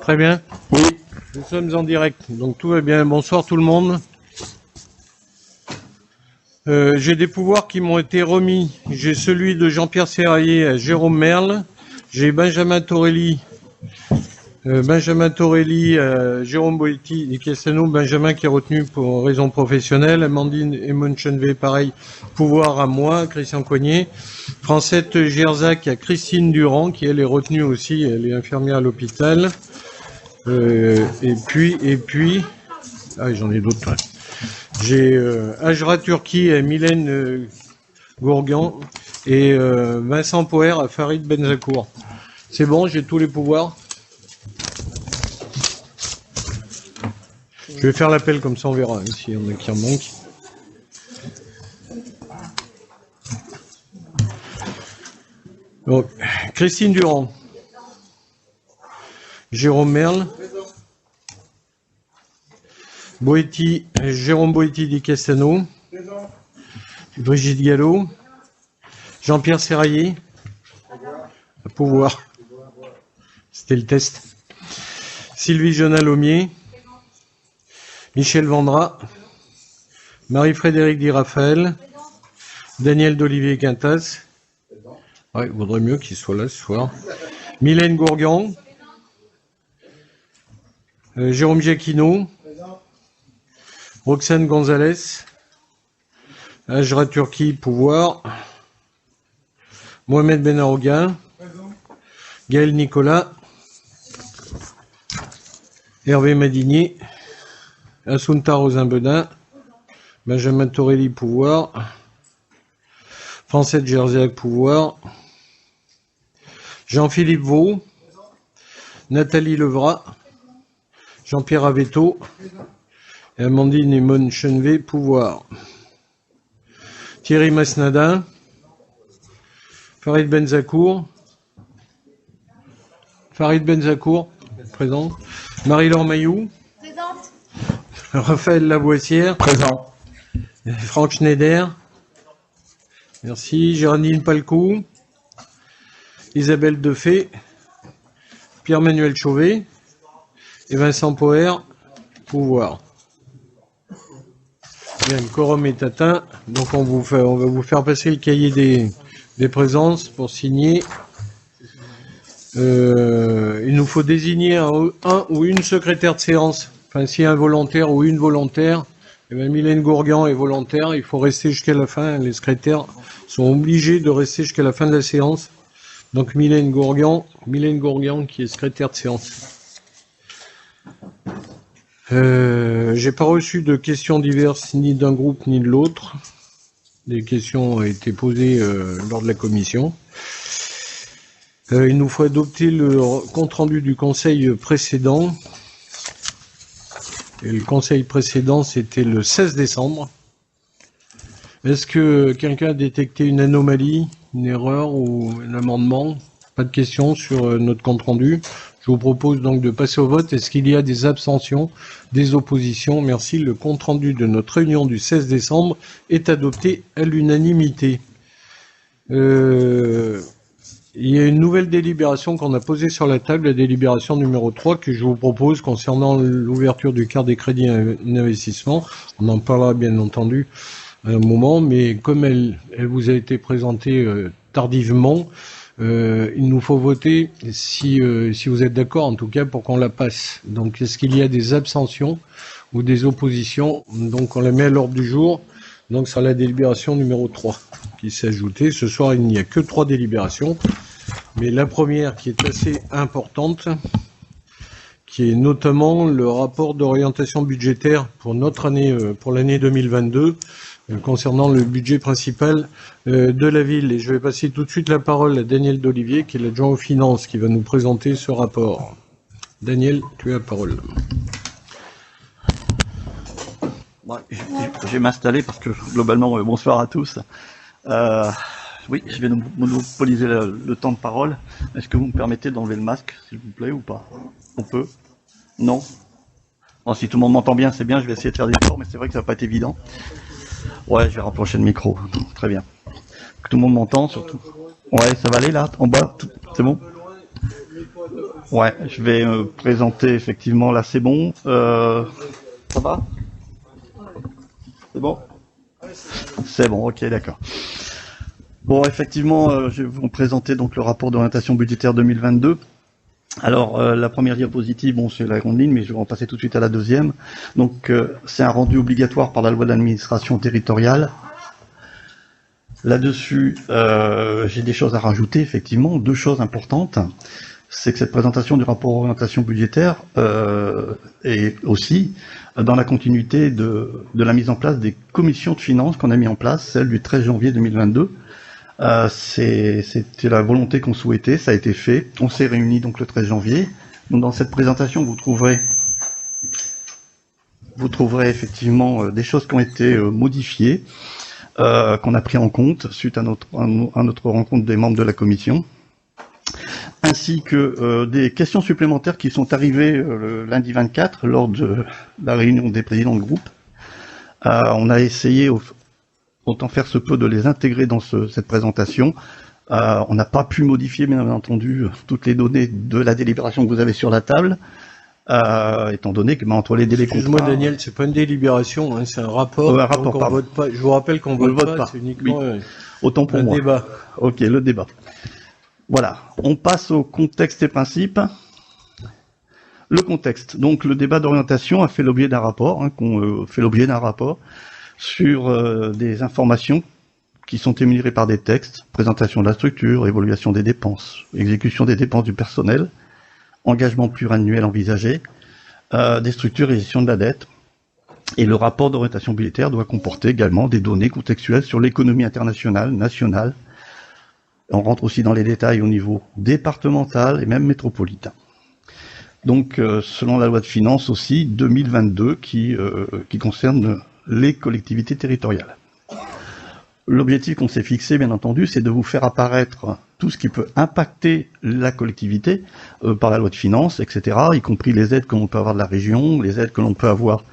Très bien. Oui. Nous sommes en direct, donc tout va bien. Bonsoir tout le monde. J'ai des pouvoirs qui m'ont été remis. J'ai celui de Jean-Pierre Serraillier à Jérôme Merle. J'ai Benjamin Torelli, Jérôme Boetti et Cassano. Benjamin qui est retenu pour raison professionnelle. Amandine Emonchenevé, pareil, pouvoir à moi. Christian Coignet. Francette Gerzac à Christine Durand, qui elle est retenue aussi. Elle est infirmière à l'hôpital. Et puis, j'en ai d'autres. Ouais. J'ai Ajra Turki et Mylène Gourgan et Vincent Poher à Farid Benzakour. C'est bon, j'ai tous les pouvoirs. Je vais faire l'appel comme ça, on verra s'il y en a qui en manquent. Donc, Christine Durand. Jérôme Merle. Boetti, Jérôme Boetti di Castano. Brigitte Gallo. Jean-Pierre Serraillier. À pouvoir. C'était le test. Sylvie Jonat-Laumier. Michel Vendra. Marie-Frédérique Di Raphaël. Daniel d'Olivier Quintas. Ouais, il vaudrait mieux qu'il soit là ce soir. Mylène Gourgan. Jérôme Giacchino. Roxane Gonzalez. Ajra Turki, pouvoir. Mohamed Benaroga. Gaël Nicolas. Hervé Madinier. Assunta Rosin-Bedin. Benjamin Torelli, pouvoir. Francette Gerzac, pouvoir. Jean-Philippe Vaux. Nathalie Levrat. Jean-Pierre Avetto. Et Amandine Emonchenevé, pouvoir. Thierry Masnadin. Farid Benzakour. Présent. Marie-Laure Mailloux. Présente. Raphaël Lavoisière. Présent. Franck Schneider. Merci. Géraldine Palcou. Isabelle Defay. Pierre-Manuel Chauvet. Et Vincent Poher, pouvoir. Bien, le quorum est atteint. Donc on va vous faire passer le cahier des présences pour signer. Il nous faut désigner un ou une secrétaire de séance. Enfin, si un volontaire ou une volontaire, eh bien, Mylène Gourgan est volontaire. Il faut rester jusqu'à la fin. Les secrétaires sont obligés de rester jusqu'à la fin de la séance. Donc Mylène Gourgan qui est secrétaire de séance. J'ai pas reçu de questions diverses ni d'un groupe ni de l'autre. Des questions ont été posées lors de la commission. Il nous faut adopter le compte-rendu du conseil précédent. Et le conseil précédent, c'était le 16 décembre. Est-ce que quelqu'un a détecté une anomalie, une erreur ou un amendement? Pas de questions sur notre compte-rendu. Je vous propose donc de passer au vote. Est-ce qu'il y a des abstentions, des oppositions? Merci. Le compte-rendu de notre réunion du 16 décembre est adopté à l'unanimité. Il y a une nouvelle délibération qu'on a posée sur la table, la délibération numéro 3, que je vous propose concernant l'ouverture du quart des crédits d'investissement. On en parlera bien entendu à un moment, mais comme elle vous a été présentée tardivement, il nous faut voter, si vous êtes d'accord en tout cas, pour qu'on la passe. Donc est-ce qu'il y a des abstentions ou des oppositions? Donc on la met à l'ordre du jour, donc sur la délibération numéro 3 qui s'est ajoutée. Ce soir il n'y a que 3 délibérations, mais la première qui est assez importante, qui est notamment le rapport d'orientation budgétaire pour notre année, pour l'année 2022, concernant le budget principal de la ville. Et je vais passer tout de suite la parole à Daniel d'Olivier, qui est l'adjoint aux finances, qui va nous présenter ce rapport. Daniel, tu as la parole. Ouais, je vais m'installer parce que globalement, bonsoir à tous. Oui, je vais monopoliser le temps de parole. Est-ce que vous me permettez d'enlever le masque, s'il vous plaît, ou pas? On peut? Non? Bon, si tout le monde m'entend bien, c'est bien, je vais essayer de faire des efforts, mais c'est vrai que ça va pas être évident. Ouais, je vais rapprocher le micro. Très bien. Que tout le monde m'entend, surtout. Ouais, ça va aller là, en bas, c'est bon? Ouais, je vais présenter effectivement, là c'est bon. Ça va? C'est bon? C'est bon, ok, d'accord. Bon, effectivement, je vais vous présenter donc le rapport d'orientation budgétaire 2022. Alors, la première diapositive, bon, c'est la grande ligne, mais je vais en passer tout de suite à la deuxième. Donc, c'est un rendu obligatoire par la loi d'administration territoriale. Là-dessus, j'ai des choses à rajouter, effectivement, deux choses importantes. C'est que cette présentation du rapport d'orientation budgétaire est aussi dans la continuité de la mise en place des commissions de finances qu'on a mis en place, celle du 13 janvier 2022. C'était la volonté qu'on souhaitait, ça a été fait. On s'est réunis donc le 13 janvier. Donc dans cette présentation, vous trouverez effectivement des choses qui ont été modifiées, qu'on a pris en compte suite à notre rencontre des membres de la commission, ainsi que des questions supplémentaires qui sont arrivées le lundi 24 lors de la réunion des présidents de groupe. On a essayé autant faire se peut de les intégrer dans cette présentation. On n'a pas pu modifier, bien entendu, toutes les données de la délibération que vous avez sur la table, étant donné que entre les délais contrats... Excuse-moi Daniel, c'est pas une délibération, hein, c'est un rapport. Un rapport, on vote pas. Je vous rappelle qu'on vote pas, c'est uniquement autant pour un moi. débat. Ok, le débat. Voilà, on passe au contexte et principes. Le contexte. Donc le débat d'orientation a fait l'objet d'un rapport, sur des informations qui sont énumérées par des textes, présentation de la structure, évaluation des dépenses, exécution des dépenses du personnel, engagement pluriannuel envisagé, des structures et gestion de la dette. Et le rapport d'orientation budgétaire doit comporter également des données contextuelles sur l'économie internationale, nationale. On rentre aussi dans les détails au niveau départemental et même métropolitain. Donc, selon la loi de finances aussi, 2022, qui concerne les collectivités territoriales. L'objectif qu'on s'est fixé, bien entendu, c'est de vous faire apparaître tout ce qui peut impacter la collectivité par la loi de finances, etc., y compris les aides que l'on peut avoir de la région, les aides que l'on peut avoir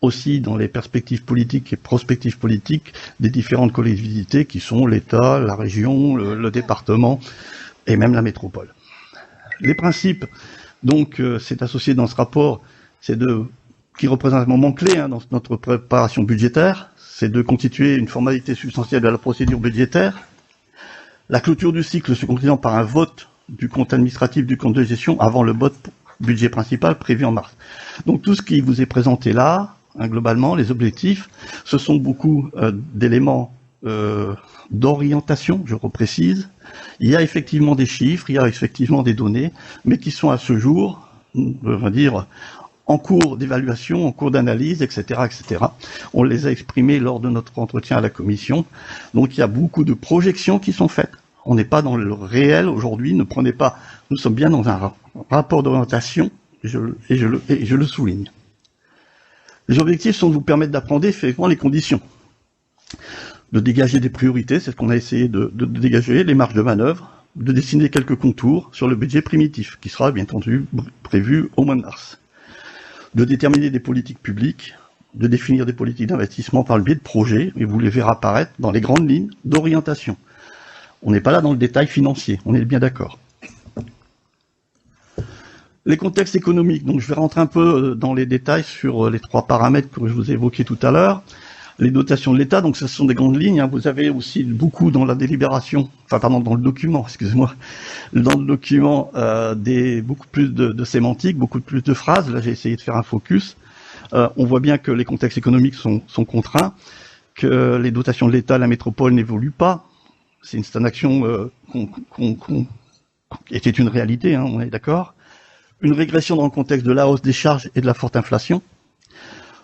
aussi dans les perspectives politiques et prospectives politiques des différentes collectivités qui sont l'État, la région, le département et même la métropole. Les principes, donc, c'est associé dans ce rapport, qui représente un moment clé dans notre préparation budgétaire, c'est de constituer une formalité substantielle de la procédure budgétaire. La clôture du cycle se concluant par un vote du compte administratif du compte de gestion avant le vote budget principal prévu en mars. Donc tout ce qui vous est présenté là, globalement, les objectifs, ce sont beaucoup d'éléments d'orientation, je reprécise. Il y a effectivement des chiffres, il y a effectivement des données, mais qui sont à ce jour, on va dire, en cours d'évaluation, en cours d'analyse, etc., etc. On les a exprimés lors de notre entretien à la commission. Donc il y a beaucoup de projections qui sont faites. On n'est pas dans le réel aujourd'hui, ne prenez pas, nous sommes bien dans un rapport d'orientation, et je le souligne. Les objectifs sont de vous permettre d'apprendre effectivement les conditions, de dégager des priorités, c'est ce qu'on a essayé de dégager, les marges de manœuvre, de dessiner quelques contours sur le budget primitif, qui sera bien entendu prévu au mois de mars, de déterminer des politiques publiques, de définir des politiques d'investissement par le biais de projets, et vous les verrez apparaître dans les grandes lignes d'orientation. On n'est pas là dans le détail financier, on est bien d'accord. Les contextes économiques, donc je vais rentrer un peu dans les détails sur les trois paramètres que je vous ai évoqués tout à l'heure. Les dotations de l'État, donc ce sont des grandes lignes, vous avez aussi beaucoup dans la délibération, enfin pardon, dans le document, excusez-moi, dans le document beaucoup plus de sémantique, beaucoup plus de phrases, là j'ai essayé de faire un focus. On voit bien que les contextes économiques sont contraints, que les dotations de l'État à la métropole n'évoluent pas, c'est une stagnation qui était une réalité, on est d'accord. Une régression dans le contexte de la hausse des charges et de la forte inflation,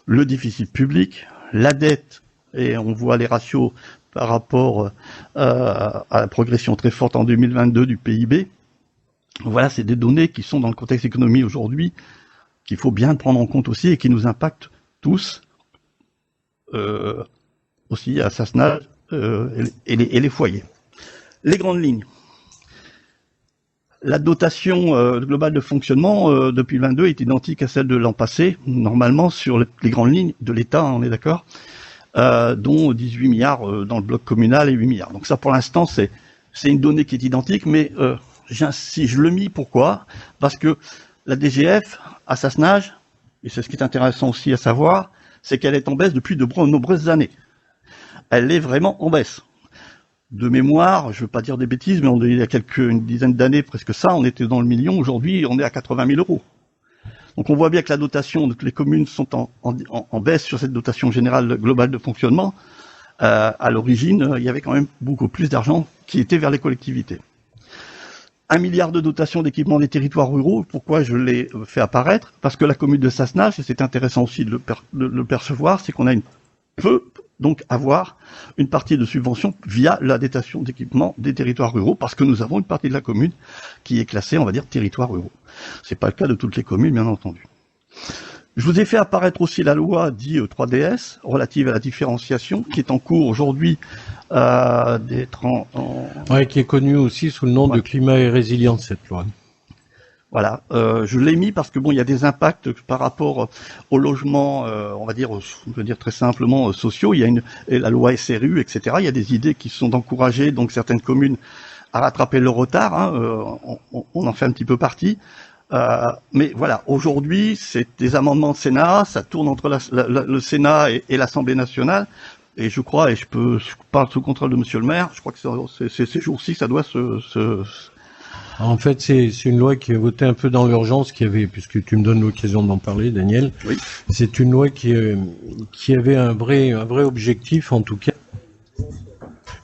le déficit public, la dette, et on voit les ratios par rapport à la progression très forte en 2022 du PIB. Voilà, c'est des données qui sont dans le contexte économique aujourd'hui, qu'il faut bien prendre en compte aussi et qui nous impactent tous, aussi à Sassenage et les foyers. Les grandes lignes. La dotation globale de fonctionnement depuis le 22 est identique à celle de l'an passé, normalement sur les grandes lignes de l'État, on est d'accord, dont 18 milliards dans le bloc communal et 8 milliards. Donc ça pour l'instant c'est une donnée qui est identique, mais si je le mis, pourquoi? Parce que la DGF, à sa SNAGE, et c'est ce qui est intéressant aussi à savoir, c'est qu'elle est en baisse depuis de nombreuses années. Elle est vraiment en baisse. De mémoire, je ne veux pas dire des bêtises, mais il y a une dizaine d'années, presque ça, on était dans le million, aujourd'hui on est à 80 000 euros. Donc on voit bien que la dotation de toutes les communes sont en baisse sur cette dotation générale globale de fonctionnement. À l'origine, il y avait quand même beaucoup plus d'argent qui était vers les collectivités. 1 milliard de dotation d'équipement des territoires ruraux, pourquoi je l'ai fait apparaître? Parce que la commune de Sassenage, et c'est intéressant aussi de le percevoir, c'est qu'on peut donc avoir une partie de subvention via la dotation d'équipement des territoires ruraux, parce que nous avons une partie de la commune qui est classée, on va dire, territoires ruraux. C'est pas le cas de toutes les communes, bien entendu. Je vous ai fait apparaître aussi la loi dit 3DS, relative à la différenciation, qui est en cours aujourd'hui d'être Ouais, qui est connue aussi sous le nom de climat et résilience, cette loi. Voilà, je l'ai mis parce que bon, il y a des impacts par rapport au logement, on va dire, je veux dire très simplement sociaux. Il y a la loi SRU, etc. Il y a des idées qui sont d'encourager donc certaines communes à rattraper le retard. Hein, on en fait un petit peu partie. Mais voilà, aujourd'hui, c'est des amendements de Sénat, ça tourne entre le Sénat et l'Assemblée nationale. Et je crois, et je parle sous contrôle de Monsieur le maire, je crois que c'est ces jours-ci, ça doit En fait, c'est une loi qui est votée un peu dans l'urgence, puisque tu me donnes l'occasion d'en parler, Daniel. Oui. C'est une loi qui avait un vrai objectif, en tout cas.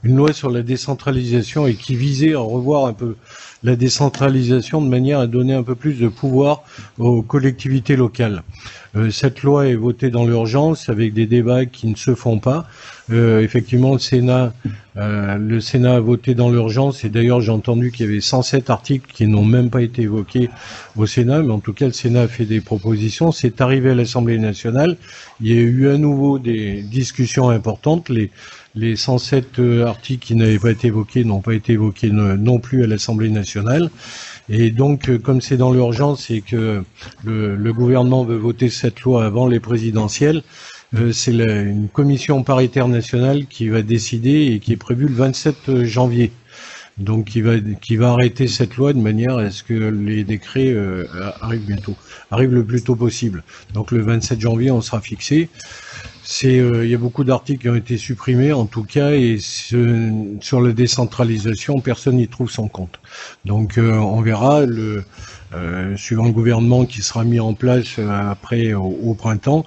Une loi sur la décentralisation et qui visait à revoir un peu la décentralisation de manière à donner un peu plus de pouvoir aux collectivités locales. Cette loi est votée dans l'urgence avec des débats qui ne se font pas. Effectivement, le Sénat a voté dans l'urgence et d'ailleurs j'ai entendu qu'il y avait 107 articles qui n'ont même pas été évoqués au Sénat, mais en tout cas le Sénat a fait des propositions. C'est arrivé à l'Assemblée nationale. Il y a eu à nouveau des discussions importantes. Les 107 articles qui n'avaient pas été évoqués n'ont pas été évoqués non plus à l'Assemblée nationale. Et donc, comme c'est dans l'urgence et que le gouvernement veut voter cette loi avant les présidentielles, c'est une commission paritaire nationale qui va décider et qui est prévue le 27 janvier. Donc, qui va arrêter cette loi de manière à ce que les décrets arrivent le plus tôt possible. Donc, le 27 janvier, on sera fixé. Il y a beaucoup d'articles qui ont été supprimés, en tout cas, et sur la décentralisation, personne n'y trouve son compte. Donc, on verra, suivant le gouvernement qui sera mis en place après au printemps,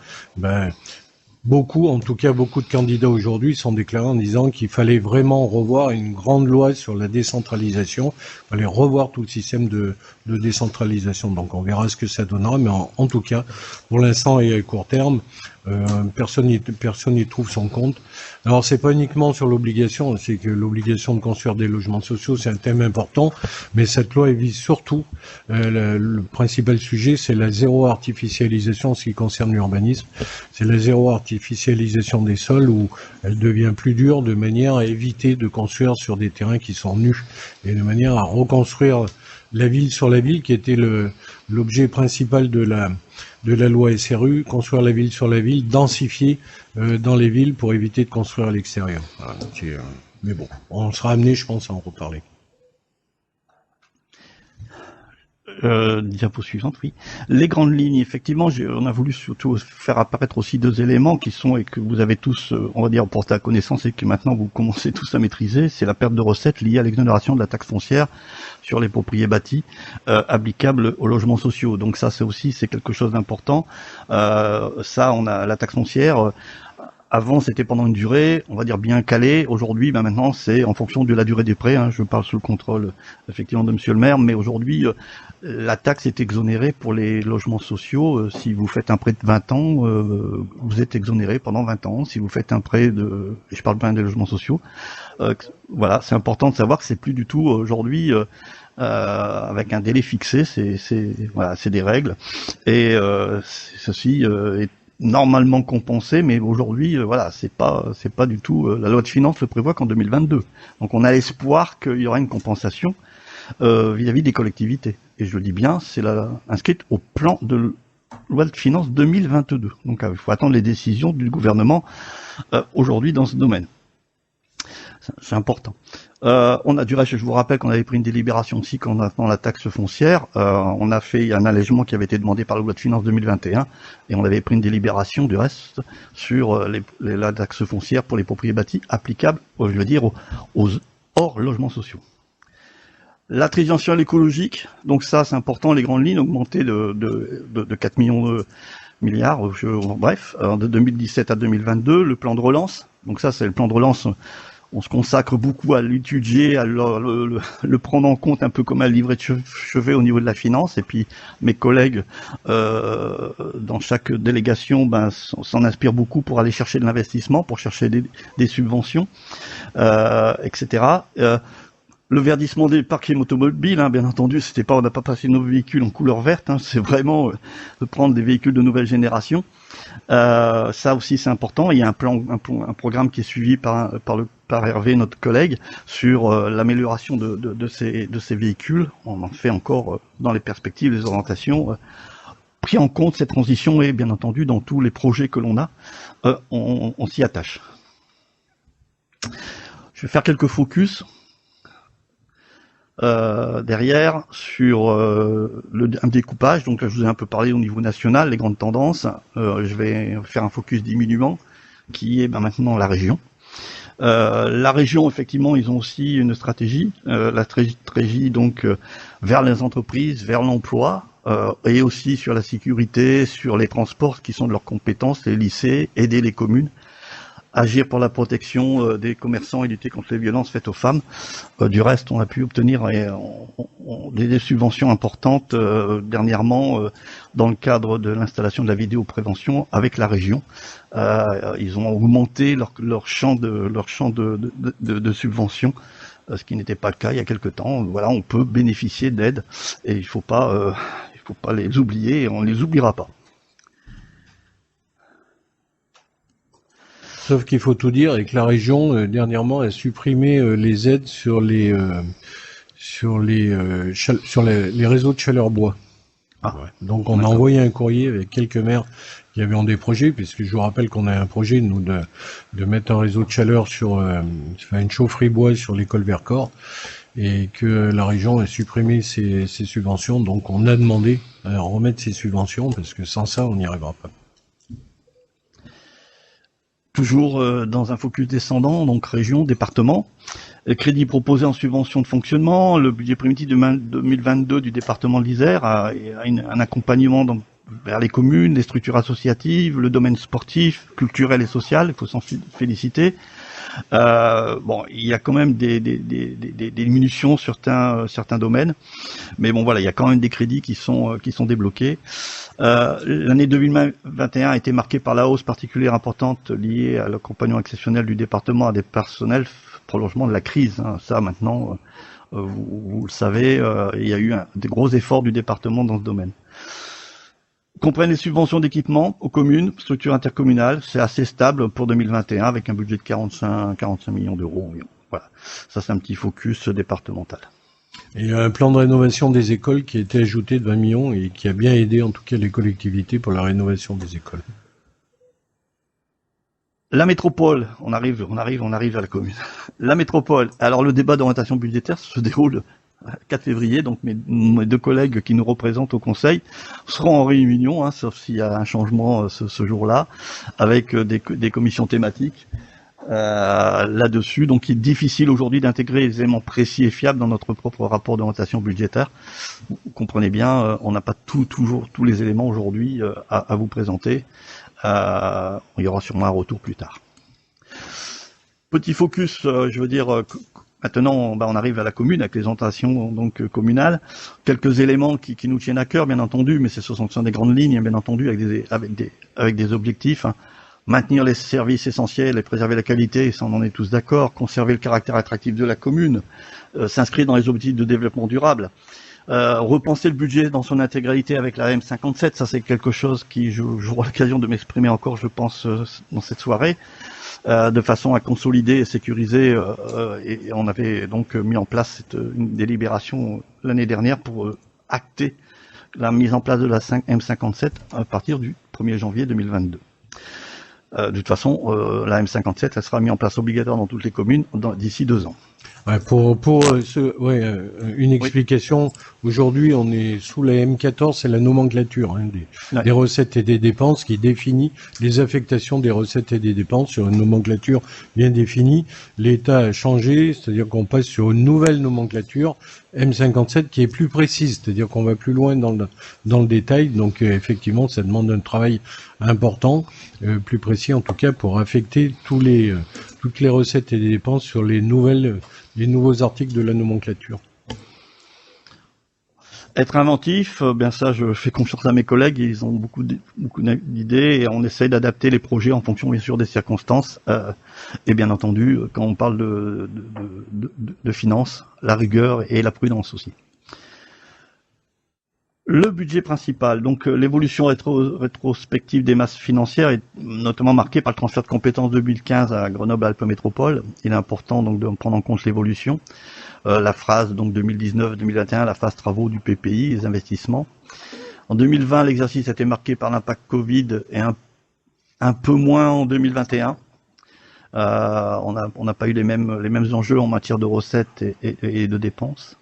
beaucoup de candidats aujourd'hui sont déclarés en disant qu'il fallait vraiment revoir une grande loi sur la décentralisation. Il fallait revoir tout le système de décentralisation. Donc on verra ce que ça donnera, mais en tout cas, pour l'instant et à court terme, personne n'y trouve son compte. Alors c'est pas uniquement sur l'obligation, c'est que l'obligation de construire des logements sociaux, c'est un thème important, mais cette loi elle vise surtout, le principal sujet, c'est la zéro artificialisation en ce qui concerne l'urbanisme. C'est la zéro artificialisation des sols où elle devient plus dure de manière à éviter de construire sur des terrains qui sont nus et de manière à reconstruire la ville sur la ville qui était l'objet principal de la loi SRU, construire la ville sur la ville, densifier dans les villes pour éviter de construire à l'extérieur. Voilà, mais bon, on sera amené, je pense, à en reparler. Diapo suivante, oui. Les grandes lignes, effectivement, on a voulu surtout faire apparaître aussi deux éléments qui sont, et que vous avez tous, on va dire, porté à connaissance et que maintenant vous commencez tous à maîtriser, c'est la perte de recettes liée à l'exonération de la taxe foncière sur les propriétés bâties applicables aux logements sociaux. Donc ça, c'est quelque chose d'important. Ça, on a la taxe foncière. Avant, c'était pendant une durée, on va dire bien calée. Aujourd'hui, maintenant, c'est en fonction de la durée des prêts. Hein. Je parle sous le contrôle, effectivement, de Monsieur le maire. Mais aujourd'hui, la taxe est exonérée pour les logements sociaux. Si vous faites un prêt de 20 ans, vous êtes exonéré pendant 20 ans. Si vous faites un prêt et je parle bien des logements sociaux, voilà, c'est important de savoir que c'est plus du tout aujourd'hui avec un délai fixé. C'est des règles. Et ceci est normalement compensé, mais aujourd'hui, voilà, c'est pas du tout. La loi de finances le prévoit qu'en 2022. Donc, on a l'espoir qu'il y aura une compensation vis-à-vis des collectivités. Et je le dis bien, c'est inscrite au plan de loi de finances 2022. Donc, il faut attendre les décisions du gouvernement aujourd'hui dans ce domaine. C'est important. On a du reste, je vous rappelle qu'on avait pris une délibération aussi concernant la taxe foncière. On a fait un allègement qui avait été demandé par la loi de finances 2021 et on avait pris une délibération du reste sur la taxe foncière pour les propriétés bâties applicable, je veux dire, aux hors logements sociaux. La transition écologique, donc ça c'est important, les grandes lignes augmentées de 4 millions de milliards, bref, de 2017 à 2022, le plan de relance. Donc ça c'est le plan de relance. On se consacre beaucoup à l'étudier, à le prendre en compte un peu comme un livret de chevet au niveau de la finance. Et puis mes collègues dans chaque délégation s'en inspirent beaucoup pour aller chercher de l'investissement, pour chercher des subventions, etc. Le verdissement des parcs automobiles, hein, bien entendu, on n'a pas passé nos véhicules en couleur verte, hein, c'est vraiment de prendre des véhicules de nouvelle génération. Ça aussi c'est important. Il y a un programme qui est suivi par Hervé, notre collègue, sur l'amélioration de ces véhicules. On en fait encore dans les perspectives, les orientations. Pris en compte cette transition et bien entendu dans tous les projets que l'on a, on s'y attache. Je vais faire quelques focus. Derrière sur un découpage, donc là, je vous ai un peu parlé au niveau national, les grandes tendances. Je vais faire un focus diminuant qui est maintenant la région. La région, effectivement, ils ont aussi une stratégie, la stratégie donc vers les entreprises, vers l'emploi, et aussi sur la sécurité, sur les transports qui sont de leurs compétences, les lycées, aider les communes, agir pour la protection des commerçants et lutter contre les violences faites aux femmes. Du reste, on a pu obtenir des subventions importantes dernièrement dans le cadre de l'installation de la vidéoprévention avec la région. Ils ont augmenté leur champ de subventions, ce qui n'était pas le cas il y a quelque temps. Voilà, on peut bénéficier d'aides et il faut pas les oublier et on ne les oubliera pas. Sauf qu'il faut tout dire et que la région dernièrement a supprimé les aides sur les réseaux de chaleur bois. Ah, ouais. Donc on a envoyé un courrier avec quelques maires qui avaient des projets, puisque je vous rappelle qu'on a un projet nous de mettre un réseau de chaleur sur une chaufferie bois sur l'école Vercors, et que la région a supprimé ses subventions. Donc on a demandé à remettre ces subventions parce que sans ça on n'y arrivera pas. Toujours dans un focus descendant, donc région, département. Crédit proposé en subvention de fonctionnement. Le budget primitif de 2022 du département de l'Isère a un accompagnement vers les communes, les structures associatives, le domaine sportif, culturel et social. Il faut s'en féliciter. Bon, il y a quand même des diminutions sur certains domaines, mais bon voilà, il y a quand même des crédits qui sont débloqués. L'année 2021 a été marquée par la hausse particulière importante liée à l'accompagnement exceptionnel du département à des personnels prolongement de la crise. Hein. Ça maintenant, vous le savez, il y a eu des gros efforts du département dans ce domaine. Comprennent les subventions d'équipement aux communes, structures intercommunales, c'est assez stable pour 2021 avec un budget de 45 millions d'euros environ. Voilà, ça c'est un petit focus départemental. Et il y a un plan de rénovation des écoles qui a été ajouté de 20 millions et qui a bien aidé en tout cas les collectivités pour la rénovation des écoles. La métropole, on arrive à la commune. La métropole, alors le débat d'orientation budgétaire se déroule 4 février, donc mes deux collègues qui nous représentent au Conseil seront en réunion, hein, sauf s'il y a un changement ce jour-là, avec des commissions thématiques là-dessus. Donc il est difficile aujourd'hui d'intégrer des éléments précis et fiables dans notre propre rapport d'orientation budgétaire. Vous comprenez bien, on n'a pas toujours tous les éléments aujourd'hui à vous présenter. Il y aura sûrement un retour plus tard. Petit focus, je veux dire... Maintenant, on arrive à la commune avec les orientations donc communales. Quelques éléments qui nous tiennent à cœur, bien entendu, mais ce sont des grandes lignes, bien entendu, avec des objectifs. Hein. Maintenir les services essentiels et préserver la qualité, ça on en est tous d'accord. Conserver le caractère attractif de la commune, s'inscrire dans les objectifs de développement durable. Repenser le budget dans son intégralité avec la M57, ça c'est quelque chose qui j'aurai l'occasion de m'exprimer encore, je pense, dans cette soirée. De façon à consolider et sécuriser, et on avait donc mis en place une délibération l'année dernière pour acter la mise en place de la M57 à partir du 1er janvier 2022. De toute façon, la M57 elle sera mise en place obligatoire dans toutes les communes d'ici 2 ans. Ouais, une explication. Aujourd'hui, on est sous la M14, c'est la nomenclature des recettes et des dépenses qui définit les affectations des recettes et des dépenses sur une nomenclature bien définie. L'État a changé, c'est-à-dire qu'on passe sur une nouvelle nomenclature M57 qui est plus précise, c'est-à-dire qu'on va plus loin dans le détail. Donc effectivement, ça demande un travail important, plus précis en tout cas, pour affecter toutes les recettes et les dépenses sur les nouveaux articles de la nomenclature. Être inventif, bien ça, je fais confiance à mes collègues, ils ont beaucoup d'idées et on essaye d'adapter les projets en fonction bien sûr des circonstances. Et bien entendu, quand on parle de finances, la rigueur et la prudence aussi. Le budget principal, donc l'évolution rétrospective des masses financières est notamment marquée par le transfert de compétences 2015 à Grenoble-Alpes Métropole. Il est important donc de prendre en compte l'évolution. La phase donc 2019-2021, la phase travaux du PPI, les investissements. En 2020, l'exercice a été marqué par l'impact Covid et un peu moins en 2021. On n'a pas eu les mêmes enjeux en matière de recettes et de dépenses.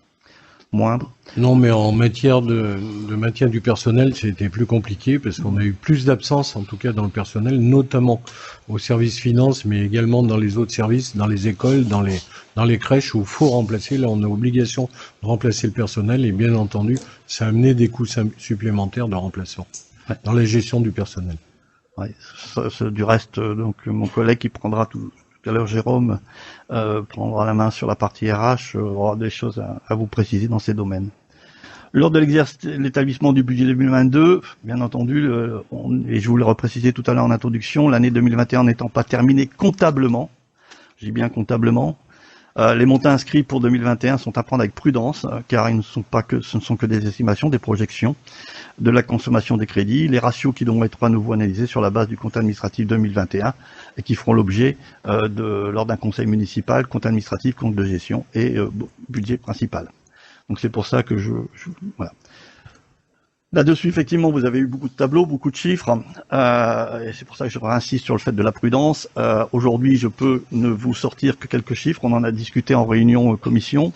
Moindre. Non, mais en matière de maintien du personnel, c'était plus compliqué parce qu'on a eu plus d'absences, en tout cas dans le personnel, notamment au service finance, mais également dans les autres services, dans les écoles, dans les crèches où il faut remplacer. Là, on a obligation de remplacer le personnel et bien entendu, ça a amené des coûts supplémentaires de remplacement dans la gestion du personnel. Ouais, du reste, donc mon collègue qui prendra tout à l'heure, Jérôme, prendra la main sur la partie RH, aura des choses à vous préciser dans ces domaines. Lors de l'établissement du budget 2022, bien entendu, et je vous l'ai reprécisé tout à l'heure en introduction, l'année 2021 n'étant pas terminée comptablement, je dis bien comptablement, les montants inscrits pour 2021 sont à prendre avec prudence, car ce ne sont que des estimations, des projections de la consommation des crédits, les ratios qui devront être à nouveau analysés sur la base du compte administratif 2021 et qui feront l'objet lors d'un conseil municipal, compte administratif, compte de gestion et budget principal. Donc c'est pour ça que voilà. Là-dessus, effectivement, vous avez eu beaucoup de tableaux, beaucoup de chiffres, et c'est pour ça que je réinsiste sur le fait de la prudence. Aujourd'hui, je peux ne vous sortir que quelques chiffres. On en a discuté en réunion commission,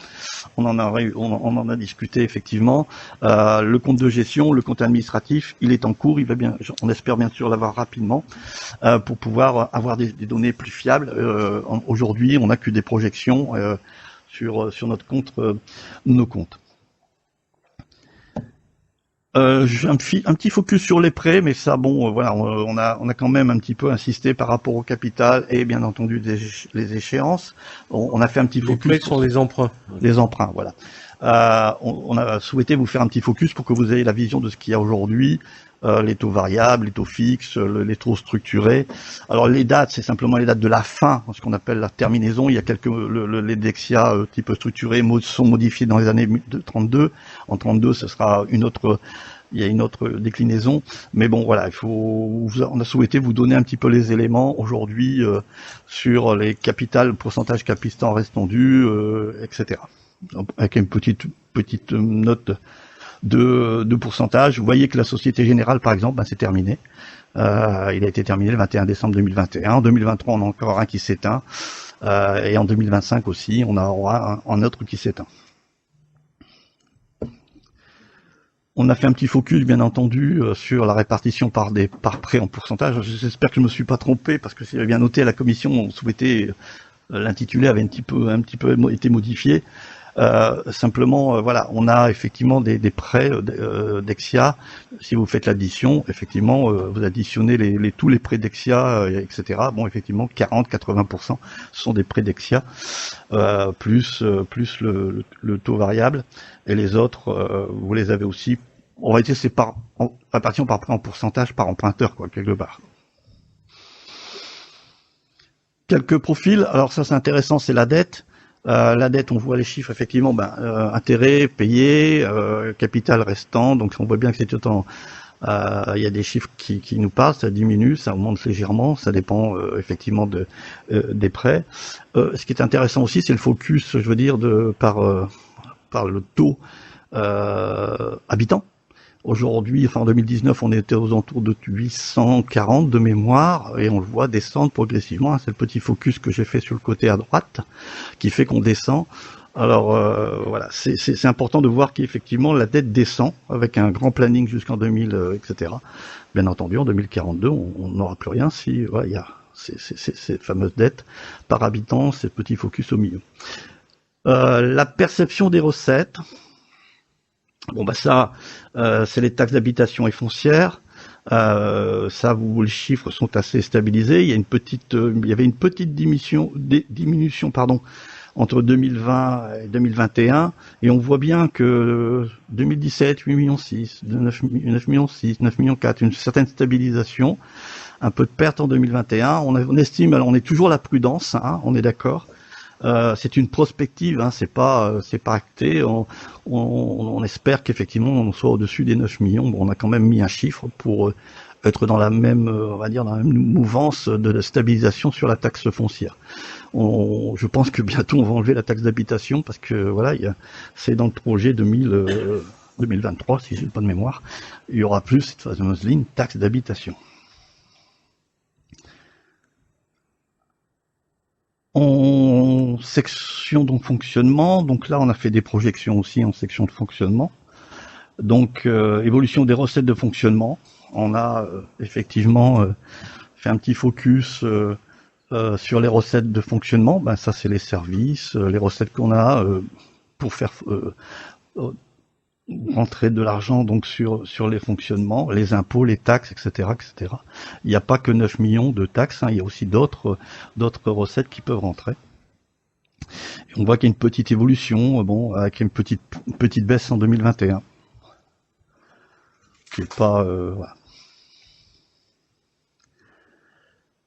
on en a discuté effectivement. Le compte de gestion, le compte administratif, il est en cours. Il va bien, on espère bien sûr l'avoir rapidement pour pouvoir avoir des données plus fiables. Aujourd'hui, on n'a que des projections sur notre compte, nos comptes. J'ai un petit focus sur les prêts, mais ça, bon, voilà, on a quand même un petit peu insisté par rapport au capital et bien entendu les échéances. On a fait un petit focus. Les prêts sont les emprunts. Les emprunts, voilà. On a souhaité vous faire un petit focus pour que vous ayez la vision de ce qu'il y a aujourd'hui, les taux variables, les taux fixes, les taux structurés. Alors les dates, c'est simplement les dates de la fin, ce qu'on appelle la terminaison. Il y a les Dexia type structuré sont modifiés dans les années 32. En 32, ce sera il y a une autre déclinaison. Mais bon, voilà, on a souhaité vous donner un petit peu les éléments aujourd'hui sur les capitales, pourcentage capital restant dû, etc. Avec une petite note de pourcentage. Vous voyez que la Société Générale, par exemple, c'est terminé. Il a été terminé le 21 décembre 2021. En 2023, on a encore un qui s'éteint. Et en 2025 aussi, on aura un autre qui s'éteint. On a fait un petit focus, bien entendu, sur la répartition par prêt en pourcentage. J'espère que je ne me suis pas trompé, parce que si j'avais bien noté à la commission, on souhaitait l'intitulé avait un petit peu été modifié. Simplement, voilà, on a effectivement des prêts Dexia. Si vous faites l'addition, effectivement, vous additionnez tous les prêts Dexia, etc. Bon, effectivement, 40-80% sont des prêts Dexia, plus le taux variable. Et les autres, vous les avez aussi. On va dire c'est répartition par prêt en pourcentage par emprunteur, quoi, quelque part. Quelques profils. Alors ça, c'est intéressant, c'est la dette. La dette, on voit les chiffres, effectivement, intérêt payé, capital restant, donc on voit bien que c'est autant. Il y a des chiffres qui nous parlent, ça diminue, ça augmente légèrement, ça dépend effectivement des prêts. Ce qui est intéressant aussi, c'est le focus, je veux dire, par le taux habitant. Aujourd'hui, enfin en 2019, on était aux alentours de 840 de mémoire, et on le voit descendre progressivement. C'est le petit focus que j'ai fait sur le côté à droite, qui fait qu'on descend. Alors voilà, c'est important de voir qu'effectivement la dette descend, avec un grand planning jusqu'en 2000, etc. Bien entendu, en 2042, on n'aura plus rien si voilà, il y a ces fameuses dettes par habitant, ces petits focus au milieu. La perception des recettes. Bon bah ça, c'est les taxes d'habitation et foncière. Ça, les chiffres sont assez stabilisés. Il y avait une petite diminution, pardon, entre 2020 et 2021, et on voit bien que 2017, 8 millions 6, 9 millions 6, 9 millions 4, une certaine stabilisation, un peu de perte en 2021. On estime, alors on est toujours la prudence, hein, on est d'accord. C'est une prospective, hein, c'est pas acté. On espère qu'effectivement on soit au-dessus des 9 millions. Bon, on a quand même mis un chiffre pour être dans la même, on va dire, dans la même mouvance de stabilisation sur la taxe foncière. Je pense que bientôt on va enlever la taxe d'habitation parce que voilà, c'est dans le projet 2023, si j'ai pas de mémoire, il y aura plus cette fameuse ligne taxe d'habitation. En section de fonctionnement, donc là on a fait des projections aussi en section de fonctionnement. Donc évolution des recettes de fonctionnement, on a effectivement fait un petit focus sur les recettes de fonctionnement. Ben ça c'est les services, les recettes qu'on a pour faire rentrer de l'argent donc sur les fonctionnements, les impôts, les taxes, etc., etc. Il n'y a pas que 9 millions de taxes, hein, il y a aussi d'autres recettes qui peuvent rentrer. Et on voit qu'il y a une petite évolution, bon, avec une petite baisse en 2021. Qui est pas voilà.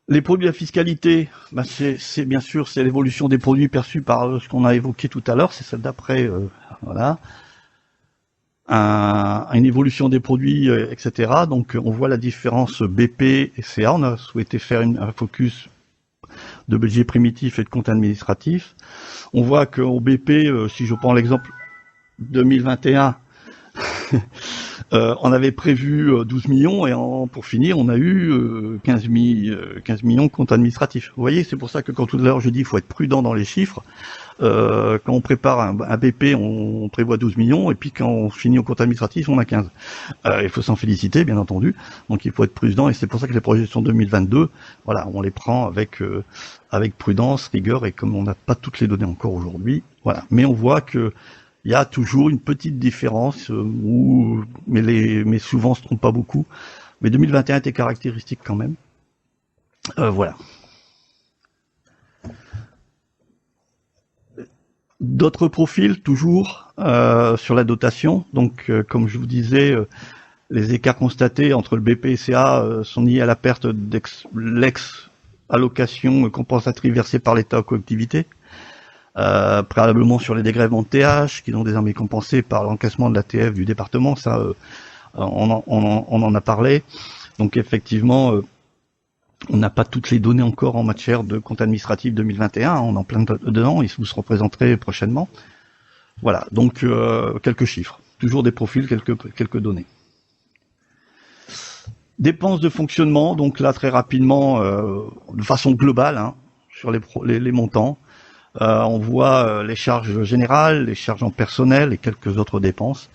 Les produits à fiscalité, ben c'est bien sûr c'est l'évolution des produits perçus par ce qu'on a évoqué tout à l'heure, c'est celle d'après, voilà. Une évolution des produits, etc. Donc on voit la différence BP et CA. On a souhaité faire un focus de budget primitif et de compte administratif. On voit qu'au BP, si je prends l'exemple 2021, on avait prévu 12 millions et pour finir, on a eu 15 millions de compte administratif. Vous voyez, c'est pour ça que quand tout à l'heure je dis qu'il faut être prudent dans les chiffres. Quand on prépare un BP, on prévoit 12 millions, et puis quand on finit au compte administratif, on a 15. Il faut s'en féliciter, bien entendu. Donc il faut être prudent, et c'est pour ça que les projections 2022, voilà, on les prend avec prudence, rigueur, et comme on n'a pas toutes les données encore aujourd'hui, voilà. Mais on voit que il y a toujours une petite différence, mais souvent on se trompe pas beaucoup. Mais 2021 était caractéristique quand même. Voilà. D'autres profils, toujours, sur la dotation. Donc, comme je vous disais, les écarts constatés entre le BP et CA sont liés à la perte de l'ex-allocation compensatrice versée par l'État aux collectivités, préalablement sur les dégrèvements de TH, qui sont désormais compensés par l'encaissement de la TF du département. Ça, on en a parlé. Donc, effectivement, on n'a pas toutes les données encore en matière de compte administratif 2021, on est en plein dedans, ils vous se représenterez prochainement. Voilà, donc quelques chiffres, toujours des profils, quelques données. Dépenses de fonctionnement, donc là très rapidement, de façon globale, hein, sur les montants, on voit les charges générales, les charges en personnel et quelques autres dépenses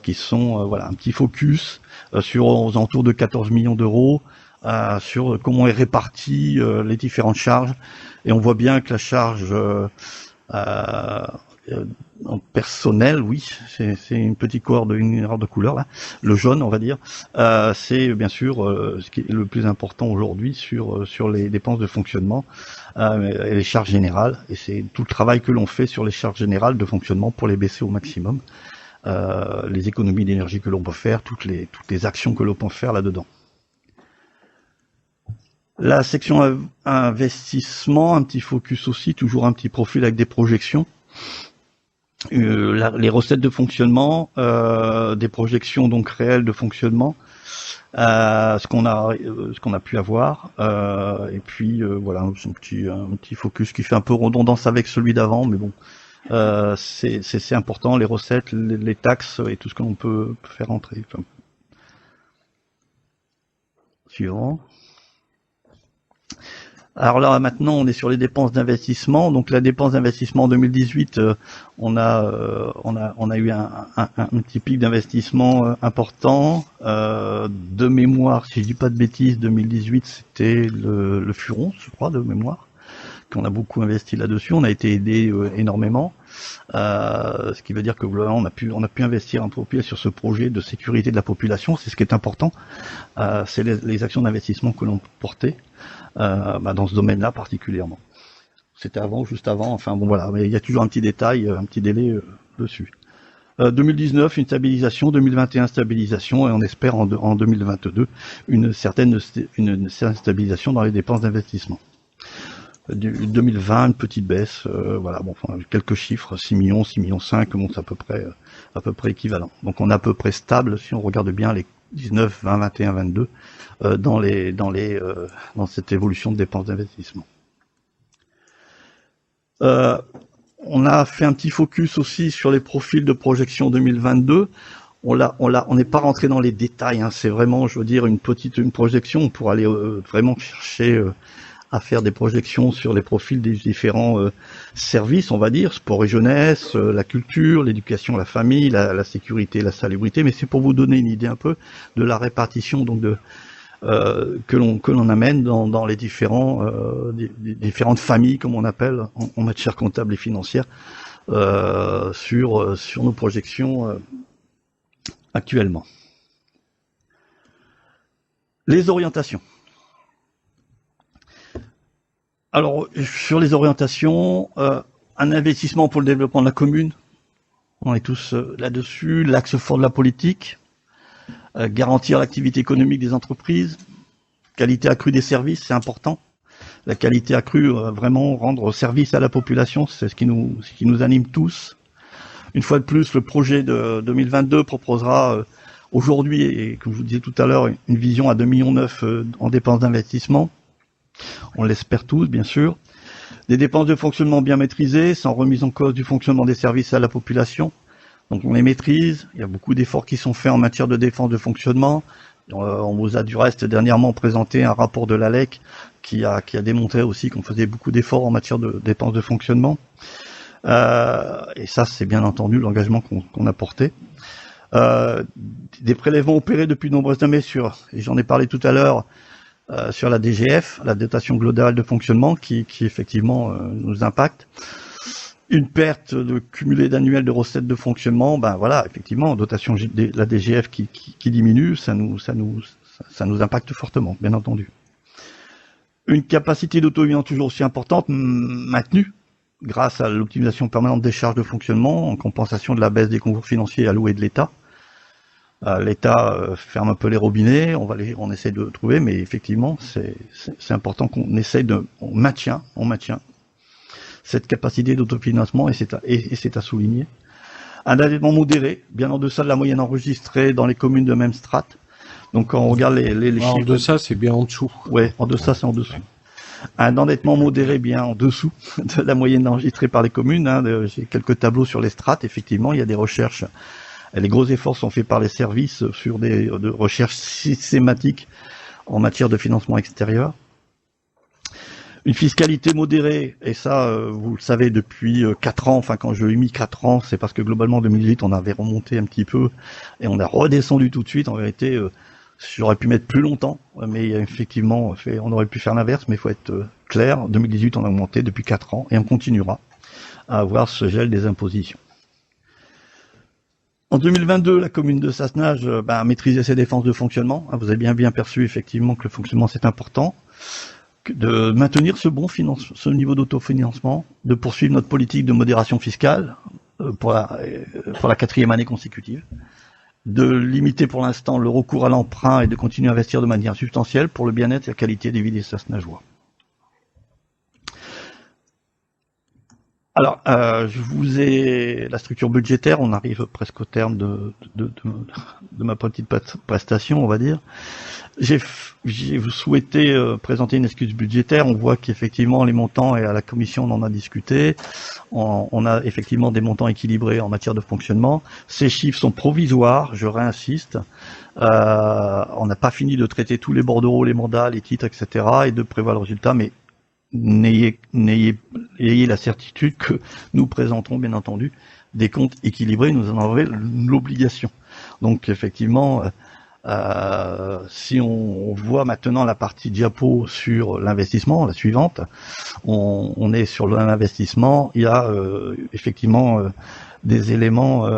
qui sont voilà, un petit focus sur aux alentours de 14 millions d'euros. Sur comment est répartie les différentes charges, et on voit bien que la charge en personnel, oui, c'est une petite une erreur de couleur là, le jaune on va dire, c'est bien sûr ce qui est le plus important aujourd'hui sur les dépenses de fonctionnement et les charges générales, et c'est tout le travail que l'on fait sur les charges générales de fonctionnement pour les baisser au maximum, les économies d'énergie que l'on peut faire, toutes les actions que l'on peut faire là-dedans. La section investissement, un petit focus aussi, toujours un petit profil avec des projections. Les recettes de fonctionnement, des projections donc réelles de fonctionnement, ce qu'on a pu avoir, et puis voilà, un petit focus qui fait un peu redondance avec celui d'avant, mais bon, C'est important, les recettes, les taxes et tout ce que l'on peut faire entrer. Enfin, suivant. Alors là, maintenant, on est sur les dépenses d'investissement. Donc la dépense d'investissement en 2018, on a eu un petit pic d'investissement important. De mémoire, si je dis pas de bêtises, 2018, c'était le Furon, je crois, de mémoire, qu'on a beaucoup investi là-dessus. On a été aidé énormément. Ce qui veut dire que globalement, on a pu investir un peu pile sur ce projet de sécurité de la population. C'est ce qui est important. C'est les actions d'investissement que l'on portait. Dans ce domaine-là particulièrement. C'était avant, juste avant, enfin bon voilà, mais il y a toujours un petit détail, un petit délai dessus. 2019, une stabilisation, 2021, stabilisation, et on espère en 2022 une certaine stabilisation dans les dépenses d'investissement. 2020, une petite baisse, voilà, bon, enfin, quelques chiffres, 6 millions, 6 millions 5, bon, c'est à peu près équivalent. Donc on est à peu près stable si on regarde bien les 19, 20, 21, 22 dans cette évolution de dépenses d'investissement. On a fait un petit focus aussi sur les profils de projection 2022. On n'est pas rentré dans les détails, hein, c'est vraiment, je veux dire, une projection pour aller vraiment chercher à faire des projections sur les profils des différents services, on va dire, sport et jeunesse, la culture, l'éducation, la famille, la sécurité, la salubrité, mais c'est pour vous donner une idée un peu de la répartition donc que l'on amène dans les différentes familles, comme on appelle en matière comptable et financière, sur nos projections actuellement. Les orientations. Alors, sur les orientations, un investissement pour le développement de la commune, on est tous là-dessus, l'axe fort de la politique, garantir l'activité économique des entreprises, qualité accrue des services, c'est important. La qualité accrue, vraiment rendre service à la population, c'est ce qui nous anime tous. Une fois de plus, le projet de 2022 proposera aujourd'hui, et comme je vous disais tout à l'heure, une vision à 2,9 millions en dépenses d'investissement. On l'espère tous, bien sûr. Des dépenses de fonctionnement bien maîtrisées, sans remise en cause du fonctionnement des services à la population. Donc on les maîtrise. Il y a beaucoup d'efforts qui sont faits en matière de défense de fonctionnement. On vous a du reste dernièrement présenté un rapport de l'ALEC qui a démontré aussi qu'on faisait beaucoup d'efforts en matière de dépenses de fonctionnement. Et ça, c'est bien entendu l'engagement qu'on a porté. Des prélèvements opérés depuis de nombreuses années et j'en ai parlé tout à l'heure, sur la DGF, la dotation globale de fonctionnement, qui effectivement nous impacte. Une perte de cumulée d'annuels de recettes de fonctionnement, ben voilà, effectivement, dotation de la DGF qui diminue, ça nous impacte fortement, bien entendu. Une capacité d'auto-évitement toujours aussi importante, maintenue, grâce à l'optimisation permanente des charges de fonctionnement, en compensation de la baisse des concours financiers alloués de l'État. L'État ferme un peu les robinets, on essaie de trouver, mais effectivement, c'est important qu'on essaie on maintient cette capacité d'autofinancement, et c'est à souligner. Un endettement modéré, bien en deçà de la moyenne enregistrée dans les communes de même strate. Donc quand on regarde les chiffres... En deçà, c'est bien en dessous. Ouais, en deçà, c'est en dessous. Un endettement modéré bien en dessous de la moyenne enregistrée par les communes. Hein, j'ai quelques tableaux sur les strates, effectivement, il y a des recherches. Les gros efforts sont faits par les services sur de recherches systématiques en matière de financement extérieur. Une fiscalité modérée, et ça, vous le savez, depuis 4 ans, enfin quand je ai mis 4 ans, c'est parce que globalement en 2018, on avait remonté un petit peu, et on a redescendu tout de suite. En vérité, j'aurais pu mettre plus longtemps, mais effectivement, on aurait pu faire l'inverse, mais il faut être clair. En 2018, on a augmenté depuis 4 ans, et on continuera à avoir ce gel des impositions. En 2022, la commune de Sassenage a maîtrisé ses dépenses de fonctionnement. Vous avez bien perçu effectivement que le fonctionnement c'est important, de maintenir ce niveau d'autofinancement, de poursuivre notre politique de modération fiscale pour la 4e année consécutive, de limiter pour l'instant le recours à l'emprunt et de continuer à investir de manière substantielle pour le bien-être et la qualité des vies des Sassenageois. Alors, je vous ai la structure budgétaire, on arrive presque au terme de ma petite prestation, on va dire. j'ai souhaité présenter une excuse budgétaire. On voit qu'effectivement les montants, et à la commission on en a discuté, on a effectivement des montants équilibrés en matière de fonctionnement. Ces chiffres sont provisoires, je réinsiste. On n'a pas fini de traiter tous les bordereaux, les mandats, les titres, etc. et de prévoir le résultat, mais ayez la certitude que nous présenterons bien entendu des comptes équilibrés, nous en avons l'obligation. Donc effectivement, si on voit maintenant la partie diapo sur l'investissement, la suivante, on est sur l'investissement, il y a effectivement des éléments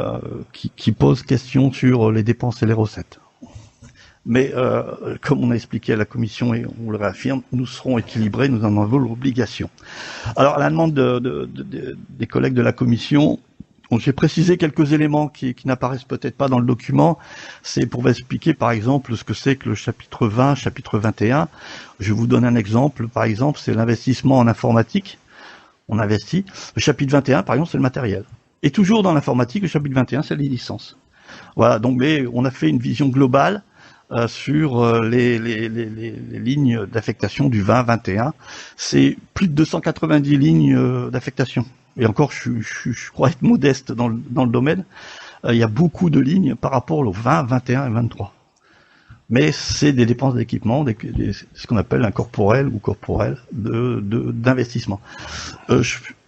qui posent question sur les dépenses et les recettes. Mais comme on a expliqué à la commission et on le réaffirme, nous serons équilibrés, nous en avons l'obligation. Alors à la demande des collègues de la commission, j'ai précisé quelques éléments qui n'apparaissent peut-être pas dans le document. C'est pour vous expliquer par exemple ce que c'est que le chapitre 20, chapitre 21. Je vous donne un exemple. Par exemple, c'est l'investissement en informatique. On investit. Le chapitre 21, par exemple, c'est le matériel. Et toujours dans l'informatique, le chapitre 21, c'est les licences. Voilà, donc on a fait une vision globale sur les lignes d'affectation du 20-21. C'est plus de 290 lignes d'affectation. Et encore, je crois être modeste dans le domaine. Il y a beaucoup de lignes par rapport aux 20, 21 et 23. Mais c'est des dépenses d'équipement, ce qu'on appelle un corporel ou corporel d'investissement.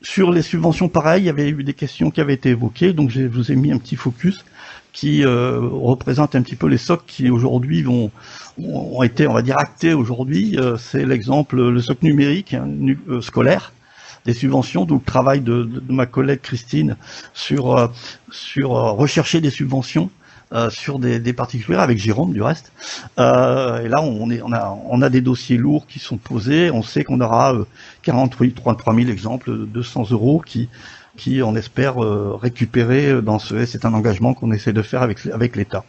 Sur les subventions, pareil, il y avait eu des questions qui avaient été évoquées, donc je vous ai mis un petit focus qui représente un petit peu les socs qui aujourd'hui ont été, on va dire, actés aujourd'hui. C'est l'exemple, le soc numérique scolaire, des subventions, donc le travail de ma collègue Christine sur rechercher des subventions sur des particuliers, avec Jérôme du reste. Et là, on a des dossiers lourds qui sont posés. On sait qu'on aura 33 000 exemples, 200 euros qui on espère récupérer dans c'est un engagement qu'on essaie de faire avec l'État.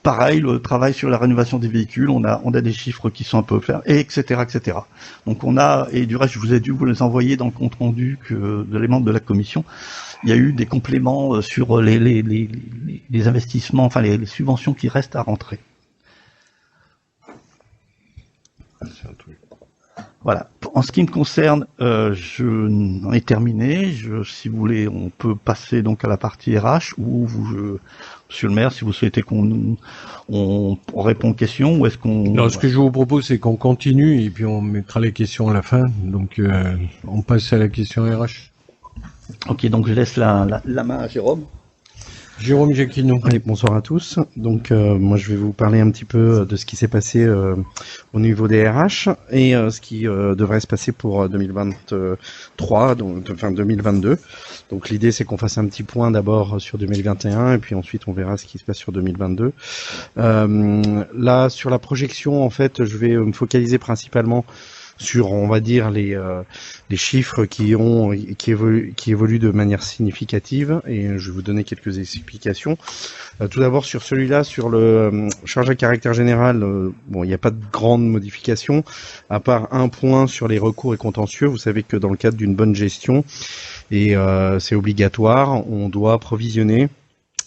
Pareil, le travail sur la rénovation des véhicules, on a des chiffres qui sont un peu clairs, et etc., etc. Donc et du reste, je vous ai dû vous les envoyer dans le compte rendu de les membres de la commission. Il y a eu des compléments sur les investissements, enfin les subventions qui restent à rentrer. Voilà. En ce qui me concerne, je n'en ai terminé. Si vous voulez, on peut passer donc à la partie RH ou Monsieur le maire, si vous souhaitez qu'on répond aux questions, ou est-ce qu'on... Non, ce que je vous propose, c'est qu'on continue et puis on mettra les questions à la fin. Donc, on passe à la question RH. Ok, donc je laisse la main à Jérôme. Jérôme Jacquino. Allez, bonsoir à tous. Donc moi je vais vous parler un petit peu de ce qui s'est passé au niveau des RH et ce qui devrait se passer pour 2023, donc enfin 2022. Donc l'idée c'est qu'on fasse un petit point d'abord sur 2021 et puis ensuite on verra ce qui se passe sur 2022. Là sur la projection en fait je vais me focaliser principalement sur, on va dire, les chiffres qui évoluent de manière significative, et je vais vous donner quelques explications. Tout d'abord sur celui-là, sur le charge à caractère général, bon, il n'y a pas de grande modification, à part un point sur les recours et contentieux. Vous savez que dans le cadre d'une bonne gestion, et c'est obligatoire, on doit provisionner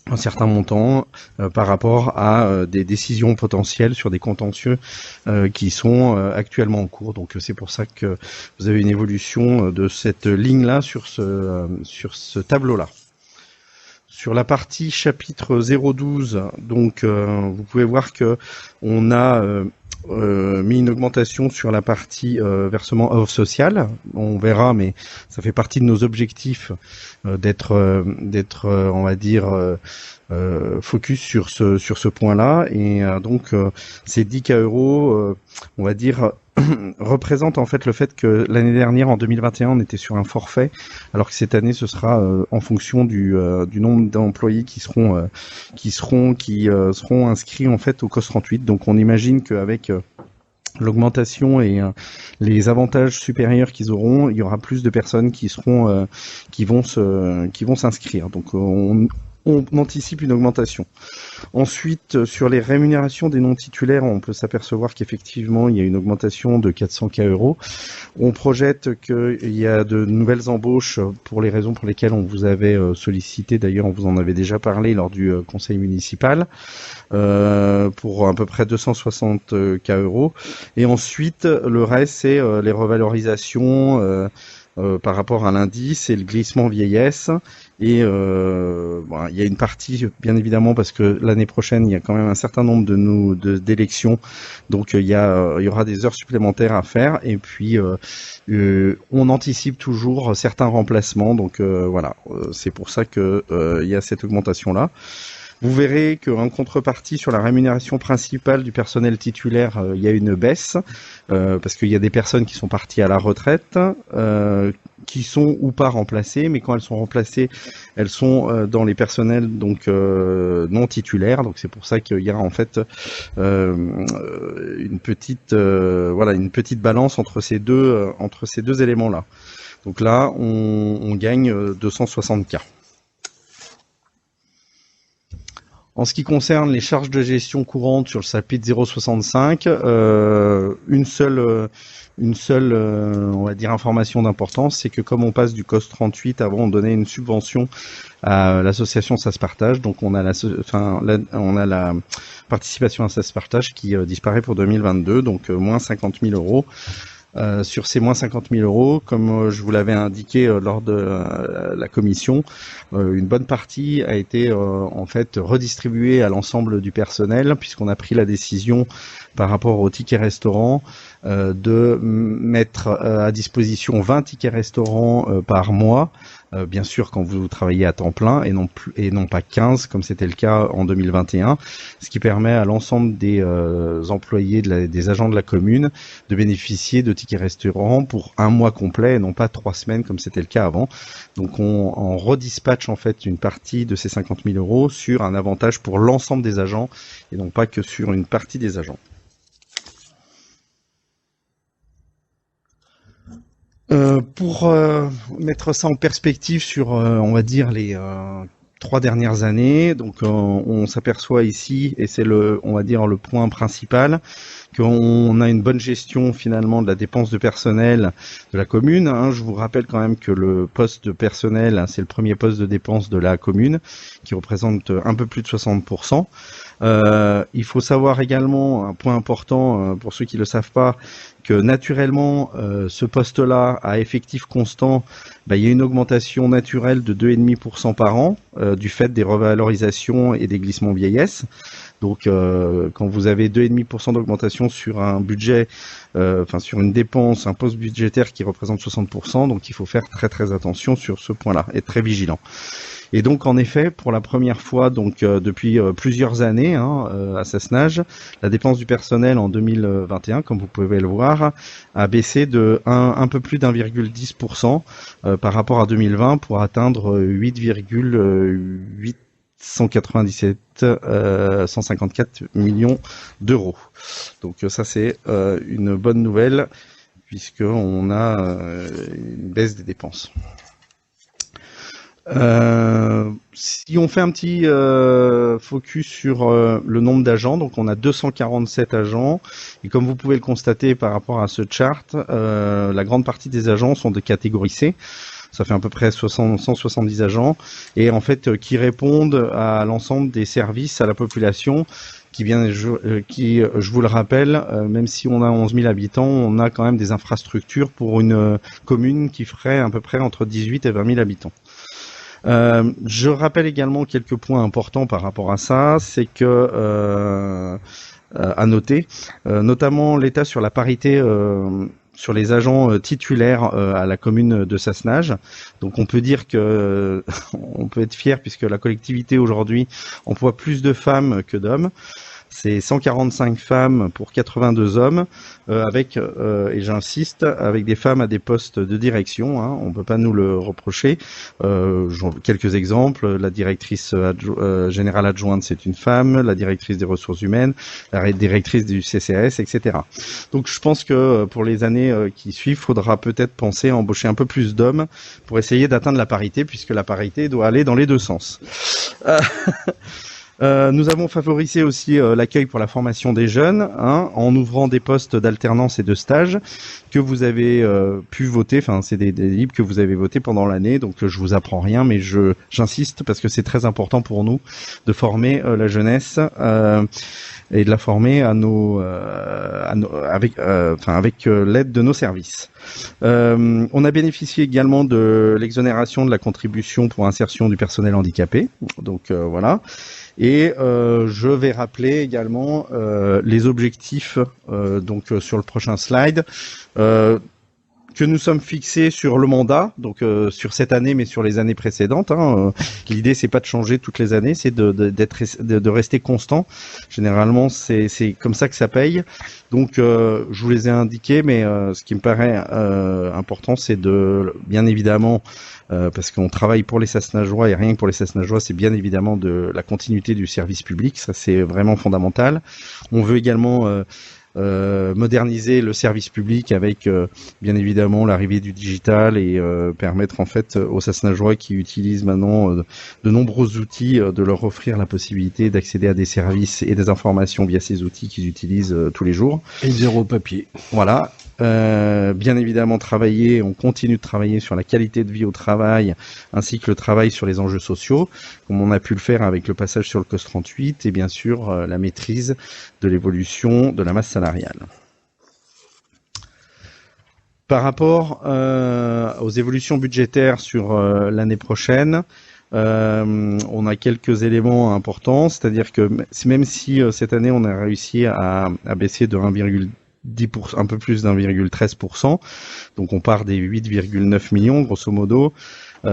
un certain montant par rapport à des décisions potentielles sur des contentieux qui sont actuellement en cours. Donc c'est pour ça que vous avez une évolution de cette ligne-là sur ce tableau-là. Sur la partie chapitre 012, donc vous pouvez voir que on a mis une augmentation sur la partie versement offre sociale. On verra, mais ça fait partie de nos objectifs d'être on va dire focus sur ce point-là, et donc ces 10K euros, on va dire représente en fait le fait que l'année dernière, en 2021, on était sur un forfait, alors que cette année, ce sera en fonction du nombre d'employés qui seront inscrits en fait au COS 38. Donc on imagine qu'avec l'augmentation et les avantages supérieurs qu'ils auront, il y aura plus de personnes qui vont s'inscrire. Donc on anticipe une augmentation. Ensuite, sur les rémunérations des non-titulaires, on peut s'apercevoir qu'effectivement, il y a une augmentation de 400 000 €. On projette qu'il y a de nouvelles embauches pour les raisons pour lesquelles on vous avait sollicité. D'ailleurs, on vous en avait déjà parlé lors du conseil municipal, pour à peu près 260 000 €. Et ensuite, le reste, c'est les revalorisations par rapport à l'indice et le glissement vieillesse. Et bon, il y a une partie, bien évidemment, parce que l'année prochaine, il y a quand même un certain nombre d'élections, donc il y aura des heures supplémentaires à faire. Et puis, on anticipe toujours certains remplacements, donc voilà, c'est pour ça que il y a cette augmentation-là. Vous verrez qu'en contrepartie, sur la rémunération principale du personnel titulaire, il y a une baisse, parce qu'il y a des personnes qui sont parties à la retraite, qui sont ou pas remplacées, mais quand elles sont remplacées, elles sont dans les personnels donc non titulaires. Donc c'est pour ça qu'il y a en fait une petite balance entre ces deux éléments-là. Donc là, on gagne 260 000 €. En ce qui concerne les charges de gestion courantes sur le chapitre 065, une seule, on va dire, information d'importance, c'est que comme on passe du COS 38, avant on donnait une subvention à l'association SAS Partage, donc on a la participation à SAS Partage qui disparaît pour 2022, donc moins 50 000 €. Sur ces moins 50 000 €, comme je vous l'avais indiqué lors de la commission, une bonne partie a été en fait redistribuée à l'ensemble du personnel, puisqu'on a pris la décision par rapport aux tickets restaurants de mettre à disposition 20 tickets restaurants par mois, bien sûr quand vous travaillez à temps plein, et non pas 15 comme c'était le cas en 2021, ce qui permet à l'ensemble des employés des agents de la commune de bénéficier de tickets restaurants pour un mois complet et non pas 3 semaines comme c'était le cas avant. Donc on redispatche en fait une partie de ces 50 000 € sur un avantage pour l'ensemble des agents et non pas que sur une partie des agents. Pour mettre ça en perspective sur, on va dire, les 3 dernières années, donc on s'aperçoit ici, et c'est on va dire le point principal, qu'on a une bonne gestion finalement de la dépense de personnel de la commune. Je vous rappelle quand même que le poste de personnel, c'est le premier poste de dépense de la commune, qui représente un peu plus de 60%. Il faut savoir également, un point important pour ceux qui ne le savent pas, que naturellement, ce poste-là, à effectif constant, il y a une augmentation naturelle de 2,5% par an, du fait des revalorisations et des glissements vieillesse. Donc, quand vous avez 2,5% d'augmentation sur un budget, sur une dépense, un poste budgétaire qui représente 60%, donc il faut faire très très attention sur ce point-là, être très vigilant. Et donc, en effet, pour la première fois, donc depuis plusieurs années, à Sassenage, la dépense du personnel en 2021, comme vous pouvez le voir, a baissé de un peu plus d'1,10% par rapport à 2020 pour atteindre 154 millions d'euros. Donc ça, c'est une bonne nouvelle puisqu'on a une baisse des dépenses. Si on fait un petit focus sur le nombre d'agents, donc on a 247 agents, et comme vous pouvez le constater par rapport à ce chart, la grande partie des agents sont de catégorie C. Ça fait à peu près 170 agents, et en fait qui répondent à l'ensemble des services à la population, je vous le rappelle, même si on a 11 000 habitants, on a quand même des infrastructures pour une commune qui ferait à peu près entre 18 et 20 000 habitants. Je rappelle également quelques points importants par rapport à ça, c'est que à noter, notamment l'État sur la parité sur les agents titulaires à la commune de Sassenage. Donc on peut dire que on peut être fier puisque la collectivité aujourd'hui emploie plus de femmes que d'hommes. c'est 145 femmes pour 82 hommes, avec, et j'insiste, avec des femmes à des postes de direction, hein, on peut pas nous le reprocher. Quelques exemples, la directrice générale adjointe, c'est une femme, la directrice des ressources humaines, la directrice du CCAS, etc. Donc je pense que pour les années qui suivent, il faudra peut-être penser à embaucher un peu plus d'hommes pour essayer d'atteindre la parité, puisque la parité doit aller dans les deux sens. Nous avons favorisé aussi l'accueil pour la formation des jeunes, hein, en ouvrant des postes d'alternance et de stage que vous avez pu voter. Enfin, c'est des libres que vous avez votés pendant l'année, donc je vous apprends rien, mais j'insiste parce que c'est très important pour nous de former la jeunesse et de la former avec l'aide de nos services. On a bénéficié également de l'exonération de la contribution pour insertion du personnel handicapé. Donc voilà. Et je vais rappeler également les objectifs donc sur le prochain slide que nous sommes fixés sur le mandat, donc sur cette année, mais sur les années précédentes. Hein. L'idée, c'est pas de changer toutes les années, c'est de rester constant. Généralement, c'est comme ça que ça paye. Donc, je vous les ai indiqués, mais ce qui me paraît important, c'est de, bien évidemment, parce qu'on travaille pour les Sassenageois et rien que pour les Sassenageois, c'est bien évidemment de la continuité du service public. Ça, c'est vraiment fondamental. On veut également moderniser le service public avec bien évidemment l'arrivée du digital et permettre en fait aux Sassenageois qui utilisent maintenant de nombreux outils de leur offrir la possibilité d'accéder à des services et des informations via ces outils qu'ils utilisent tous les jours. Et zéro papier. Voilà. Bien évidemment on continue de travailler sur la qualité de vie au travail ainsi que le travail sur les enjeux sociaux, comme on a pu le faire avec le passage sur le COS 38 et bien sûr la maîtrise de l'évolution de la masse salariale. Par rapport aux évolutions budgétaires sur l'année prochaine, on a quelques éléments importants, c'est-à-dire que même si cette année on a réussi à baisser de 1,10%, un peu plus d'1,13%. Donc on part des 8,9 millions grosso modo.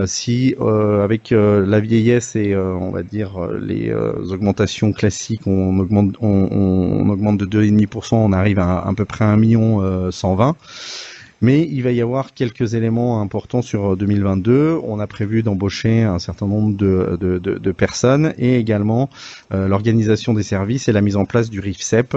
Si avec la vieillesse et on va dire les augmentations classiques, on augmente de 2,5%, on arrive à peu près 1 million 120. Mais il va y avoir quelques éléments importants sur 2022. On a prévu d'embaucher un certain nombre de personnes et également l'organisation des services et la mise en place du RIFSEP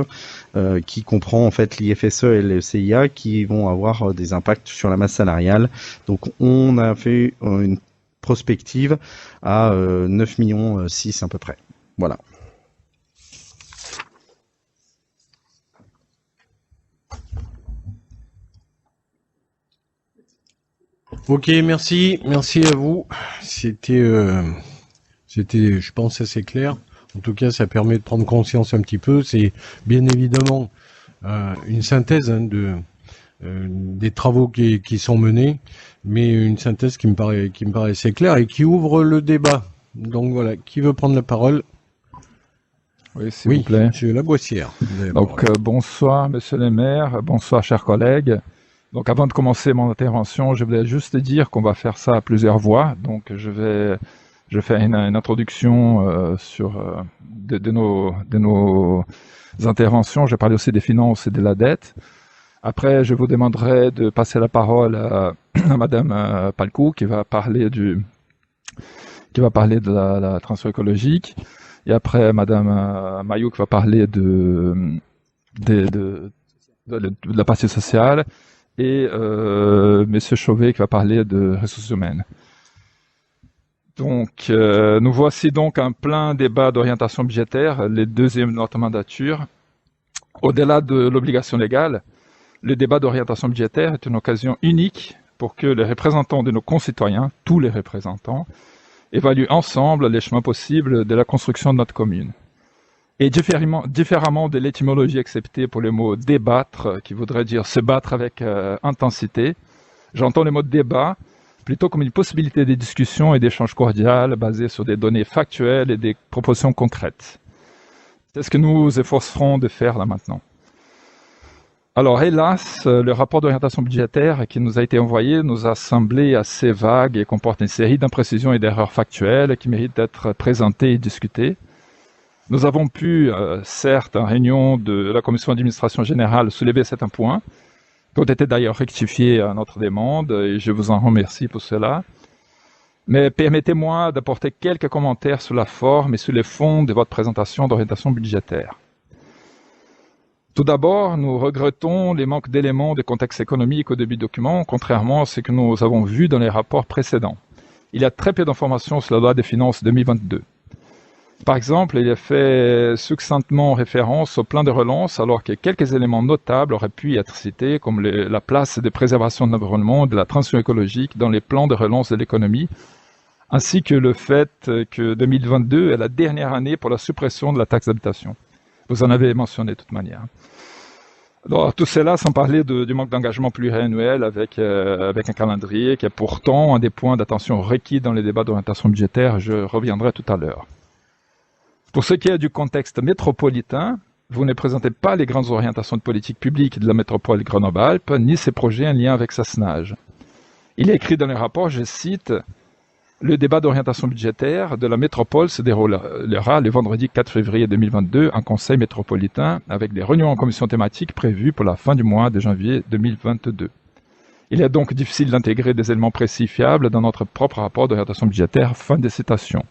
qui comprend en fait l'IFSE et le CIA qui vont avoir des impacts sur la masse salariale. Donc on a fait une prospective à 9 millions 6 à peu près. Voilà. Ok, merci à vous. C'était, je pense, assez clair. En tout cas, ça permet de prendre conscience un petit peu. C'est bien évidemment une synthèse des travaux qui sont menés, mais une synthèse qui me paraît assez claire et qui ouvre le débat. Donc voilà, qui veut prendre la parole? Oui, s'il vous plaît. Monsieur Laboissière. Donc bonsoir, monsieur le maire, bonsoir, chers collègues. Donc avant de commencer mon intervention, je voulais juste dire qu'on va faire ça à plusieurs voix. Donc je fais une introduction de nos interventions. Je vais parler aussi des finances et de la dette. Après, je vous demanderai de passer la parole à Madame Palcou qui va parler de la transition écologique. Et après, Madame Mayou qui va parler de la partie sociale. Et Monsieur Chauvet qui va parler de ressources humaines. Donc, nous voici donc en plein débat d'orientation budgétaire, les deuxièmes de notre mandature. Au-delà de l'obligation légale, le débat d'orientation budgétaire est une occasion unique pour que les représentants de nos concitoyens, tous les représentants, évaluent ensemble les chemins possibles de la construction de notre commune. Et différemment de l'étymologie acceptée pour le mot débattre, qui voudrait dire se battre avec intensité, j'entends le mot débat plutôt comme une possibilité de discussion et d'échange cordial basé sur des données factuelles et des propositions concrètes. C'est ce que nous efforcerons de faire là maintenant. Alors hélas, le rapport d'orientation budgétaire qui nous a été envoyé nous a semblé assez vague et comporte une série d'imprécisions et d'erreurs factuelles qui méritent d'être présentées et discutées. Nous avons pu, certes, en réunion de la commission d'administration générale, soulever certains points, qui ont été d'ailleurs rectifiés à notre demande, et je vous en remercie pour cela. Mais permettez-moi d'apporter quelques commentaires sur la forme et sur les fonds de votre présentation d'orientation budgétaire. Tout d'abord, nous regrettons les manques d'éléments de contexte économique au début du document, contrairement à ce que nous avons vu dans les rapports précédents. Il y a très peu d'informations sur la loi des finances 2022. Par exemple, il est fait succinctement référence au plan de relance, alors que quelques éléments notables auraient pu être cités, comme la place de préservation de l'environnement et de la transition écologique dans les plans de relance de l'économie, ainsi que le fait que 2022 est la dernière année pour la suppression de la taxe d'habitation. Vous en avez mentionné de toute manière. Alors, tout cela sans parler du manque d'engagement pluriannuel avec un calendrier qui est pourtant un des points d'attention requis dans les débats d'orientation budgétaire. Je reviendrai tout à l'heure. Pour ce qui est du contexte métropolitain, vous ne présentez pas les grandes orientations de politique publique de la métropole Grenoble-Alpes, ni ses projets en lien avec sa SNAGE. Il est écrit dans le rapport, je cite, « Le débat d'orientation budgétaire de la métropole se déroulera le vendredi 4 février 2022 en conseil métropolitain avec des réunions en commission thématique prévues pour la fin du mois de janvier 2022. Il est donc difficile d'intégrer des éléments précis fiables dans notre propre rapport d'orientation budgétaire. » Fin de citation.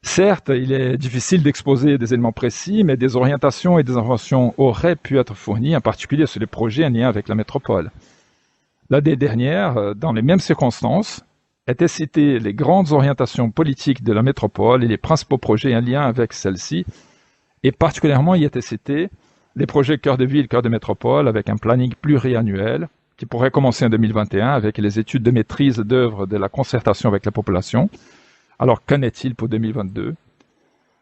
Certes, il est difficile d'exposer des éléments précis, mais des orientations et des informations auraient pu être fournies, en particulier sur les projets en lien avec la métropole. L'année dernière, dans les mêmes circonstances, étaient citées les grandes orientations politiques de la métropole et les principaux projets en lien avec celle-ci, et particulièrement y étaient cités les projets cœur de ville, cœur de métropole, avec un planning pluriannuel, qui pourrait commencer en 2021 avec les études de maîtrise d'œuvre de la concertation avec la population. Alors, qu'en est-il pour 2022?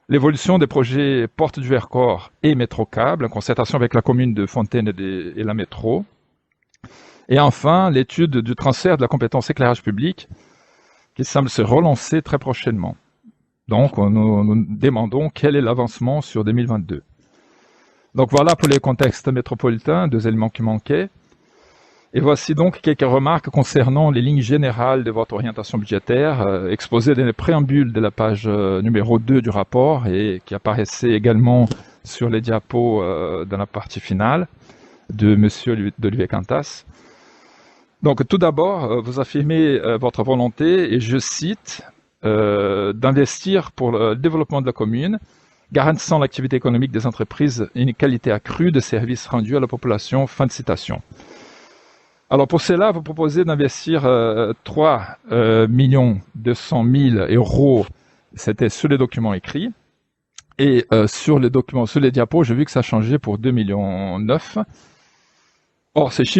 L'évolution des projets Porte du Vercors et Métrocable, en concertation avec la commune de Fontaine et la métro. Et enfin, l'étude du transfert de la compétence éclairage public, qui semble se relancer très prochainement. Donc, nous demandons quel est l'avancement sur 2022. Donc voilà pour les contextes métropolitains, 2 éléments qui manquaient. Et voici donc quelques remarques concernant les lignes générales de votre orientation budgétaire, exposées dans le préambule de la page numéro 2 du rapport et qui apparaissait également sur les diapos dans la partie finale de M. Olivier Quintas. Donc tout d'abord, vous affirmez votre volonté, et je cite, d'investir pour le développement de la commune, garantissant l'activité économique des entreprises et une qualité accrue de services rendus à la population. Fin de citation. Alors pour cela, vous proposez d'investir 3 200 000 euros, c'était sur les documents écrits, et sur les documents, sur les diapos, j'ai vu que ça changeait pour 2,9 millions. Or, ces 2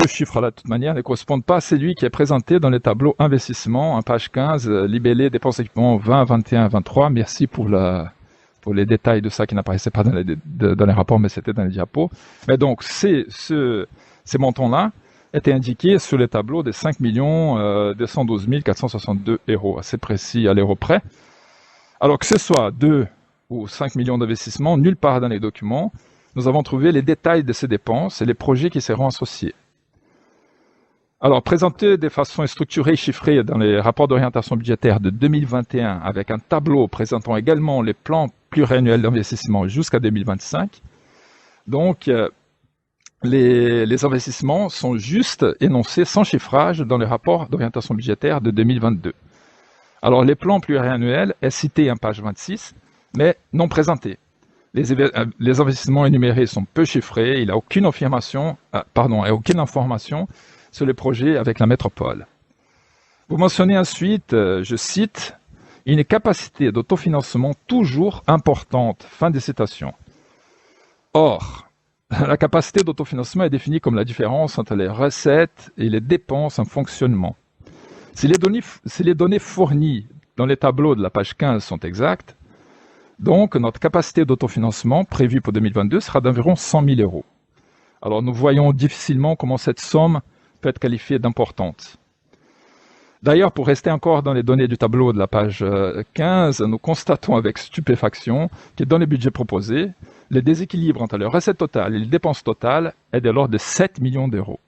chiffres-là, de toute manière, ne correspondent pas à celui qui est présenté dans les tableaux investissement, en page 15, libellé dépenses d'équipement 20, 21, 23. Merci pour les détails de ça qui n'apparaissaient pas dans les rapports, mais c'était dans les diapos. Mais donc, ces montants-là étaient indiqués sur les tableaux des 5 212 462 euros, assez précis à l'euro près. Alors que ce soit 2 ou 5 millions d'investissements, nulle part dans les documents, nous avons trouvé les détails de ces dépenses et les projets qui seront associés. Alors, présentés de façon structurée et chiffrée dans les rapports d'orientation budgétaire de 2021, avec un tableau présentant également les plans pluriannuels d'investissement jusqu'à 2025, donc les investissements sont juste énoncés sans chiffrage dans les rapports d'orientation budgétaire de 2022. Alors, les plans pluriannuels est cité en page 26, mais non présentés. Les investissements énumérés sont peu chiffrés, il n'y a aucune information sur les projets avec la métropole. Vous mentionnez ensuite, je cite, « une capacité d'autofinancement toujours importante ». Fin de citation. Or, la capacité d'autofinancement est définie comme la différence entre les recettes et les dépenses en fonctionnement. Si les données fournies dans les tableaux de la page 15 sont exactes, donc notre capacité d'autofinancement prévue pour 2022 sera d'environ 100 000 euros. Alors nous voyons difficilement comment cette somme peut être qualifiée d'importante. D'ailleurs, pour rester encore dans les données du tableau de la page 15, nous constatons avec stupéfaction que dans les budgets proposés, le déséquilibre entre les recettes totales et les dépenses totales est de l'ordre de 7 millions d'euros.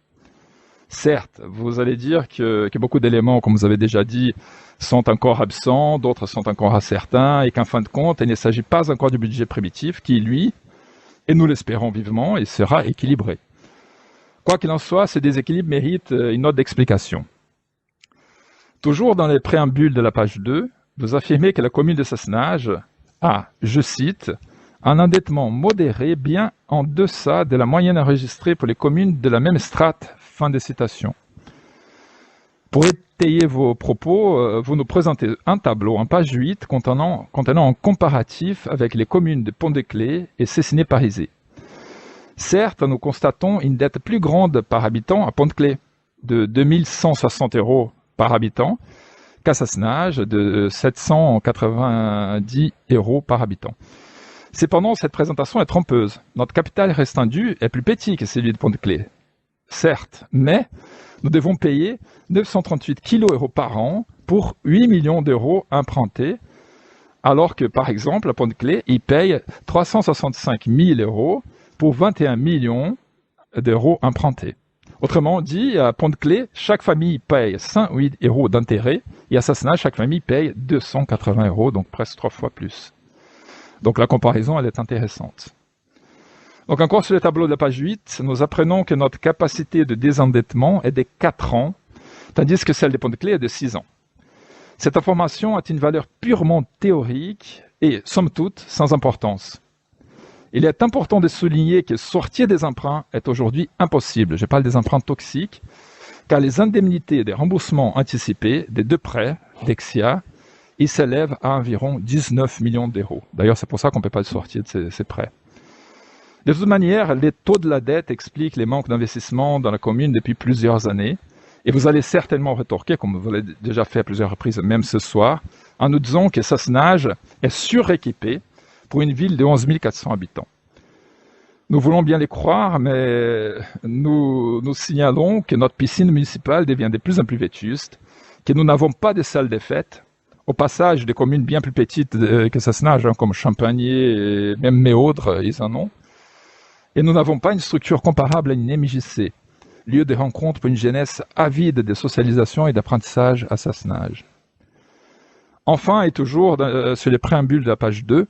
Certes, vous allez dire que beaucoup d'éléments, comme vous avez déjà dit, sont encore absents, d'autres sont encore incertains, et qu'en fin de compte, il ne s'agit pas encore du budget primitif qui, lui, et nous l'espérons vivement, il sera équilibré. Quoi qu'il en soit, ce déséquilibre mérite une note d'explication. Toujours dans les préambules de la page 2, vous affirmez que la commune de Sassenage a, je cite, un endettement modéré bien en deçà de la moyenne enregistrée pour les communes de la même strate. Fin de citation. Pour étayer vos propos, vous nous présentez un tableau en page 8 contenant un comparatif avec les communes de Pont-de-Claix et Cessiné-Parisé. Certes, nous constatons une dette plus grande par habitant à Pont-de-Claix, de 2160 € par habitant, qu'à Sassenage, de 790 € par habitant. Cependant, cette présentation est trompeuse. Notre capital restant dû est plus petit que celui de Pont-de-Claix. Certes, mais nous devons payer 938 kg par an pour 8 millions d'euros empruntés, alors que, par exemple, à Pont-de-Claix, ils payent 365 000 € pour 21 millions d'euros empruntés. Autrement dit, à Pont-de-Claix, chaque famille paye 108 € d'intérêt, et à Sassenage, chaque famille paye 280 €, donc presque 3 fois plus. Donc la comparaison, elle est intéressante. Donc encore sur le tableau de la page 8, nous apprenons que notre capacité de désendettement est de 4 ans, tandis que celle des Pont-de-Claix est de 6 ans. Cette information a une valeur purement théorique et, somme toute, sans importance. Il est important de souligner que sortir des emprunts est aujourd'hui impossible. Je parle des emprunts toxiques, car les indemnités des remboursements anticipés des 2 prêts d'Exia, ils s'élèvent à environ 19 millions d'euros. D'ailleurs, c'est pour ça qu'on ne peut pas sortir de ces prêts. De toute manière, les taux de la dette expliquent les manques d'investissement dans la commune depuis plusieurs années. Et vous allez certainement rétorquer, comme vous l'avez déjà fait à plusieurs reprises, même ce soir, en nous disant que Sassenage est suréquipé pour une ville de 11 400 habitants. Nous voulons bien les croire, mais nous signalons que notre piscine municipale devient de plus en plus vétuste, que nous n'avons pas de salle de fête. Au passage, des communes bien plus petites que Sassenage, comme Champagné et même Méaudre, ils en ont. Et nous n'avons pas une structure comparable à une MJC, lieu de rencontre pour une jeunesse avide de socialisation et d'apprentissage à Sassenage. Enfin, et toujours sur les préambules de la page 2,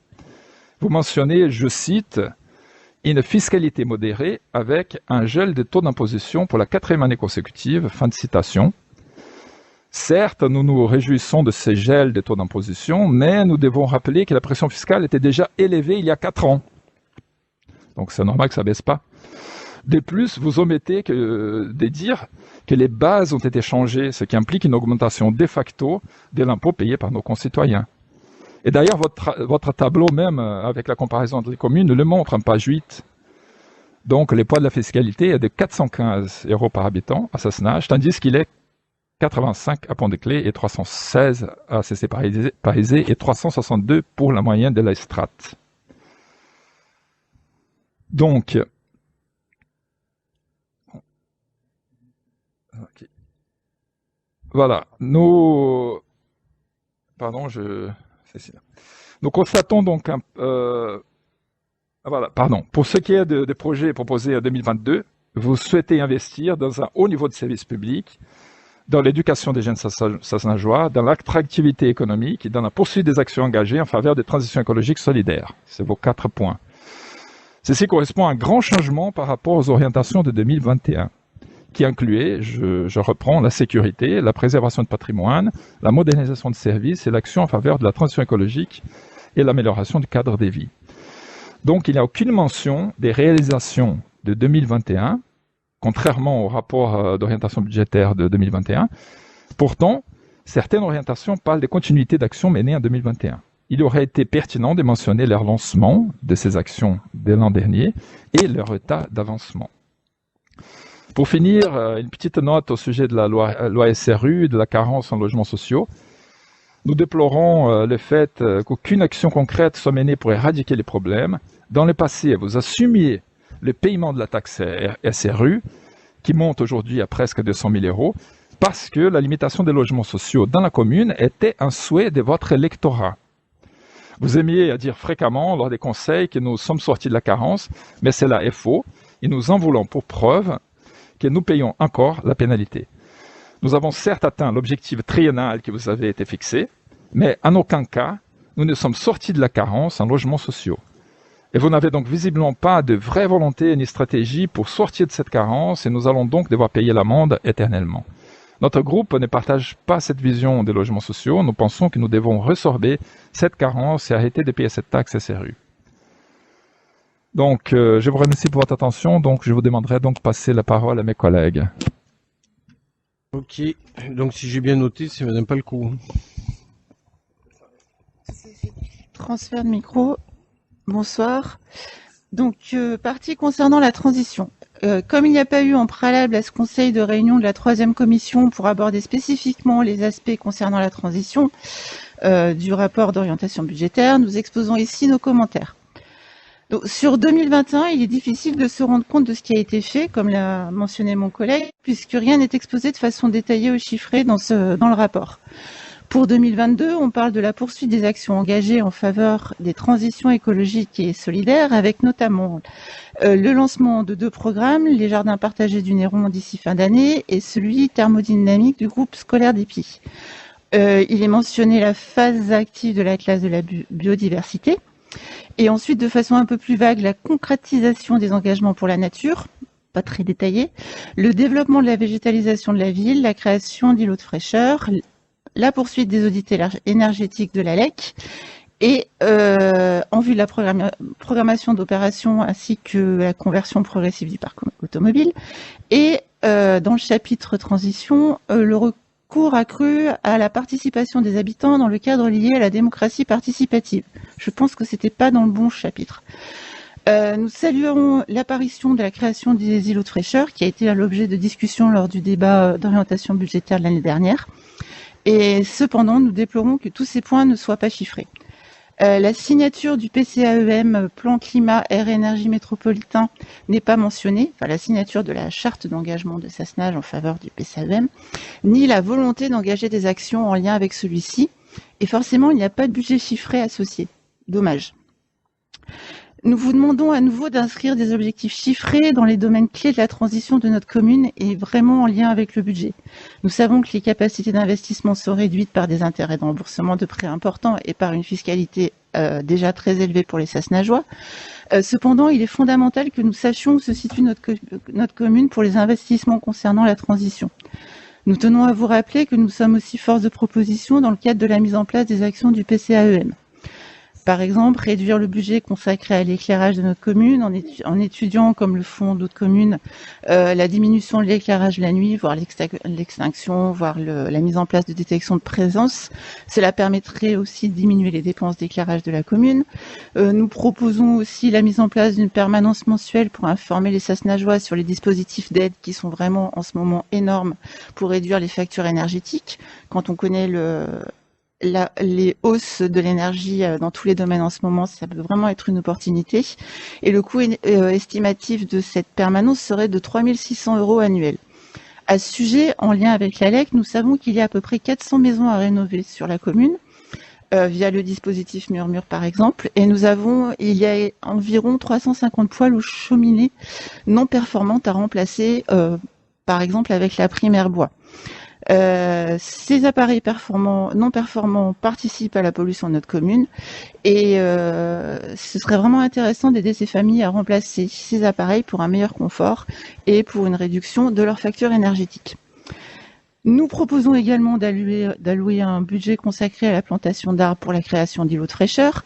vous mentionnez, je cite, une fiscalité modérée avec un gel de taux d'imposition pour la 4e année consécutive, fin de citation. Certes, nous nous réjouissons de ces gels de taux d'imposition, mais nous devons rappeler que la pression fiscale était déjà élevée il y a 4 ans. Donc c'est normal que ça ne baisse pas. De plus, vous omettez de dire que les bases ont été changées, ce qui implique une augmentation de facto de l'impôt payé par nos concitoyens. Et d'ailleurs, votre tableau même, avec la comparaison entre les communes, le montre en page 8. Donc le poids de la fiscalité est de 415 € par habitant à Sassenage, tandis qu'il est 85 à Pont-de-Claix et 316 à Cessiné-Parisé et 362 pour la moyenne de la strate. Donc, okay. Voilà, nous constatons donc pour ce qui est des projets proposés en 2022, vous souhaitez investir dans un haut niveau de service public, dans l'éducation des jeunes sassenageois, dans l'attractivité économique et dans la poursuite des actions engagées en faveur des transitions écologiques solidaires. C'est vos 4 points. Ceci correspond à un grand changement par rapport aux orientations de 2021, qui incluait, je reprends, la sécurité, la préservation de patrimoine, la modernisation de services et l'action en faveur de la transition écologique et l'amélioration du cadre de vie. Donc, il n'y a aucune mention des réalisations de 2021, contrairement au rapport d'orientation budgétaire de 2021. Pourtant, certaines orientations parlent des continuités d'actions menées en 2021. Il aurait été pertinent de mentionner leur lancement de ces actions de l'an dernier et leur état d'avancement. Pour finir, une petite note au sujet de la loi SRU, de la carence en logements sociaux. Nous déplorons le fait qu'aucune action concrète soit menée pour éradiquer les problèmes. Dans le passé, vous assumiez le paiement de la taxe SRU, qui monte aujourd'hui à presque 200 000 €, parce que la limitation des logements sociaux dans la commune était un souhait de votre électorat. Vous aimiez à dire fréquemment lors des conseils que nous sommes sortis de la carence, mais cela est faux, et nous en voulons pour preuve que nous payons encore la pénalité. Nous avons certes atteint l'objectif triennal qui vous avait été fixé, mais en aucun cas, nous ne sommes sortis de la carence en logements sociaux. Et vous n'avez donc visiblement pas de vraie volonté ni stratégie pour sortir de cette carence et nous allons donc devoir payer l'amende éternellement. Notre groupe ne partage pas cette vision des logements sociaux. Nous pensons que nous devons résorber cette carence et arrêter de payer cette taxe SRU. Donc, je vous remercie pour votre attention. Donc, je vous demanderai donc de passer la parole à mes collègues. Ok, donc si j'ai bien noté, c'est Madame Palcou. Transfert de micro. Bonsoir. Donc, partie concernant la transition. Comme il n'y a pas eu en préalable à ce conseil de réunion de la 3e commission pour aborder spécifiquement les aspects concernant la transition du rapport d'orientation budgétaire, nous exposons ici nos commentaires. Donc, sur 2021, il est difficile de se rendre compte de ce qui a été fait, comme l'a mentionné mon collègue, puisque rien n'est exposé de façon détaillée ou chiffrée dans le rapport. Pour 2022, on parle de la poursuite des actions engagées en faveur des transitions écologiques et solidaires, avec notamment le lancement de 2 programmes, les jardins partagés du Néron d'ici fin d'année et celui thermodynamique du groupe scolaire d'Épis. Il est mentionné la phase active de la classe de la biodiversité. Et ensuite, de façon un peu plus vague, la concrétisation des engagements pour la nature, pas très détaillé, le développement de la végétalisation de la ville, la création d'îlots de fraîcheur, la poursuite des audits énergétiques de la LEC, et en vue de la programmation d'opérations ainsi que la conversion progressive du parc automobile. Et dans le chapitre transition, le recours accru à la participation des habitants dans le cadre lié à la démocratie participative. Je pense que c'était pas dans le bon chapitre. Nous saluons l'apparition de la création des îlots de fraîcheur qui a été à l'objet de discussions lors du débat d'orientation budgétaire de l'année dernière. Et cependant, nous déplorons que tous ces points ne soient pas chiffrés. La signature du PCAEM, Plan Climat Air Énergie Métropolitain, n'est pas mentionnée, enfin la signature de la charte d'engagement de Sassenage en faveur du PCAEM, ni la volonté d'engager des actions en lien avec celui-ci. Et forcément, il n'y a pas de budget chiffré associé. Dommage. Nous vous demandons à nouveau d'inscrire des objectifs chiffrés dans les domaines clés de la transition de notre commune et vraiment en lien avec le budget. Nous savons que les capacités d'investissement sont réduites par des intérêts de remboursement de prêts importants et par une fiscalité déjà très élevée pour les Sassenageois. Cependant, il est fondamental que nous sachions où se situe notre commune pour les investissements concernant la transition. Nous tenons à vous rappeler que nous sommes aussi force de proposition dans le cadre de la mise en place des actions du PCAEM. Par exemple, réduire le budget consacré à l'éclairage de notre commune en étudiant, comme le font d'autres communes, la diminution de l'éclairage la nuit, voire l'extinction, voire la mise en place de détection de présence. Cela permettrait aussi de diminuer les dépenses d'éclairage de la commune. Nous proposons aussi la mise en place d'une permanence mensuelle pour informer les Sassenageois sur les dispositifs d'aide qui sont vraiment en ce moment énormes pour réduire les factures énergétiques. Quand on connaît les hausses de l'énergie dans tous les domaines en ce moment, ça peut vraiment être une opportunité. Et le coût estimatif de cette permanence serait de 3 600 € annuels. À ce sujet, en lien avec la LEC, nous savons qu'il y a à peu près 400 maisons à rénover sur la commune, via le dispositif Murmure par exemple, et il y a environ 350 poêles ou cheminées non performantes à remplacer, par exemple avec la primaire bois. Ces appareils non performants participent à la pollution de notre commune et ce serait vraiment intéressant d'aider ces familles à remplacer ces appareils pour un meilleur confort et pour une réduction de leur facture énergétique. Nous proposons également d'allouer un budget consacré à la plantation d'arbres pour la création d'îlots de fraîcheur.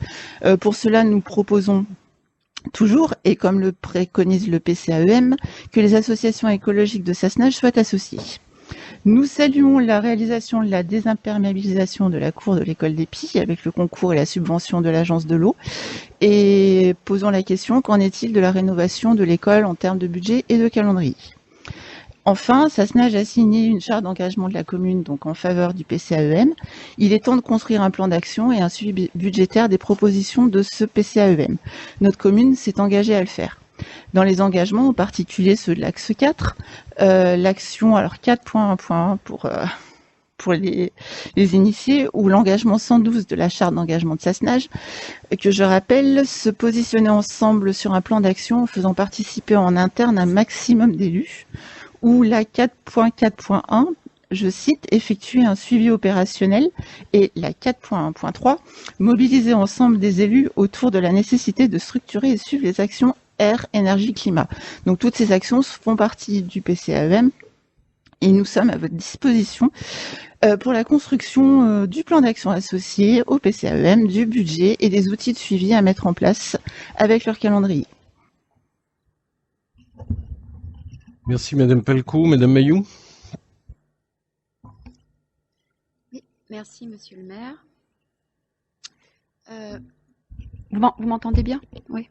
Pour cela, nous proposons toujours, et comme le préconise le PCAEM, que les associations écologiques de Sassenage soient associées. Nous saluons la réalisation de la désimperméabilisation de la cour de l'école d'Épis avec le concours et la subvention de l'agence de l'eau et posons la question, qu'en est-il de la rénovation de l'école en termes de budget et de calendrier? Enfin, Sassenage a signé une charte d'engagement de la commune donc en faveur du PCAEM. Il est temps de construire un plan d'action et un suivi budgétaire des propositions de ce PCAEM. Notre commune s'est engagée à le faire. Dans les engagements, en particulier ceux de l'axe 4, l'action 4.1.1 pour les initiés, ou l'engagement 112 de la charte d'engagement de Sassenage, que je rappelle, se positionner ensemble sur un plan d'action en faisant participer en interne un maximum d'élus, ou la 4.4.1, je cite, effectuer un suivi opérationnel, et la 4.1.3, mobiliser ensemble des élus autour de la nécessité de structurer et suivre les actions air, énergie, climat. Donc toutes ces actions font partie du PCAEM et nous sommes à votre disposition pour la construction du plan d'action associé au PCAEM, du budget et des outils de suivi à mettre en place avec leur calendrier. Merci Madame Pelcou. Madame Mayou. Oui, merci Monsieur le maire. Vous m'entendez bien? Oui.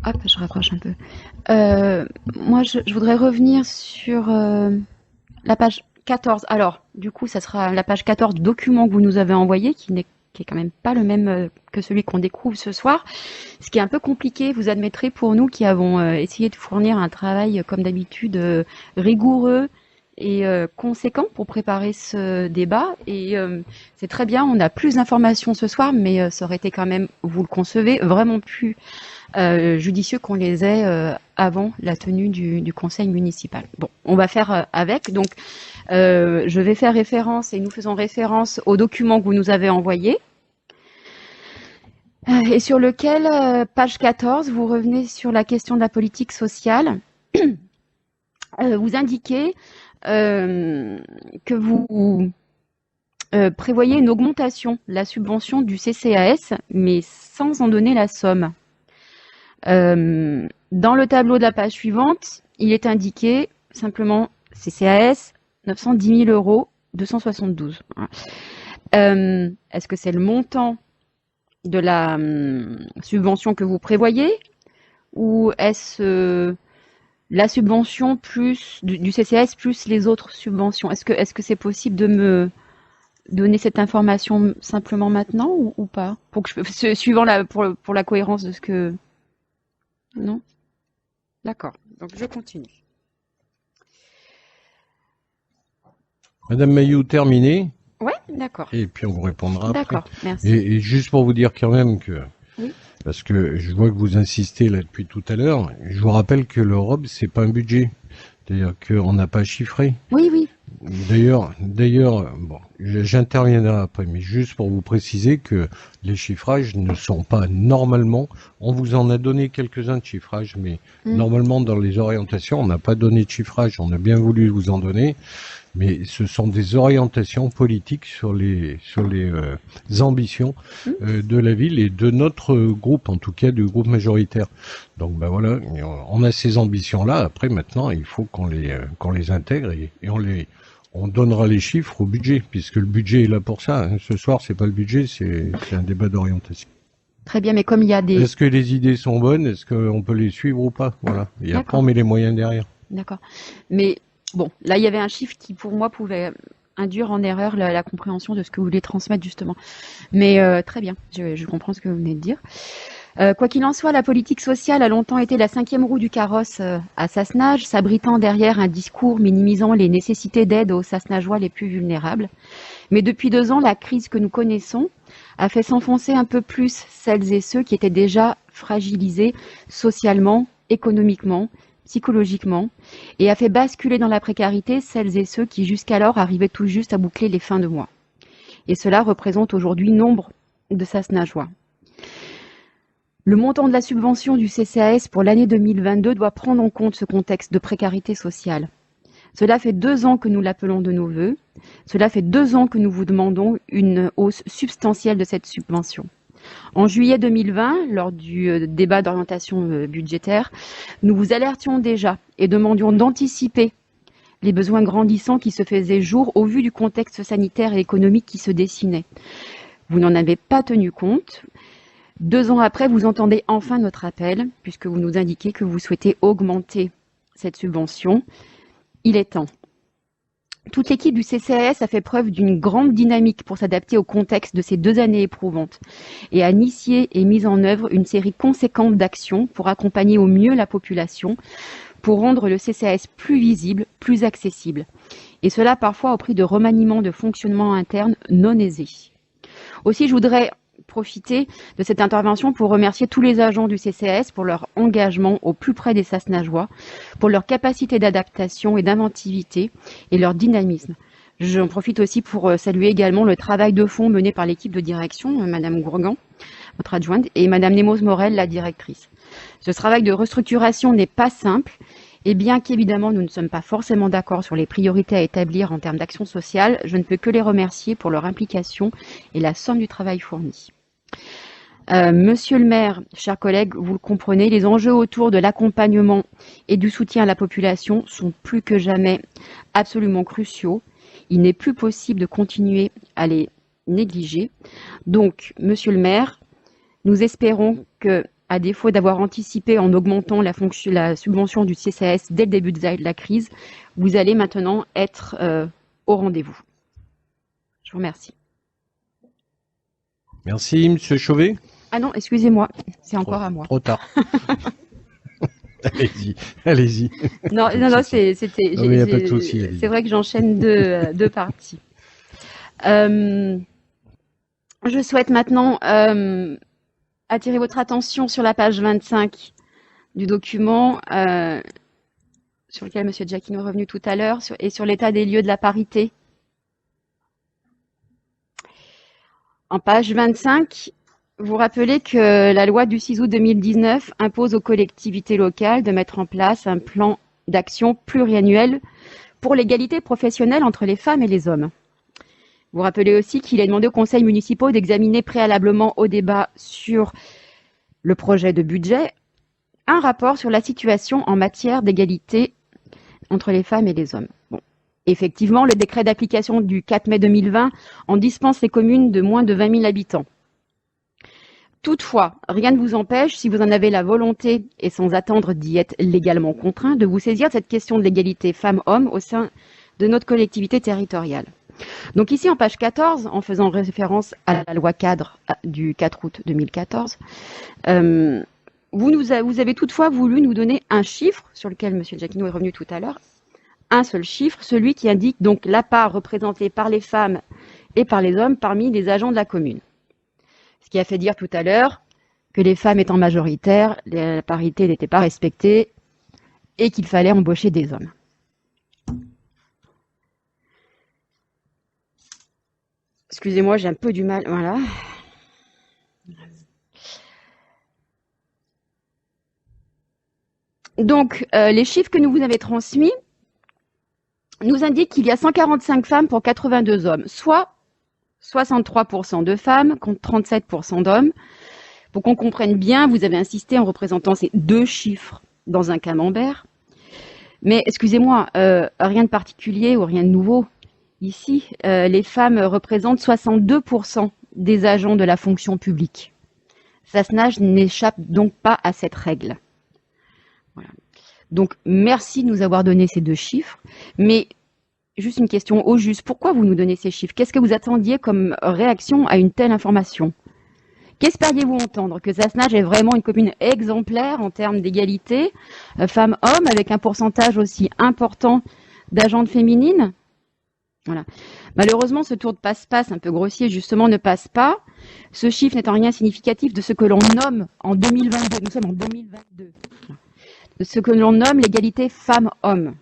Hop, je rapproche un peu. Moi, je voudrais revenir sur la page 14. Alors, du coup, ça sera la page 14 du document que vous nous avez envoyé, qui est quand même pas le même que celui qu'on découvre ce soir. Ce qui est un peu compliqué, vous admettrez, pour nous qui avons essayé de fournir un travail, comme d'habitude, rigoureux et conséquent pour préparer ce débat. Et c'est très bien, on a plus d'informations ce soir, mais ça aurait été quand même, vous le concevez, vraiment plus judicieux qu'on les ait avant la tenue du conseil municipal. Bon, on va faire avec. Donc, je vais faire référence, et nous faisons référence au document que vous nous avez envoyé, et sur lequel, page 14, vous revenez sur la question de la politique sociale. Vous indiquez que vous prévoyez une augmentation de la subvention du CCAS, mais sans en donner la somme. Dans le tableau de la page suivante, il est indiqué simplement CCAS 910 000 euros 272. Est-ce que c'est le montant de la subvention que vous prévoyez, ou est-ce la subvention plus du CCAS plus les autres subventions? Est-ce que c'est possible de me donner cette information simplement maintenant ou pas, pour que suivant pour la cohérence de ce que... Non? D'accord. Donc je continue. Madame Mayou, terminé. Ouais, d'accord. Et puis on vous répondra après. D'accord, merci. Et juste pour vous dire quand même que, Oui. parce que je vois que vous insistez là depuis tout à l'heure, je vous rappelle que l'Europe, c'est pas un budget. C'est-à-dire qu'on n'a pas chiffré. Oui, oui. D'ailleurs, bon, j'interviendrai après, mais juste pour vous préciser que les chiffrages ne sont pas normalement, on vous en a donné quelques-uns de chiffrages, mais normalement dans les orientations, on n'a pas donné de chiffrage, on a bien voulu vous en donner, mais ce sont des orientations politiques sur les ambitions de la ville et de notre groupe, en tout cas du groupe majoritaire. Donc ben voilà, on a ces ambitions-là. Après maintenant, il faut qu'on les intègre et on donnera les chiffres au budget, puisque le budget est là pour ça. Hein. Ce soir, c'est pas le budget, c'est un débat d'orientation. Très bien, mais comme il y a des... Est-ce que les idées sont bonnes? Est-ce qu'on peut les suivre ou pas? Voilà. Et après, on met les moyens derrière. D'accord. Mais bon, là, il y avait un chiffre qui, pour moi, pouvait induire en erreur la compréhension de ce que vous voulez transmettre, justement. Mais très bien, je comprends ce que vous venez de dire. Quoi qu'il en soit, la politique sociale a longtemps été la 5e roue du carrosse à Sassenage, s'abritant derrière un discours minimisant les nécessités d'aide aux Sassenageois les plus vulnérables. Mais depuis 2 ans, la crise que nous connaissons a fait s'enfoncer un peu plus celles et ceux qui étaient déjà fragilisés socialement, économiquement, psychologiquement, et a fait basculer dans la précarité celles et ceux qui jusqu'alors arrivaient tout juste à boucler les fins de mois. Et cela représente aujourd'hui nombre de Sassenageois. Le montant de la subvention du CCAS pour l'année 2022 doit prendre en compte ce contexte de précarité sociale. Cela fait 2 ans que nous l'appelons de nos vœux. Cela fait 2 ans que nous vous demandons une hausse substantielle de cette subvention. En juillet 2020, lors du débat d'orientation budgétaire, nous vous alertions déjà et demandions d'anticiper les besoins grandissants qui se faisaient jour au vu du contexte sanitaire et économique qui se dessinait. Vous n'en avez pas tenu compte. 2 ans après, vous entendez enfin notre appel, puisque vous nous indiquez que vous souhaitez augmenter cette subvention. Il est temps. Toute l'équipe du CCAS a fait preuve d'une grande dynamique pour s'adapter au contexte de ces 2 années éprouvantes et a initié et mis en œuvre une série conséquente d'actions pour accompagner au mieux la population, pour rendre le CCAS plus visible, plus accessible. Et cela parfois au prix de remaniements de fonctionnement interne non aisés. Aussi, je voudrais profiter de cette intervention pour remercier tous les agents du CCAS pour leur engagement au plus près des Sasnageois, pour leur capacité d'adaptation et d'inventivité et leur dynamisme. J'en profite aussi pour saluer également le travail de fond mené par l'équipe de direction, Madame Gourgan, votre adjointe, et Madame Nemos Morel, la directrice. Ce travail de restructuration n'est pas simple, et bien qu'évidemment nous ne sommes pas forcément d'accord sur les priorités à établir en termes d'action sociale, je ne peux que les remercier pour leur implication et la somme du travail fourni. Monsieur le maire, chers collègues, vous le comprenez, les enjeux autour de l'accompagnement et du soutien à la population sont plus que jamais absolument cruciaux. Il n'est plus possible de continuer à les négliger. Donc, monsieur le maire, nous espérons que, à défaut d'avoir anticipé en augmentant la subvention du CCAS dès le début de la crise, vous allez maintenant être au rendez-vous. Je vous remercie. Merci, Monsieur Chauvet. Ah non, excusez-moi, c'est encore à moi. Trop tard. Allez-y, allez-y. Non, c'était. Non, mais y a pas de souci, allez-y. C'est vrai que j'enchaîne deux parties. Je souhaite maintenant attirer votre attention sur la page 25 du document sur lequel M. Giacchino est revenu tout à l'heure et sur l'état des lieux de la parité. En page 25, vous rappelez que la loi du 6 août 2019 impose aux collectivités locales de mettre en place un plan d'action pluriannuel pour l'égalité professionnelle entre les femmes et les hommes. Vous rappelez aussi qu'il est demandé aux conseils municipaux d'examiner préalablement au débat sur le projet de budget un rapport sur la situation en matière d'égalité entre les femmes et les hommes. Bon. Effectivement, le décret d'application du 4 mai 2020 en dispense les communes de moins de 20 000 habitants. Toutefois, rien ne vous empêche, si vous en avez la volonté et sans attendre d'y être légalement contraint, de vous saisir de cette question de l'égalité femmes-hommes au sein de notre collectivité territoriale. Donc ici, en page 14, en faisant référence à la loi cadre du 4 août 2014, vous avez toutefois voulu nous donner un chiffre, sur lequel M. Giacchino est revenu tout à l'heure, un seul chiffre, celui qui indique donc la part représentée par les femmes et par les hommes parmi les agents de la commune. Ce qui a fait dire tout à l'heure que les femmes étant majoritaires, la parité n'était pas respectée et qu'il fallait embaucher des hommes. Excusez-moi, j'ai un peu du mal. Voilà. Donc, les chiffres que nous vous avons transmis nous indiquent qu'il y a 145 femmes pour 82 hommes, soit 63% de femmes contre 37% d'hommes. Pour qu'on comprenne bien, vous avez insisté en représentant ces deux chiffres dans un camembert. Mais excusez-moi, rien de particulier ou rien de nouveau. Ici, les femmes représentent 62% des agents de la fonction publique. Sassenage n'échappe donc pas à cette règle. Voilà. Donc, merci de nous avoir donné ces deux chiffres. Mais, juste une question au juste, pourquoi vous nous donnez ces chiffres? Qu'est-ce que vous attendiez comme réaction à une telle information? Qu'espériez-vous entendre? Que Sassenage est vraiment une commune exemplaire en termes d'égalité, femmes-hommes, avec un pourcentage aussi important d'agentes féminines? Voilà. Malheureusement, ce tour de passe-passe un peu grossier, justement, ne passe pas. Ce chiffre n'est en rien significatif de ce que l'on nomme en 2022. Nous sommes en 2022. De ce que l'on nomme l'égalité femmes-hommes.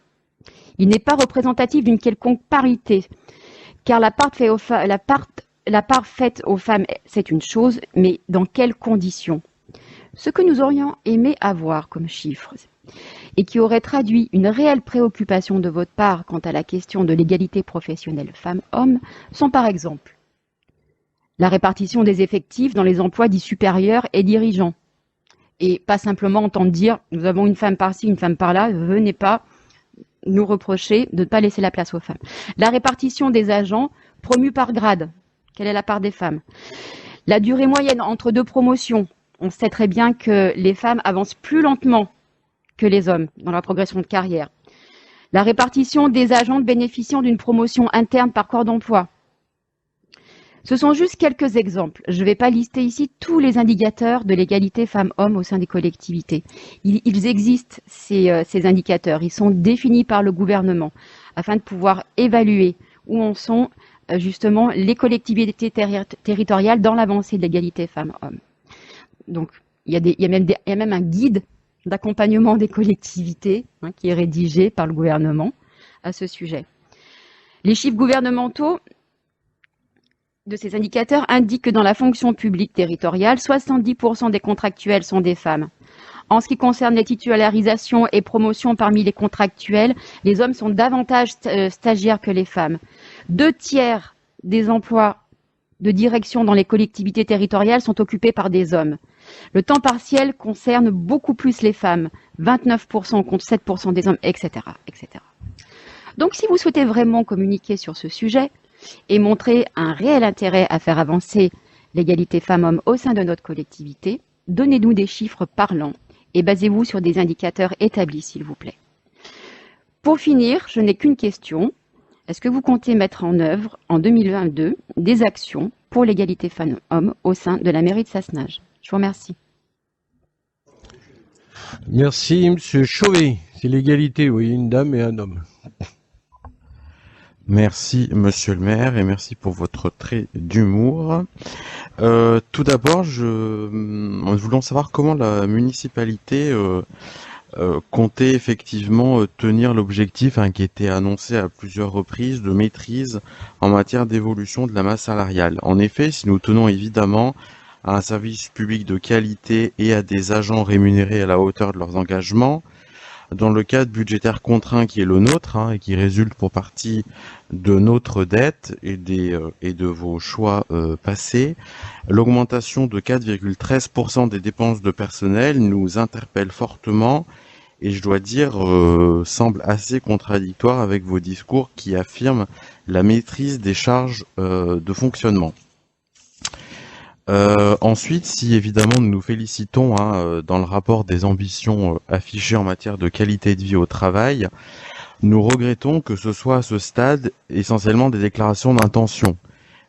Il n'est pas représentatif d'une quelconque parité, car la part faite aux femmes, c'est une chose, mais dans quelles conditions? Ce que nous aurions aimé avoir comme chiffre, et qui aurait traduit une réelle préoccupation de votre part quant à la question de l'égalité professionnelle femmes-hommes, sont par exemple la répartition des effectifs dans les emplois dits supérieurs et dirigeants. Et pas simplement entendre dire « nous avons une femme par-ci, une femme par-là, venez pas nous reprocher de ne pas laisser la place aux femmes ». La répartition des agents promus par grade, quelle est la part des femmes? La durée moyenne entre deux promotions, on sait très bien que les femmes avancent plus lentement que les hommes dans leur progression de carrière. La répartition des agents bénéficiant d'une promotion interne par corps d'emploi. Ce sont juste quelques exemples. Je ne vais pas lister ici tous les indicateurs de l'égalité femmes-hommes au sein des collectivités. Ils existent, ces indicateurs. Ils sont définis par le gouvernement afin de pouvoir évaluer où en sont justement les collectivités territoriales dans l'avancée de l'égalité femmes-hommes. Donc, il y a même un guide d'accompagnement des collectivités qui est rédigé par le gouvernement à ce sujet. Les chiffres gouvernementaux de ces indicateurs indiquent que dans la fonction publique territoriale, 70% des contractuels sont des femmes. En ce qui concerne les titularisations et promotions parmi les contractuels, les hommes sont davantage stagiaires que les femmes. 2/3 des emplois de direction dans les collectivités territoriales sont occupés par des hommes. Le temps partiel concerne beaucoup plus les femmes, 29% contre 7% des hommes, etc., etc. Donc, si vous souhaitez vraiment communiquer sur ce sujet et montrer un réel intérêt à faire avancer l'égalité femmes-hommes au sein de notre collectivité, donnez-nous des chiffres parlants et basez-vous sur des indicateurs établis, s'il vous plaît. Pour finir, je n'ai qu'une question. Est-ce que vous comptez mettre en œuvre, en 2022, des actions pour l'égalité femmes-hommes au sein de la mairie de Sassenage? Je vous remercie. Merci, Monsieur Chauvet. C'est l'égalité, oui, une dame et un homme. Merci, monsieur le maire, et merci pour votre trait d'humour. Tout d'abord, nous voulons savoir comment la municipalité comptait effectivement tenir l'objectif qui était annoncé à plusieurs reprises de maîtrise en matière d'évolution de la masse salariale. En effet, si nous tenons évidemment à un service public de qualité et à des agents rémunérés à la hauteur de leurs engagements, dans le cadre budgétaire contraint qui est le nôtre et qui résulte pour partie de notre dette et de vos choix passés, l'augmentation de 4,13% des dépenses de personnel nous interpelle fortement et je dois dire semble assez contradictoire avec vos discours qui affirment la maîtrise des charges de fonctionnement. Ensuite, si évidemment nous nous félicitons dans le rapport des ambitions affichées en matière de qualité de vie au travail, nous regrettons que ce soit à ce stade essentiellement des déclarations d'intention.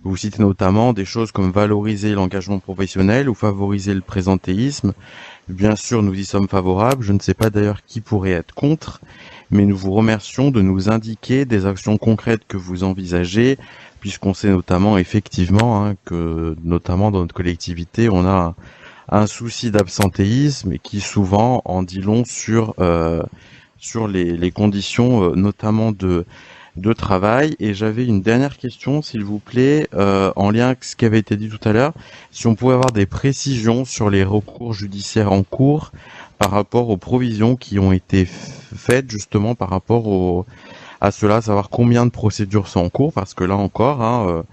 Vous citez notamment des choses comme valoriser l'engagement professionnel ou favoriser le présentéisme. Bien sûr, nous y sommes favorables. Je ne sais pas d'ailleurs qui pourrait être contre, mais nous vous remercions de nous indiquer des actions concrètes que vous envisagez, puisqu'on sait notamment effectivement que notamment dans notre collectivité, on a un souci d'absentéisme et qui souvent en dit long sur les conditions notamment de travail. Et j'avais une dernière question, s'il vous plaît, en lien avec ce qui avait été dit tout à l'heure, si on pouvait avoir des précisions sur les recours judiciaires en cours par rapport aux provisions qui ont été faites justement par rapport à cela, savoir combien de procédures sont en cours, parce que là encore,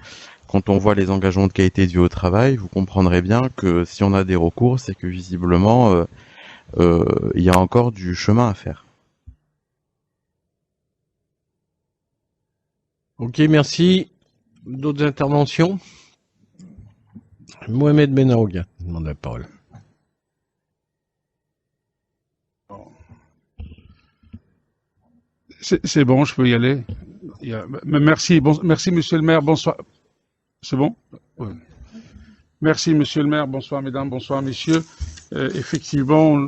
quand on voit les engagements de qualité de vie au travail, vous comprendrez bien que si on a des recours, c'est que visiblement, il y a encore du chemin à faire. Ok, merci. D'autres interventions? Mohamed Benaouga demande la parole. C'est bon, je peux y aller. Merci, merci monsieur le maire, bonsoir. C'est bon? Oui. Merci monsieur le maire, bonsoir mesdames, bonsoir messieurs. Effectivement,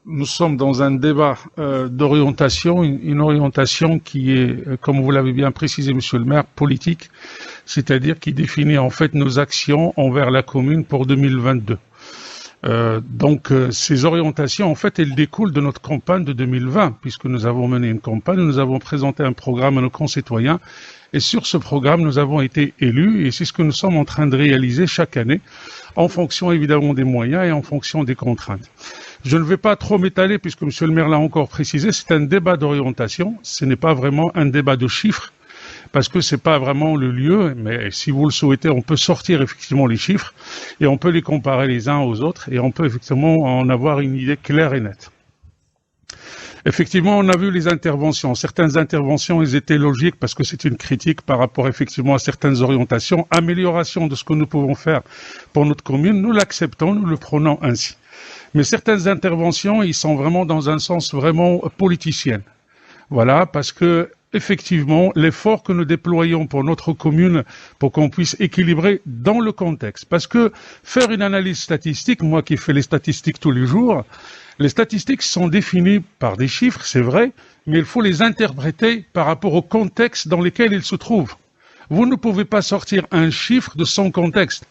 nous sommes dans un débat d'orientation, une orientation qui est, comme vous l'avez bien précisé monsieur le maire, politique, c'est-à-dire qui définit en fait nos actions envers la commune pour 2022. Donc ces orientations, en fait, elles découlent de notre campagne de 2020, puisque nous avons mené une campagne, nous avons présenté un programme à nos concitoyens, et sur ce programme, nous avons été élus, et c'est ce que nous sommes en train de réaliser chaque année, en fonction évidemment des moyens et en fonction des contraintes. Je ne vais pas trop m'étaler, puisque monsieur le maire l'a encore précisé, c'est un débat d'orientation, ce n'est pas vraiment un débat de chiffres, parce que c'est pas vraiment le lieu, mais si vous le souhaitez, on peut sortir effectivement les chiffres et on peut les comparer les uns aux autres et on peut effectivement en avoir une idée claire et nette. Effectivement, on a vu les interventions. Certaines interventions, elles étaient logiques parce que c'est une critique par rapport effectivement à certaines orientations, amélioration de ce que nous pouvons faire pour notre commune. Nous l'acceptons, nous le prenons ainsi. Mais certaines interventions, ils sont vraiment dans un sens vraiment politicien. Voilà, parce que effectivement, l'effort que nous déployons pour notre commune, pour qu'on puisse équilibrer dans le contexte. Parce que faire une analyse statistique, moi qui fais les statistiques tous les jours, les statistiques sont définies par des chiffres, c'est vrai, mais il faut les interpréter par rapport au contexte dans lequel ils se trouvent. Vous ne pouvez pas sortir un chiffre de son contexte.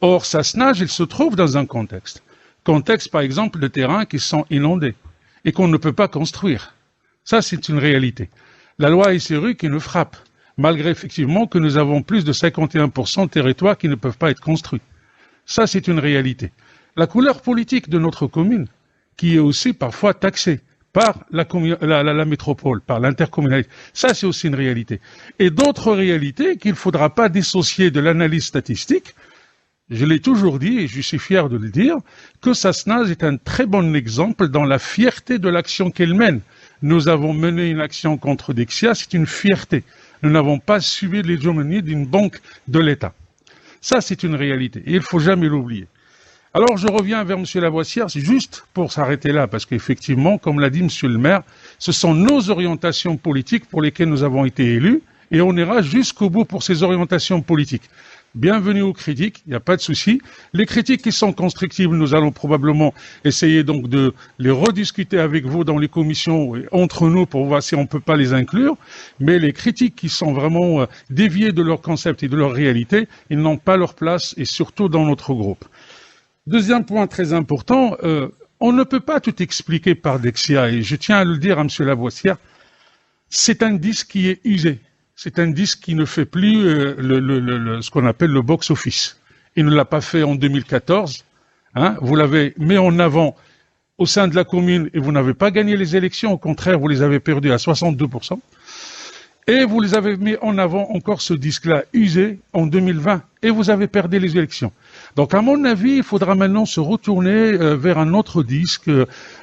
Or, Sassenage, il se trouve dans un contexte. Contexte, par exemple, de terrains qui sont inondés et qu'on ne peut pas construire. Ça, c'est une réalité. La loi SRU qui nous frappe, malgré effectivement que nous avons plus de 51% de territoires qui ne peuvent pas être construits. Ça, c'est une réalité. La couleur politique de notre commune, qui est aussi parfois taxée par la métropole, par l'intercommunalité, ça, c'est aussi une réalité. Et d'autres réalités qu'il ne faudra pas dissocier de l'analyse statistique. Je l'ai toujours dit, et je suis fier de le dire, que Sassenage est un très bon exemple dans la fierté de l'action qu'elle mène. Nous avons mené une action contre Dexia, c'est une fierté. Nous n'avons pas subi l'hégémonie d'une banque de l'État. Ça, c'est une réalité, et il ne faut jamais l'oublier. Alors, je reviens vers M. Lavoisière, c'est juste pour s'arrêter là, parce qu'effectivement, comme l'a dit M. le maire, ce sont nos orientations politiques pour lesquelles nous avons été élus, et on ira jusqu'au bout pour ces orientations politiques. Bienvenue aux critiques, il n'y a pas de souci. Les critiques qui sont constructives, nous allons probablement essayer donc de les rediscuter avec vous dans les commissions et entre nous pour voir si on ne peut pas les inclure. Mais les critiques qui sont vraiment déviées de leur concept et de leur réalité, ils n'ont pas leur place et surtout dans notre groupe. Deuxième point très important, on ne peut pas tout expliquer par Dexia et je tiens à le dire à M. Lavoisière, c'est un disque qui est usé. C'est un disque qui ne fait plus ce qu'on appelle le box-office. Il ne l'a pas fait en 2014. Hein, vous l'avez mis en avant au sein de la commune et vous n'avez pas gagné les élections. Au contraire, vous les avez perdues à 62%. Et vous les avez mis en avant encore ce disque-là usé en 2020. Et vous avez perdu les élections. Donc à mon avis, il faudra maintenant se retourner vers un autre disque,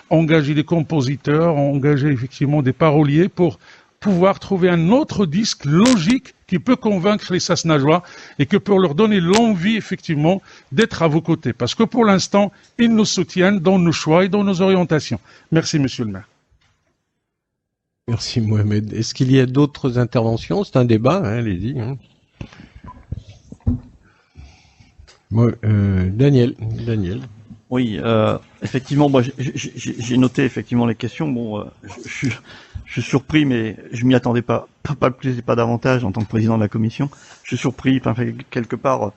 engager des compositeurs, engager effectivement des paroliers pour pouvoir trouver un autre disque logique qui peut convaincre les Sassenageois et que pour leur donner l'envie, effectivement, d'être à vos côtés. Parce que pour l'instant, ils nous soutiennent dans nos choix et dans nos orientations. Merci, monsieur le maire. Merci, Mohamed. Est-ce qu'il y a d'autres interventions? C'est un débat, hein, allez-y. Hein. Daniel. Oui, effectivement, moi j'ai noté effectivement les questions. Bon, je suis surpris, mais je m'y attendais pas plus et pas davantage en tant que président de la commission. Je suis surpris, enfin quelque part,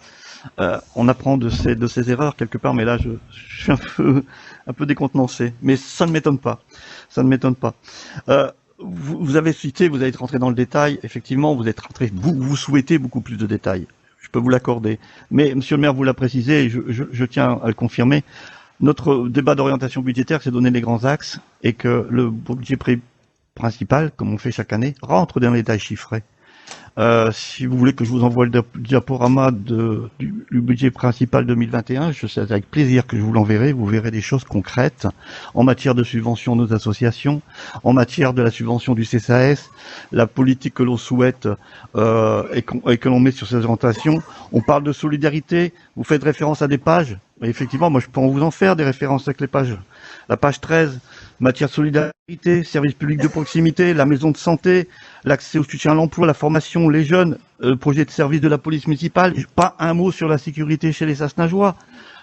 on apprend de ses erreurs quelque part, mais là je suis un peu décontenancé. Mais ça ne m'étonne pas, ça ne m'étonne pas. Vous avez cité, vous êtes rentré dans le détail. Effectivement, vous souhaitez beaucoup plus de détails. Je peux vous l'accorder. Mais, monsieur le maire, vous l'a précisé, et je tiens à le confirmer, notre débat d'orientation budgétaire, c'est donner les grands axes, et que le budget principal, comme on fait chaque année, rentre dans les détails chiffrés. Si vous voulez que je vous envoie le diaporama du budget principal 2021, c'est avec plaisir que je vous l'enverrai. Vous verrez des choses concrètes en matière de subvention de nos associations, en matière de la subvention du CCAS, la politique que l'on souhaite et que l'on met sur ces orientations. On parle de solidarité, vous faites référence à des pages. Et effectivement, moi je peux vous en faire des références avec les pages. La page 13, matière de solidarité, services publics de proximité, la maison de santé, l'accès au soutien à l'emploi, la formation, les jeunes, projet de service de la police municipale. Pas un mot sur la sécurité chez les Sassenageois.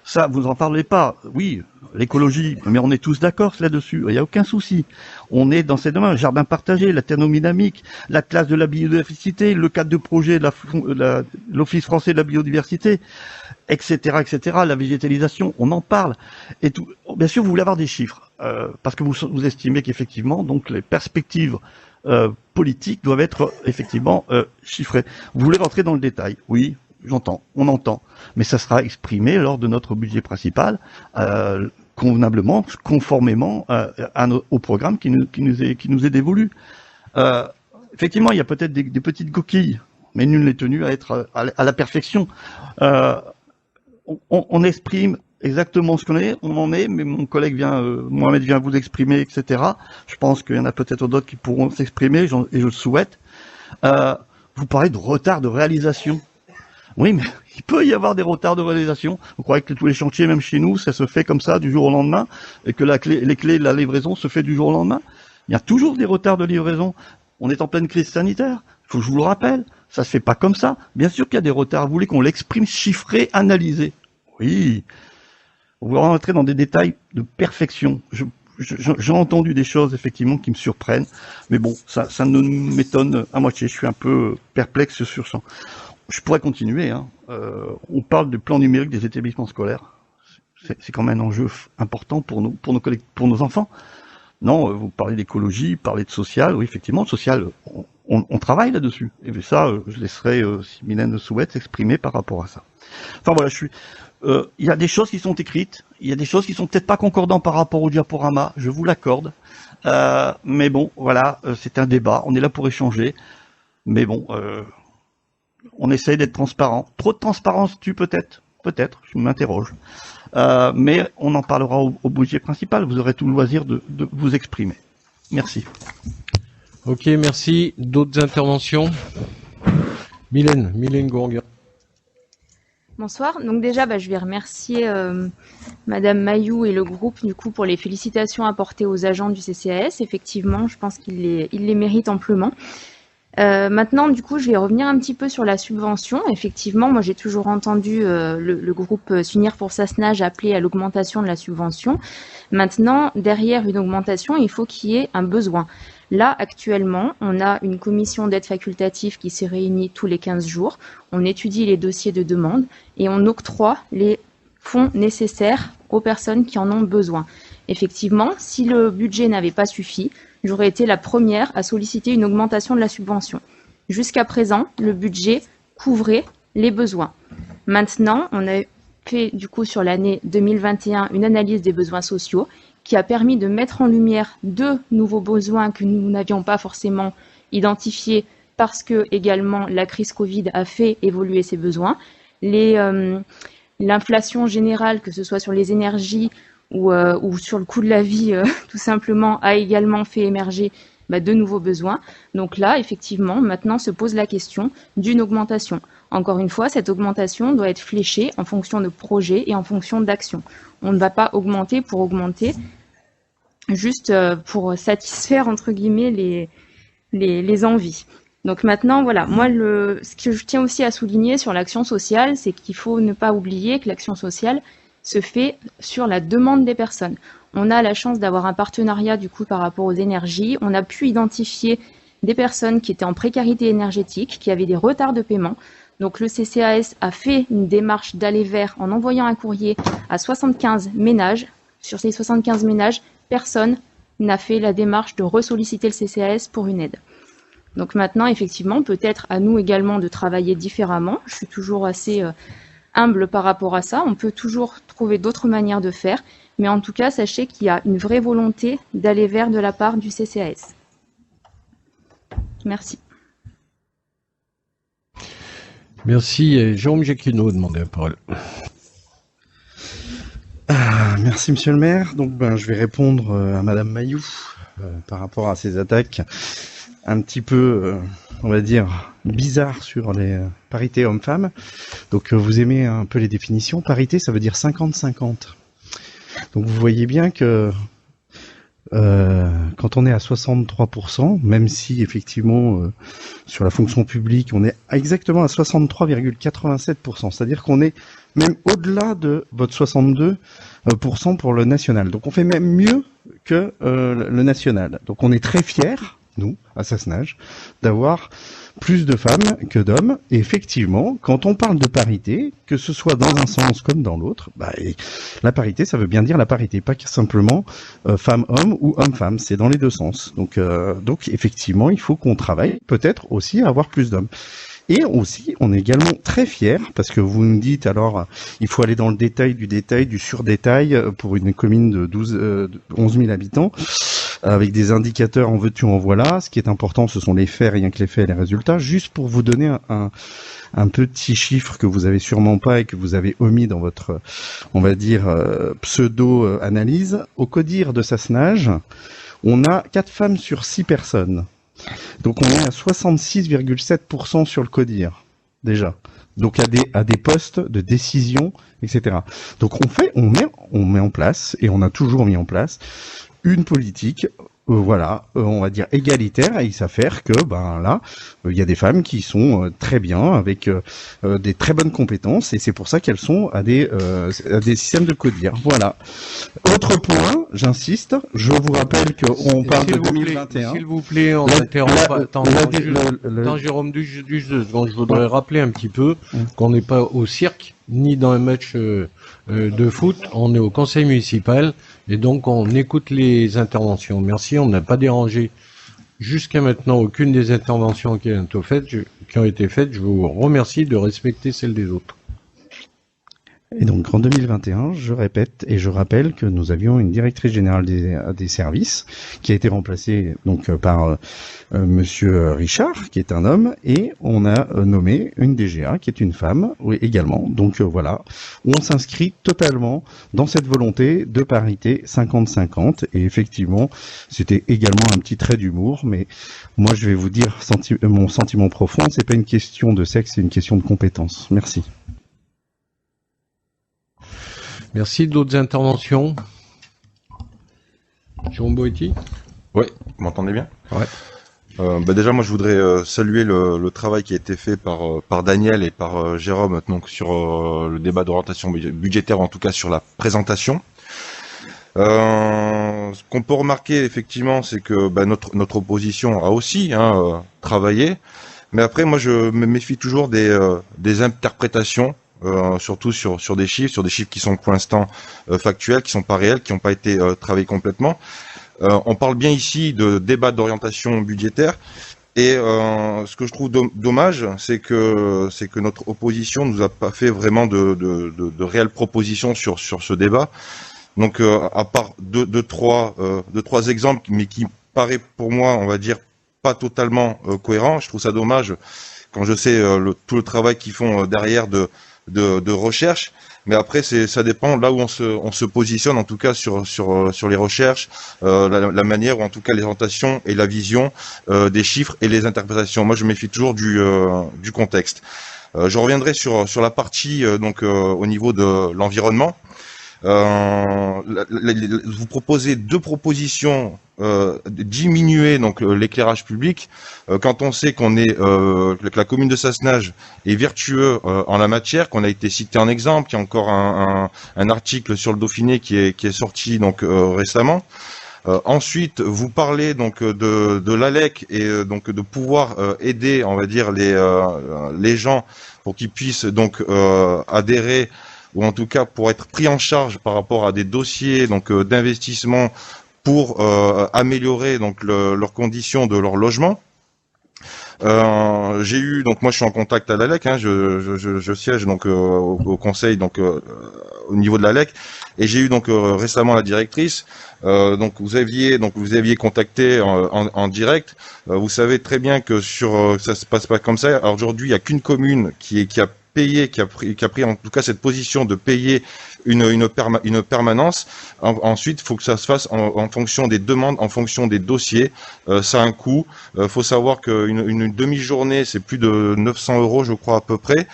Ça, vous en parlez pas. Oui, l'écologie, mais on est tous d'accord là-dessus. Il n'y a aucun souci. On est dans ces domaines. Jardin partagé, la thermodynamique, la classe de la biodiversité, le cadre de projet de l'Office français de la biodiversité, etc., etc. La végétalisation, on en parle. Et tout. Bien sûr, vous voulez avoir des chiffres, parce que vous estimez qu'effectivement, donc les perspectives politiques doivent être effectivement chiffrées. Vous voulez rentrer dans le détail, oui. J'entends, on entend, mais ça sera exprimé lors de notre budget principal, convenablement, conformément au programme qui nous est dévolu. Effectivement, il y a peut-être des petites coquilles, mais nul n'est tenu à être à la perfection. On exprime exactement ce on en est, mais mon collègue Mohamed vient vous exprimer, etc. Je pense qu'il y en a peut-être d'autres qui pourront s'exprimer, et je le souhaite. Vous parlez de retard de réalisation. Oui, mais il peut y avoir des retards de réalisation. Vous croyez que tous les chantiers, même chez nous, ça se fait comme ça du jour au lendemain, et que les clés de la livraison se fait du jour au lendemain? Il y a toujours des retards de livraison. On est en pleine crise sanitaire. Il faut que je vous le rappelle. Ça se fait pas comme ça. Bien sûr qu'il y a des retards. Vous voulez qu'on l'exprime chiffré, analysé? Oui. On va rentrer dans des détails de perfection. j'ai entendu des choses effectivement qui me surprennent, mais bon, ça ne m'étonne à moitié. Je suis un peu perplexe sur ça. Je pourrais continuer. Hein. On parle du plan numérique des établissements scolaires. C'est quand même un enjeu important pour nos enfants. Non, vous parlez d'écologie, vous parlez de social. Oui, effectivement, le social, on travaille là-dessus. Et ça, je laisserai, si Mylène le souhaite, s'exprimer par rapport à ça. Enfin voilà, il y a des choses qui sont écrites, il y a des choses qui sont peut-être pas concordantes par rapport au diaporama, je vous l'accorde. Mais bon, voilà, c'est un débat, on est là pour échanger. Mais bon, on essaye d'être transparent. Trop de transparence tue peut-être, je m'interroge. Mais on en parlera au budget principal, vous aurez tout le loisir de vous exprimer. Merci. Ok, merci. D'autres interventions? Mylène Gourga. Bonsoir. Donc déjà, je vais remercier Madame Mayou et le groupe du coup pour les félicitations apportées aux agents du CCAS. Effectivement, je pense qu'ils les méritent amplement. Maintenant, du coup, je vais revenir un petit peu sur la subvention. Effectivement, moi, j'ai toujours entendu le groupe S'unir pour Sassenage appeler à l'augmentation de la subvention. Maintenant, derrière une augmentation, il faut qu'il y ait un besoin. Là, actuellement, on a une commission d'aide facultative qui se réunit tous les 15 jours. On étudie les dossiers de demande et on octroie les fonds nécessaires aux personnes qui en ont besoin. Effectivement, si le budget n'avait pas suffi, j'aurais été la première à solliciter une augmentation de la subvention. Jusqu'à présent, le budget couvrait les besoins. Maintenant, on a fait du coup sur l'année 2021 une analyse des besoins sociaux qui a permis de mettre en lumière 2 nouveaux besoins que nous n'avions pas forcément identifiés parce que également la crise Covid a fait évoluer ces besoins. L'inflation générale, que ce soit sur les énergies ou sur le coût de la vie, tout simplement, a également fait émerger de nouveaux besoins. Donc là, effectivement, maintenant se pose la question d'une augmentation. Encore une fois, cette augmentation doit être fléchée en fonction de projets et en fonction d'actions. On ne va pas augmenter pour augmenter, juste pour satisfaire, entre guillemets, les envies. Donc maintenant, voilà, moi, ce que je tiens aussi à souligner sur l'action sociale, c'est qu'il faut ne pas oublier que l'action sociale se fait sur la demande des personnes. On a la chance d'avoir un partenariat du coup par rapport aux énergies. On a pu identifier des personnes qui étaient en précarité énergétique, qui avaient des retards de paiement. Donc le CCAS a fait une démarche d'aller vers en envoyant un courrier à 75 ménages. Sur ces 75 ménages, personne n'a fait la démarche de ressolliciter le CCAS pour une aide. Donc maintenant, effectivement, peut-être à nous également de travailler différemment. Je suis toujours assez humble par rapport à ça. On peut toujours trouver d'autres manières de faire. Mais en tout cas, sachez qu'il y a une vraie volonté d'aller vers de la part du CCAS. Merci. Merci. Et Jérôme Jacquino demandait la parole. Merci Monsieur le maire. Donc je vais répondre à Madame Mayou par rapport à ces attaques un petit peu, on va dire, bizarres sur les parités hommes-femmes. Donc vous aimez un peu les définitions. Parité, ça veut dire 50-50. Donc vous voyez bien que quand on est à 63%, même si effectivement sur la fonction publique on est exactement à 63,87%, c'est-à-dire qu'on est même au-delà de votre 62% pour le national. Donc on fait même mieux que le national. Donc on est très fiers, nous, à Sassenage, d'avoir plus de femmes que d'hommes. Et effectivement, quand on parle de parité, que ce soit dans un sens comme dans l'autre, la parité, ça veut bien dire la parité, pas simplement femme-homme ou homme-femme, c'est dans les deux sens. Donc effectivement, il faut qu'on travaille peut-être aussi à avoir plus d'hommes. Et aussi, on est également très fiers, parce que vous nous dites, alors, il faut aller dans le détail, du surdétail pour une commune de 11 000 habitants, avec des indicateurs en veux-tu, en voilà. Ce qui est important, ce sont les faits, rien que les faits et les résultats. Juste pour vous donner un petit chiffre que vous avez sûrement pas et que vous avez omis dans votre, on va dire, pseudo-analyse. Au CODIR de Sassenage, on a 4 femmes sur 6 personnes. Donc on est à 66,7% sur le CODIR, déjà. Donc à des postes de décision, etc. Donc on met en place, et on a toujours mis en place, une politique on va dire égalitaire, et il s'avère que là, il y a des femmes qui sont très bien avec des très bonnes compétences, et c'est pour ça qu'elles sont à des systèmes de CODIR. Voilà. Autre point, j'insiste, je vous rappelle qu'on parle de 2021. S'il vous plaît, on n'interrompt pas. Attends, Jérôme, juste 2 secondes. Je voudrais rappeler un petit peu qu'on n'est pas au cirque, ni dans un match de foot. On est au conseil municipal, et donc on écoute les interventions. Merci, on n'a pas dérangé jusqu'à maintenant aucune des interventions qui ont été faites. Je vous remercie de respecter celles des autres. Et donc en 2021, je répète et je rappelle que nous avions une directrice générale des services qui a été remplacée donc par Monsieur Richard, qui est un homme, et on a nommé une DGA qui est une femme également. Donc voilà, on s'inscrit totalement dans cette volonté de parité 50-50, et effectivement, c'était également un petit trait d'humour, mais moi je vais vous dire mon sentiment profond, c'est pas une question de sexe, c'est une question de compétence. Merci. Merci. D'autres interventions? Jérôme Boetti? Oui, vous m'entendez bien? Ouais. Déjà, moi, je voudrais saluer le travail qui a été fait par Daniel et par Jérôme donc sur le débat d'orientation budgétaire, en tout cas sur la présentation. Ce qu'on peut remarquer effectivement, c'est que notre opposition a aussi travaillé, mais après, moi, je me méfie toujours des interprétations. Surtout sur des chiffres qui sont pour l'instant factuels, qui sont pas réels, qui n'ont pas été travaillés complètement. On parle bien ici de débat d'orientation budgétaire, et ce que je trouve dommage, c'est que notre opposition nous a pas fait vraiment de réelles propositions sur ce débat. Donc à part deux, trois exemples, mais qui paraît pour moi, on va dire, pas totalement cohérent. Je trouve ça dommage quand je sais tout le travail qu'ils font derrière de recherche, mais après ça dépend là où on se positionne, en tout cas sur les recherches, la manière, ou en tout cas les orientations et la vision des chiffres et les interprétations. Moi, je me méfie toujours du contexte. Je reviendrai sur la partie au niveau de l'environnement. Vous proposez 2 propositions, diminuer donc l'éclairage public, quand on sait que la commune de Sassenage est vertueux en la matière, qu'on a été cité en exemple, qu'il y a encore un article sur le Dauphiné qui est sorti donc récemment. Ensuite, vous parlez donc de l'ALEC, et donc de pouvoir aider, on va dire, les gens pour qu'ils puissent donc adhérer, ou en tout cas pour être pris en charge par rapport à des dossiers donc d'investissement pour améliorer donc leurs conditions de leur logement. J'ai eu, donc moi je suis en contact à l'ALEC, je siège donc au conseil donc au niveau de l'ALEC, et j'ai eu donc récemment la directrice. Donc vous aviez contacté en direct. Vous savez très bien que ça se passe pas comme ça. Alors aujourd'hui, il y a qu'une commune qui a pris en tout cas cette position de payer une permanence. Ensuite, il faut que ça se fasse en fonction des demandes, en fonction des dossiers. Ça a un coût. Faut savoir qu'une demi-journée, c'est plus de 900 €, je crois, à peu près.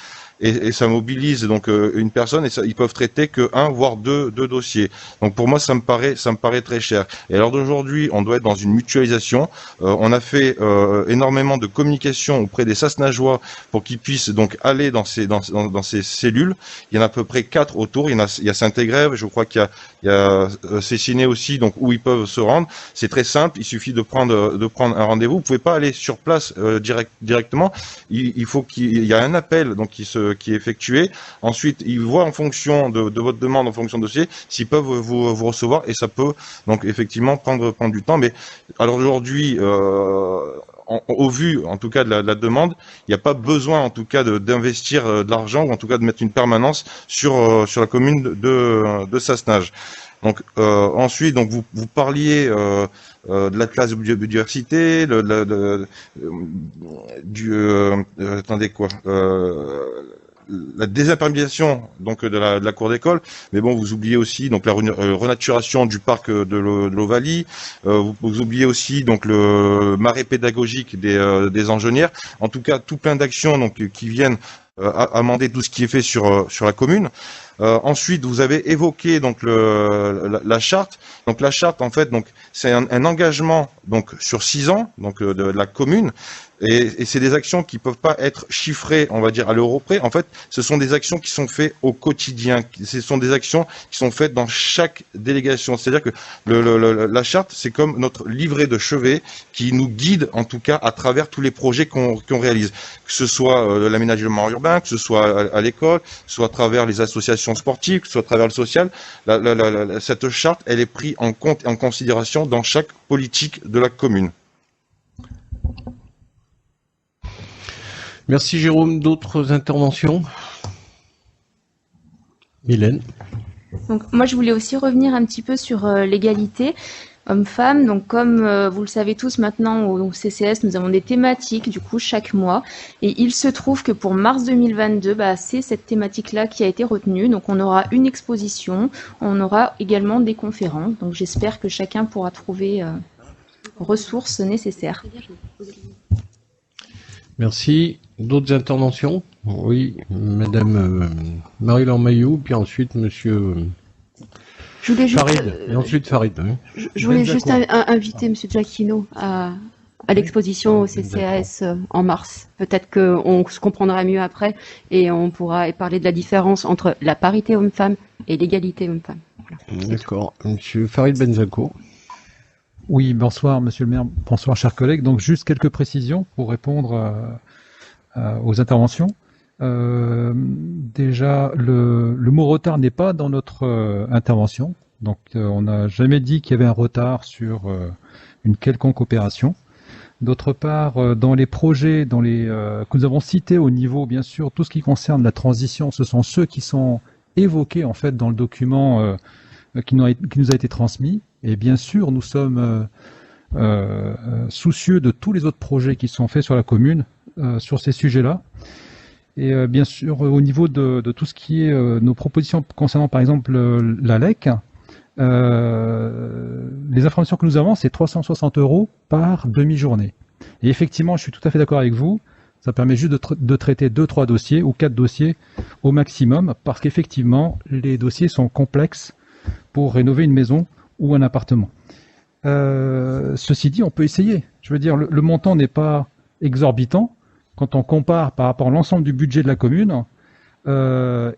Et ça mobilise donc une personne, et ils peuvent traiter que 1 voire 2 dossiers. Donc pour moi, ça me paraît très cher. Et alors d'aujourd'hui, on doit être dans une mutualisation. On a fait énormément de communication auprès des Sassenageois pour qu'ils puissent donc aller dans ces cellules. Il y en a à peu près 4 autour. Il y a Saint-Égrève, je crois qu'il y a Cessiné aussi, donc où ils peuvent se rendre. C'est très simple. Il suffit de prendre un rendez-vous. Vous pouvez pas aller sur place directement. Il faut qu'il y a un appel donc qui est effectué. Ensuite, ils voient en fonction de votre demande, en fonction de dossier, s'ils peuvent vous recevoir, et ça peut donc effectivement prendre du temps. Mais alors aujourd'hui, au vu en tout cas de la demande, il n'y a pas besoin en tout cas d'investir de l'argent, ou en tout cas de mettre une permanence sur la commune de Sassenage. Donc ensuite, donc vous parliez de la classe de biodiversité, la désimperméabilisation donc de la cour d'école, mais bon, vous oubliez aussi donc la renaturation du parc de l'Ovalie, vous oubliez aussi donc le marais pédagogique des Engennières. En tout cas, tout plein d'actions donc qui viennent amender tout ce qui est fait sur la commune. Ensuite, vous avez évoqué donc la charte. Donc la charte, en fait, donc c'est un engagement donc sur 6 ans donc de la commune. Et c'est des actions qui peuvent pas être chiffrées, on va dire, à l'euro près. En fait, ce sont des actions qui sont faites au quotidien. Ce sont des actions qui sont faites dans chaque délégation. C'est-à-dire que la charte, c'est comme notre livret de chevet qui nous guide, en tout cas, à travers tous les projets qu'on réalise. Que ce soit l'aménagement urbain, que ce soit à l'école, que ce soit à travers les associations sportives, que ce soit à travers le social. Cette charte, elle est prise en compte et en considération dans chaque politique de la commune. Merci Jérôme. D'autres interventions? Mylène. Donc, moi, je voulais aussi revenir un petit peu sur l'égalité hommes-femmes. Donc, comme vous le savez tous maintenant, au CCS, nous avons des thématiques, du coup, chaque mois. Et il se trouve que pour mars 2022, c'est cette thématique-là qui a été retenue. Donc, on aura une exposition, on aura également des conférences. Donc, j'espère que chacun pourra trouver ressources nécessaires. Merci. D'autres interventions? Oui, Madame Marie-Laure Mailloux, puis ensuite Monsieur Je voulais juste, Farid, et ensuite Farid. Oui. je voulais juste inviter Monsieur Giacchino à l'exposition au CCAS en mars. Peut-être qu'on se comprendra mieux après et on pourra parler de la différence entre la parité homme-femme et l'égalité homme-femme. Voilà. D'accord. Monsieur Farid Benzako. Oui, bonsoir Monsieur le maire, bonsoir chers collègues. Donc juste quelques précisions pour répondre aux interventions. Déjà, le mot retard n'est pas dans notre intervention. Donc on n'a jamais dit qu'il y avait un retard sur une quelconque opération. D'autre part, dans les projets que nous avons cités au niveau, bien sûr, tout ce qui concerne la transition, ce sont ceux qui sont évoqués en fait dans le document qui nous a été transmis. Et bien sûr, nous sommes soucieux de tous les autres projets qui sont faits sur la commune sur ces sujets-là. Et bien sûr, au niveau de tout ce qui est nos propositions concernant par exemple la LEC, les informations que nous avons, c'est 360 € par demi-journée. Et effectivement, je suis tout à fait d'accord avec vous, ça permet juste de traiter 2-3 dossiers ou 4 dossiers au maximum, parce qu'effectivement, les dossiers sont complexes pour rénover une maison ou un appartement. Ceci dit, on peut essayer. Je veux dire, le montant n'est pas exorbitant. Quand on compare par rapport à l'ensemble du budget de la commune,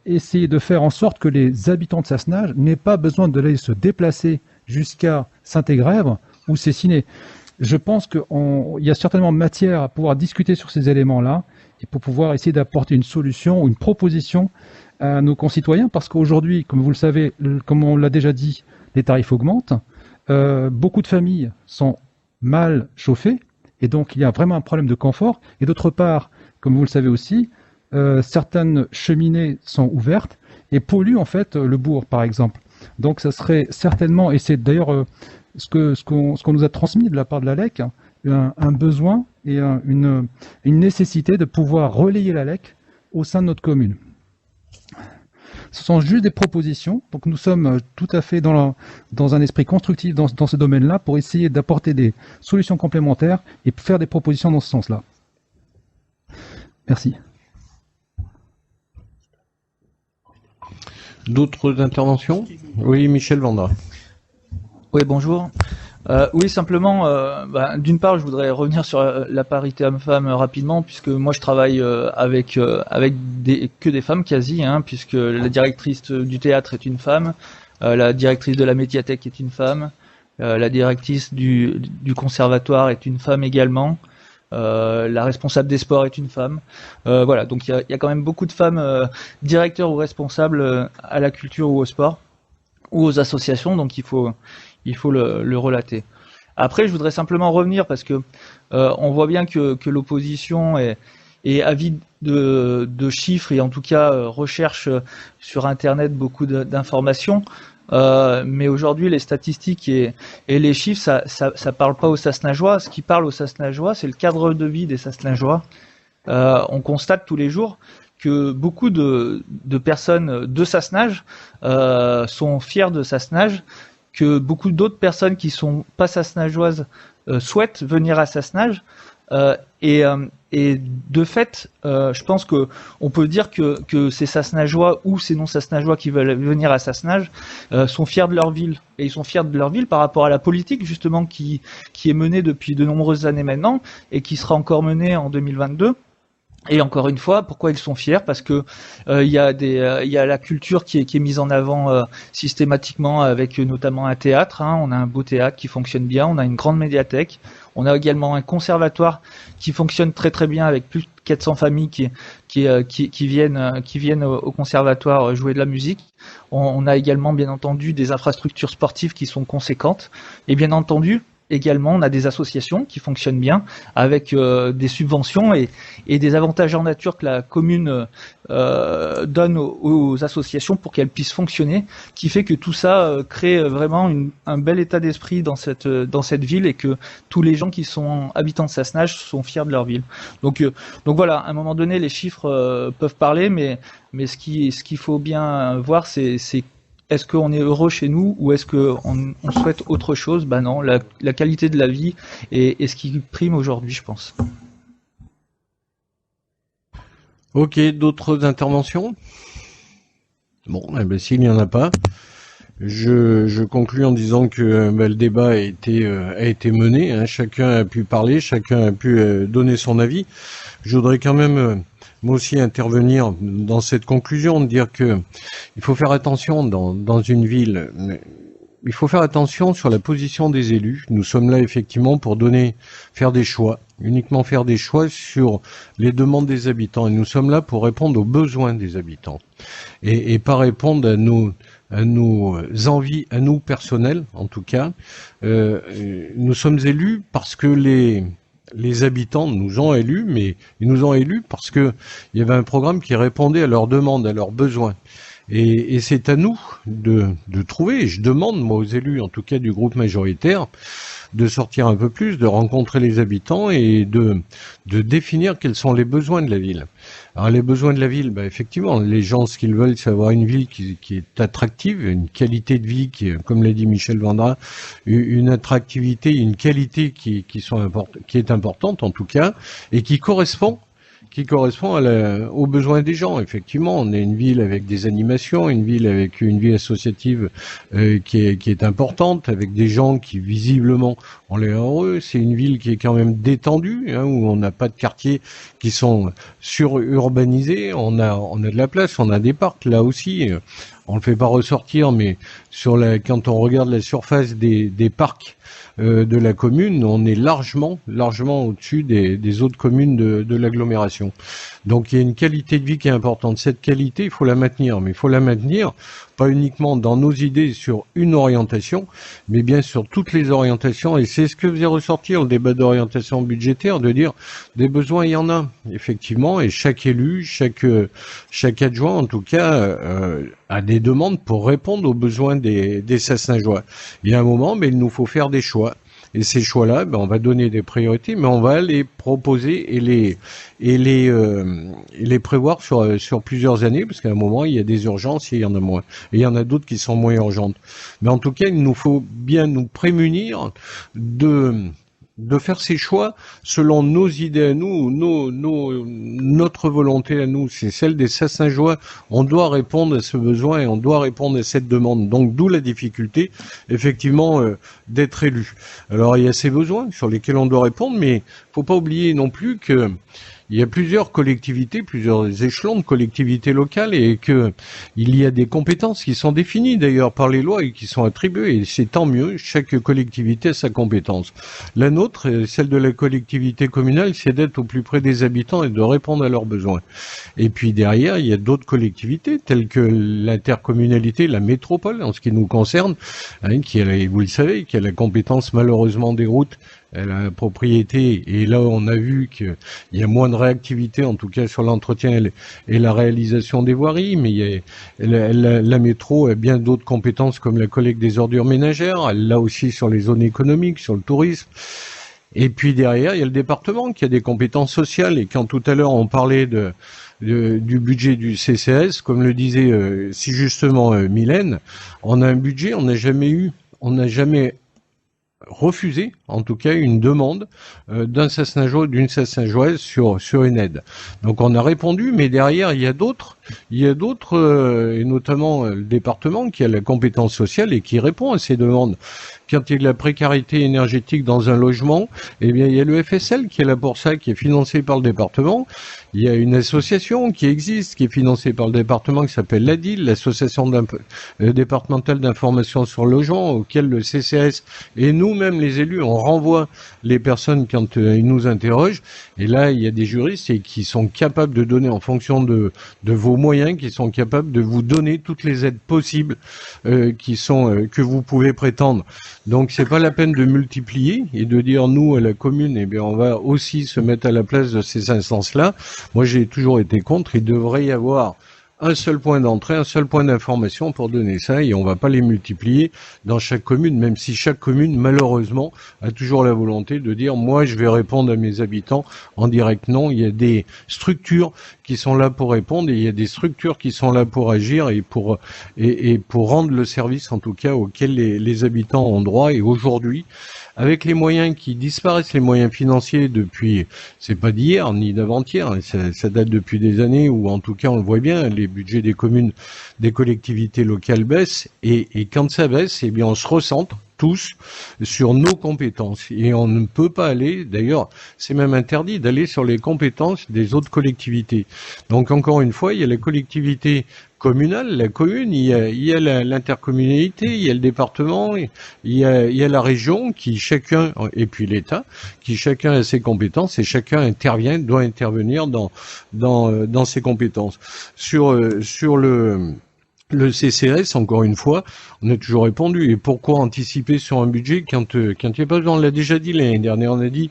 essayer de faire en sorte que les habitants de Sassenage n'aient pas besoin d'aller se déplacer jusqu'à Saint-Égrève ou Cessiné. Je pense qu'il y a certainement matière à pouvoir discuter sur ces éléments-là et pour pouvoir essayer d'apporter une solution ou une proposition à nos concitoyens, parce qu'aujourd'hui, comme vous le savez, comme on l'a déjà dit, les tarifs augmentent, beaucoup de familles sont mal chauffées, et donc il y a vraiment un problème de confort. Et d'autre part, comme vous le savez aussi, certaines cheminées sont ouvertes et polluent en fait le bourg, par exemple. Donc ça serait certainement, et c'est d'ailleurs ce qu'on nous a transmis de la part de la LEC, un besoin et une nécessité de pouvoir relayer la LEC au sein de notre commune. Ce sont juste des propositions, donc nous sommes tout à fait dans un esprit constructif dans ce domaine-là pour essayer d'apporter des solutions complémentaires et faire des propositions dans ce sens-là. Merci. D'autres interventions? Oui, Michel Vanda. Oui, bonjour. Oui, simplement, d'une part, je voudrais revenir sur la parité homme-femme rapidement, puisque moi je travaille avec que des femmes quasi, puisque la directrice du théâtre est une femme, la directrice de la médiathèque est une femme, la directrice du conservatoire est une femme également, la responsable des sports est une femme. Voilà, donc il y a quand même beaucoup de femmes directeurs ou responsables à la culture ou au sport ou aux associations, donc il faut le relater. Après, je voudrais simplement revenir parce que on voit bien que l'opposition est avide de chiffres et en tout cas recherche sur Internet beaucoup d'informations. Mais aujourd'hui, les statistiques et les chiffres, ça parle pas aux Sassenageois. Ce qui parle aux Sassenageois, c'est le cadre de vie des Sassenageois. On constate tous les jours que beaucoup de personnes de Sassenage sont fiers de Sassenage, que beaucoup d'autres personnes qui sont pas sassenageoises souhaitent venir à Sassenage. Et de fait, je pense que on peut dire que ces Sassenageois ou ces non-Sassenageois qui veulent venir à Sassenage sont fiers de leur ville. Et ils sont fiers de leur ville par rapport à la politique justement qui est menée depuis de nombreuses années maintenant et qui sera encore menée en 2022. Et encore une fois, pourquoi ils sont fiers? Parce que il y a la culture qui est mise en avant systématiquement avec notamment un théâtre. Hein. On a un beau théâtre qui fonctionne bien. On a une grande médiathèque. On a également un conservatoire qui fonctionne très très bien avec plus de 400 familles qui viennent au conservatoire jouer de la musique. On a également bien entendu des infrastructures sportives qui sont conséquentes. Et bien entendu, également, on a des associations qui fonctionnent bien avec des subventions et des avantages en nature que la commune donne aux associations pour qu'elles puissent fonctionner, qui fait que tout ça crée vraiment un bel état d'esprit dans cette ville et que tous les gens qui sont habitants de Sassenage sont fiers de leur ville. Donc voilà, à un moment donné, les chiffres peuvent parler, mais ce qu'il faut bien voir, c'est est-ce qu'on est heureux chez nous ou est-ce qu'on souhaite autre chose? Ben non, la qualité de la vie est ce qui prime aujourd'hui, je pense. Ok, d'autres interventions? Bon, eh ben, s'il n'y en a pas, je conclus en disant que le débat a été mené, hein, chacun a pu parler, chacun a pu donner son avis. Je voudrais quand même moi aussi intervenir dans cette conclusion, de dire que il faut faire attention dans une ville. Il faut faire attention sur la position des élus. Nous sommes là effectivement pour faire des choix, uniquement faire des choix sur les demandes des habitants. Et nous sommes là pour répondre aux besoins des habitants et pas répondre à nos envies, à nous personnels en tout cas. Nous sommes élus parce que les habitants nous ont élus, mais ils nous ont élus parce que il y avait un programme qui répondait à leurs demandes, à leurs besoins. Et c'est à nous de trouver, et je demande moi aux élus, en tout cas du groupe majoritaire, de sortir un peu plus, de rencontrer les habitants et de définir quels sont les besoins de la ville. Alors les besoins de la ville, effectivement, les gens, ce qu'ils veulent, c'est avoir une ville qui est attractive, une qualité de vie qui, comme l'a dit Michel Vendra, une attractivité, une qualité qui est importante en tout cas, et qui correspond aux besoins des gens. Effectivement, on est une ville avec des animations, une ville avec une vie associative qui est importante, avec des gens qui visiblement ont l'air heureux. C'est une ville qui est quand même détendue, hein, où on n'a pas de quartiers qui sont sururbanisés. On a de la place, on a des parcs là aussi. On le fait pas ressortir, mais quand on regarde la surface des parcs de la commune, on est largement au-dessus des autres communes de l'agglomération. Donc il y a une qualité de vie qui est importante. Cette qualité, il faut la maintenir, mais il faut la maintenir pas uniquement dans nos idées sur une orientation, mais bien sur toutes les orientations. Et c'est ce que faisait ressortir le débat d'orientation budgétaire, de dire des besoins, il y en a effectivement, et chaque élu, chaque adjoint en tout cas a des demandes pour répondre aux besoins des Sassenageois. Il y a un moment, mais il nous faut faire des choix. Et ces choix-là, on va donner des priorités, mais on va les proposer et les prévoir sur plusieurs années, parce qu'à un moment, il y a des urgences et il y en a moins. Et il y en a d'autres qui sont moins urgentes. Mais en tout cas, il nous faut bien nous prémunir de faire ces choix selon nos idées à nous, notre volonté à nous, c'est celle des Sassenageois. On doit répondre à ce besoin et on doit répondre à cette demande. Donc d'où la difficulté, effectivement, d'être élu. Alors il y a ces besoins sur lesquels on doit répondre, mais faut pas oublier non plus que il y a plusieurs collectivités, plusieurs échelons de collectivités locales et que il y a des compétences qui sont définies d'ailleurs par les lois et qui sont attribuées. Et c'est tant mieux, chaque collectivité a sa compétence. La nôtre, celle de la collectivité communale, c'est d'être au plus près des habitants et de répondre à leurs besoins. Et puis derrière, il y a d'autres collectivités telles que l'intercommunalité, la métropole en ce qui nous concerne, hein, qui a, vous le savez, qui a la compétence malheureusement des routes, la propriété, et là on a vu qu'il y a moins de réactivité en tout cas sur l'entretien et la réalisation des voiries, mais il y a, la métro a bien d'autres compétences comme la collecte des ordures ménagères, elle l'a aussi sur les zones économiques, sur le tourisme. Et puis derrière, il y a le département qui a des compétences sociales, et quand tout à l'heure on parlait du budget du CCAS, comme le disait si justement Mylène, on a un budget, on n'a jamais refusé, en tout cas, une demande d'un Sassengeois, d'une Sassengeoise sur une aide. Donc on a répondu, mais derrière il y a d'autres, et notamment le département qui a la compétence sociale et qui répond à ces demandes. Quand il y a de la précarité énergétique dans un logement, eh bien il y a le FSL qui est là pour ça, qui est financé par le département. Il y a une association qui existe, qui est financée par le département, qui s'appelle l'ADIL, l'association départementale d'information sur le logement, auquel le CCAS et nous-mêmes les élus, on renvoie les personnes quand ils nous interrogent. Et là, il y a des juristes qui sont capables de donner, en fonction de vos moyens, qui sont capables de vous donner toutes les aides possibles que vous pouvez prétendre. Donc c'est pas la peine de multiplier et de dire nous à la commune, eh bien on va aussi se mettre à la place de ces instances-là. Moi j'ai toujours été contre. Il devrait y avoir un seul point d'entrée, un seul point d'information pour donner ça, et on va pas les multiplier dans chaque commune, même si chaque commune, malheureusement, a toujours la volonté de dire moi je vais répondre à mes habitants en direct. Non, il y a des structures qui sont là pour répondre, et il y a des structures qui sont là pour agir et pour rendre le service, en tout cas, auquel les habitants ont droit. Et aujourd'hui, avec les moyens qui disparaissent, les moyens financiers depuis, c'est pas d'hier ni d'avant-hier, ça date depuis des années où, en tout cas, on le voit bien, les budgets des communes, des collectivités locales baissent, et quand ça baisse, eh bien, on se recentre tous sur nos compétences, et on ne peut pas aller, d'ailleurs c'est même interdit d'aller sur les compétences des autres collectivités. Donc encore une fois, il y a la collectivité communale, la commune, il y a l'intercommunalité, il y a le département, il y a la région qui chacun, et puis l'État, qui chacun a ses compétences et chacun doit intervenir dans ses compétences. Sur le CCS, encore une fois, on a toujours répondu. Et pourquoi anticiper sur un budget quand il n'y a pas besoin? On l'a déjà dit l'année dernière, on a dit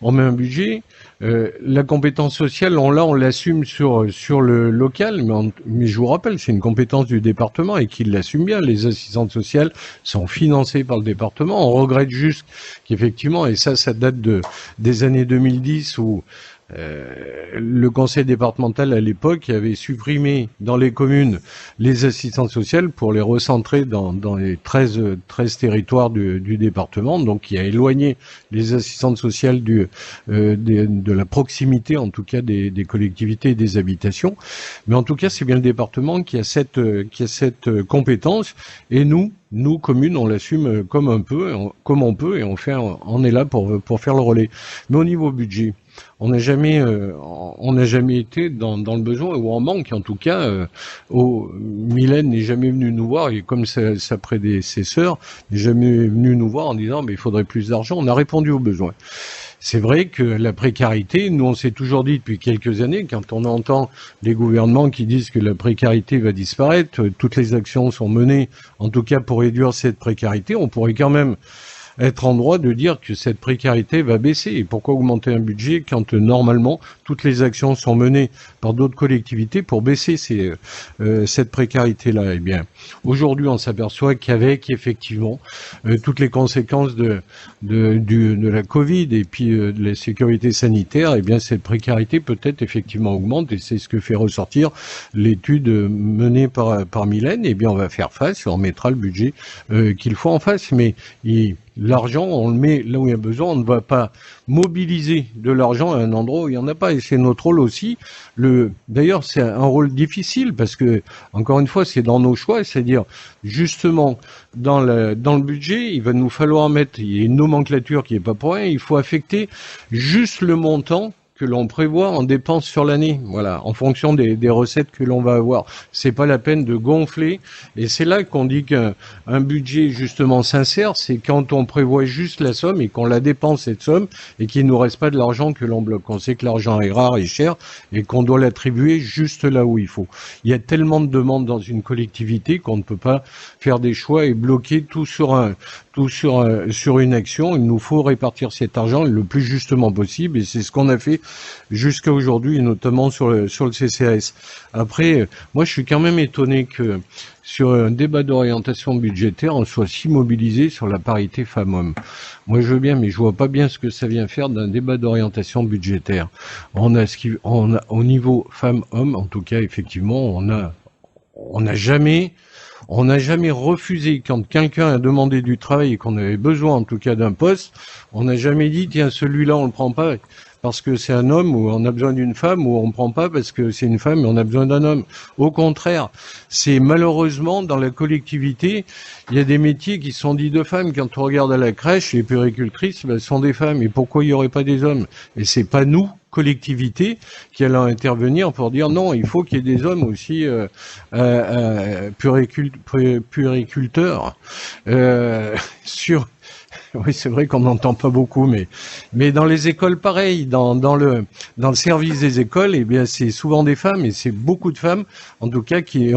on met un budget, la compétence sociale, on l'assume sur le local, mais je vous rappelle, c'est une compétence du département et qu'il l'assume bien. Les assistantes sociales sont financées par le département. On regrette juste qu'effectivement, et ça date des années 2010 où le conseil départemental à l'époque avait supprimé dans les communes les assistantes sociales pour les recentrer dans les 13 territoires du département, donc qui a éloigné les assistantes sociales de la proximité, en tout cas des collectivités et des habitations. Mais en tout cas, c'est bien le département qui a cette compétence, et nous communes, on l'assume comme on peut, et on est là pour faire le relais. Mais au niveau budget, on n'a jamais été dans le besoin ou en manque, en tout cas. Mylène n'est jamais venu nous voir, et comme sa prédécesseur n'est jamais venu nous voir en disant mais il faudrait plus d'argent. On a répondu aux besoins. C'est vrai que la précarité, nous on s'est toujours dit depuis quelques années, quand on entend les gouvernements qui disent que la précarité va disparaître, toutes les actions sont menées, en tout cas pour réduire cette précarité, on pourrait quand même être en droit de dire que cette précarité va baisser. Et pourquoi augmenter un budget quand normalement toutes les actions sont menées par d'autres collectivités pour baisser cette précarité-là? Eh bien, aujourd'hui, on s'aperçoit qu'avec effectivement toutes les conséquences de la Covid et puis de la sécurité sanitaire, eh bien cette précarité peut-être effectivement augmente, et c'est ce que fait ressortir l'étude menée par Mylène. Eh bien, on va faire face, on mettra le budget qu'il faut en face, mais l'argent, on le met là où il y a besoin. On ne va pas mobiliser de l'argent à un endroit où il n'y en a pas. Et c'est notre rôle aussi. D'ailleurs, c'est un rôle difficile parce que, encore une fois, c'est dans nos choix. C'est-à-dire, justement, dans le budget, il va nous falloir il y a une nomenclature qui n'est pas pour rien. Il faut affecter juste le montant que l'on prévoit en dépenses sur l'année, voilà, en fonction des recettes que l'on va avoir. C'est pas la peine de gonfler, et c'est là qu'on dit qu'un budget justement sincère, c'est quand on prévoit juste la somme et qu'on la dépense cette somme et qu'il nous reste pas de l'argent que l'on bloque. On sait que l'argent est rare et cher et qu'on doit l'attribuer juste là où il faut. Il y a tellement de demandes dans une collectivité qu'on ne peut pas faire des choix et bloquer tout sur une action. Il nous faut répartir cet argent le plus justement possible, et c'est ce qu'on a fait jusqu'à aujourd'hui, notamment sur le CCAS. Après, moi je suis quand même étonné que sur un débat d'orientation budgétaire, on soit si mobilisé sur la parité femmes-hommes. Moi je veux bien, mais je vois pas bien ce que ça vient faire d'un débat d'orientation budgétaire. On a au niveau femmes-hommes, en tout cas, effectivement, on n'a jamais On n'a jamais refusé quand quelqu'un a demandé du travail et qu'on avait besoin en tout cas d'un poste, on n'a jamais dit tiens celui-là on le prend pas parce que c'est un homme ou on a besoin d'une femme ou on prend pas parce que c'est une femme et on a besoin d'un homme. Au contraire, c'est malheureusement dans la collectivité, il y a des métiers qui sont dits de femmes. Quand on regarde à la crèche, les puéricultrices sont des femmes. Et pourquoi il y aurait pas des hommes? Et c'est pas nous, collectivité, qui allons intervenir pour dire non, il faut qu'il y ait des hommes aussi puériculteurs sur. Oui, c'est vrai qu'on n'entend pas beaucoup, mais dans les écoles, pareil, dans le service des écoles, eh bien, c'est souvent des femmes et c'est beaucoup de femmes, en tout cas, qui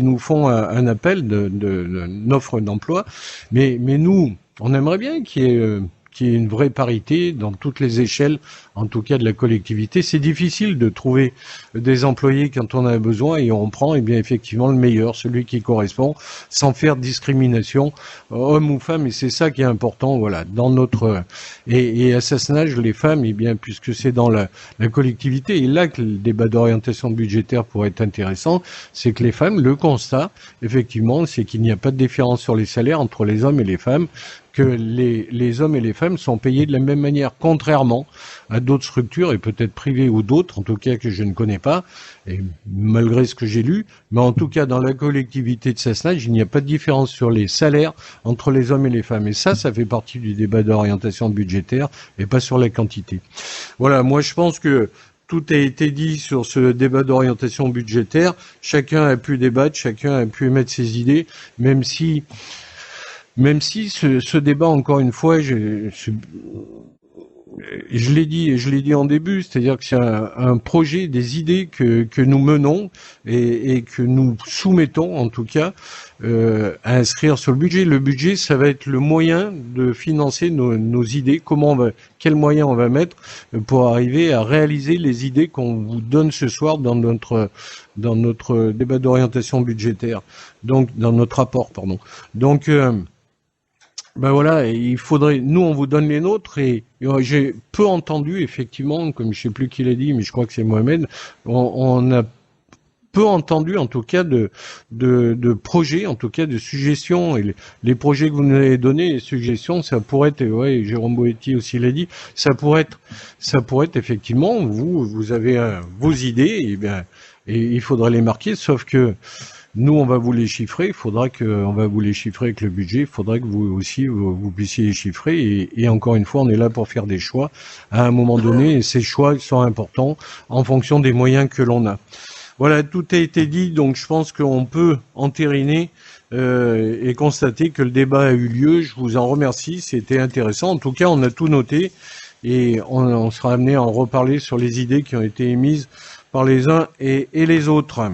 nous font un appel d'une offre d'emploi. Mais nous, on aimerait bien qu'il y ait une vraie parité dans toutes les échelles, en tout cas de la collectivité. C'est difficile de trouver des employés quand on a besoin et on prend, eh bien, effectivement, le meilleur, celui qui correspond, sans faire de discrimination, homme ou femme, et c'est ça qui est important, voilà, dans notre, et assassinage, les femmes, eh bien, puisque c'est dans la collectivité, et là que le débat d'orientation budgétaire pourrait être intéressant, c'est que les femmes, le constat, effectivement, c'est qu'il n'y a pas de différence sur les salaires entre les hommes et les femmes, que les hommes et les femmes sont payés de la même manière, contrairement à d'autres structures, et peut-être privées ou d'autres, en tout cas que je ne connais pas, et malgré ce que j'ai lu, mais en tout cas dans la collectivité de Sassenage, il n'y a pas de différence sur les salaires entre les hommes et les femmes. Et ça fait partie du débat d'orientation budgétaire, et pas sur la quantité. Voilà, moi je pense que tout a été dit sur ce débat d'orientation budgétaire, chacun a pu débattre, chacun a pu émettre ses idées, même si ce débat, encore une fois, je l'ai dit et je l'ai dit en début, c'est-à-dire que c'est un projet, des idées que nous menons et que nous soumettons, en tout cas, à inscrire sur le budget. Le budget, ça va être le moyen de financer nos idées, quels moyens on va mettre pour arriver à réaliser les idées qu'on vous donne ce soir dans notre débat d'orientation budgétaire, donc dans notre rapport, pardon. Donc ben voilà, il faudrait, nous on vous donne les nôtres et j'ai peu entendu effectivement, comme je sais plus qui l'a dit, mais je crois que c'est Mohamed, on a peu entendu en tout cas de projets, en tout cas de suggestions, et les projets que vous nous avez donnés, les suggestions, ça pourrait être, ouais, Jérôme Boetti aussi l'a dit, ça pourrait être effectivement, vous avez vos idées, et il faudra les marquer, sauf que nous, on va vous les chiffrer. On va vous les chiffrer avec le budget. Il faudra que vous aussi, vous puissiez les chiffrer. Et encore une fois, on est là pour faire des choix à un moment donné. Et ces choix sont importants en fonction des moyens que l'on a. Voilà, tout a été dit. Donc, je pense qu'on peut entériner et constater que le débat a eu lieu. Je vous en remercie. C'était intéressant. En tout cas, on a tout noté. Et on sera amené à en reparler sur les idées qui ont été émises par les uns et les autres.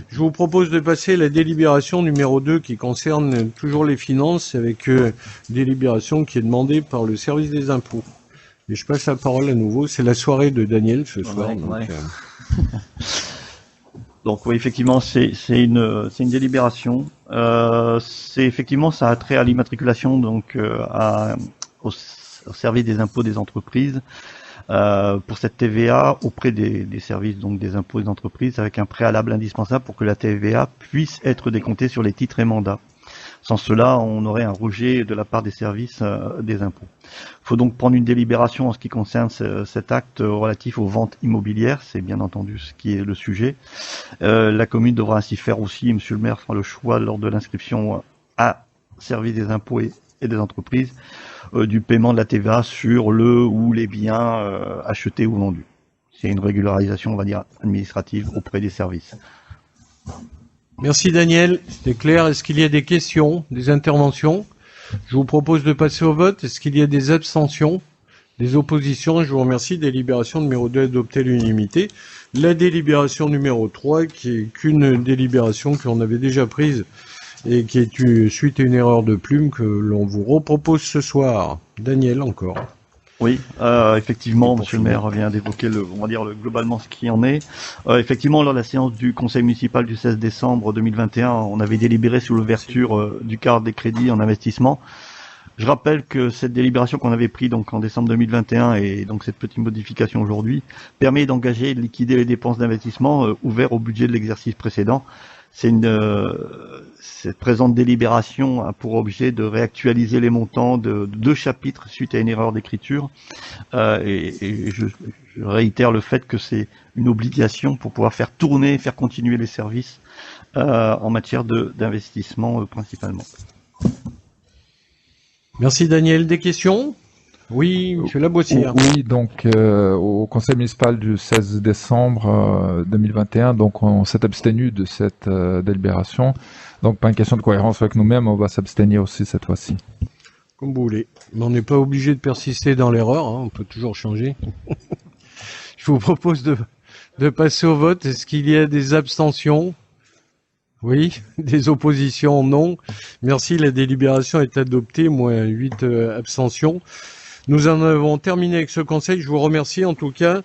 Je vous propose de passer à la délibération numéro 2 qui concerne toujours les finances avec délibération qui est demandée par le service des impôts. Et je passe la parole à nouveau. C'est la soirée de Daniel ce soir. Ouais. Donc oui, effectivement, c'est une délibération. C'est effectivement, ça a trait à l'immatriculation, donc au service des impôts des entreprises. Pour cette TVA auprès des services donc des impôts des entreprises avec un préalable indispensable pour que la TVA puisse être décomptée sur les titres et mandats. Sans cela, on aurait un rejet de la part des services des impôts. Il faut donc prendre une délibération en ce qui concerne cet acte relatif aux ventes immobilières, c'est bien entendu ce qui est le sujet. La commune devra ainsi faire aussi, monsieur le maire fera le choix lors de l'inscription à service des impôts et des entreprises du paiement de la TVA sur le ou les biens achetés ou vendus. C'est une régularisation, on va dire, administrative auprès des services. Merci Daniel, c'était clair. Est-ce qu'il y a des questions, des interventions? Je vous propose de passer au vote. Est-ce qu'il y a des abstentions, des oppositions? Je vous remercie. Délibération numéro 2 adoptée à l'unanimité. La délibération numéro 3 qui est qu'une délibération qu'on avait déjà prise et qui est suite à une erreur de plume que l'on vous repropose ce soir. Daniel, encore. Oui, effectivement, monsieur le maire vient d'évoquer globalement ce qui en est. Effectivement, lors de la séance du conseil municipal du 16 décembre 2021, on avait délibéré sur l'ouverture du cadre des crédits en investissement. Je rappelle que cette délibération qu'on avait prise donc en décembre 2021 et donc cette petite modification aujourd'hui permet d'engager et de liquider les dépenses d'investissement ouvertes au budget de l'exercice précédent. Cette présente délibération a pour objet de réactualiser les montants de 2 chapitres suite à une erreur d'écriture. Et je réitère le fait que c'est une obligation pour pouvoir faire tourner, faire continuer les services en matière d'investissement principalement. Merci Daniel. Des questions? Oui, monsieur Laboissière. Oui, donc au conseil municipal du 16 décembre 2021, donc on s'est abstenu de cette délibération. Donc pas une question de cohérence avec nous-mêmes, on va s'abstenir aussi cette fois-ci. Comme vous voulez. Mais on n'est pas obligé de persister dans l'erreur, hein, on peut toujours changer. Je vous propose de passer au vote. Est-ce qu'il y a des abstentions? Oui. Des oppositions? Non. Merci, la délibération est adoptée, moins 8 abstentions. Nous en avons terminé avec ce conseil. Je vous remercie en tout cas.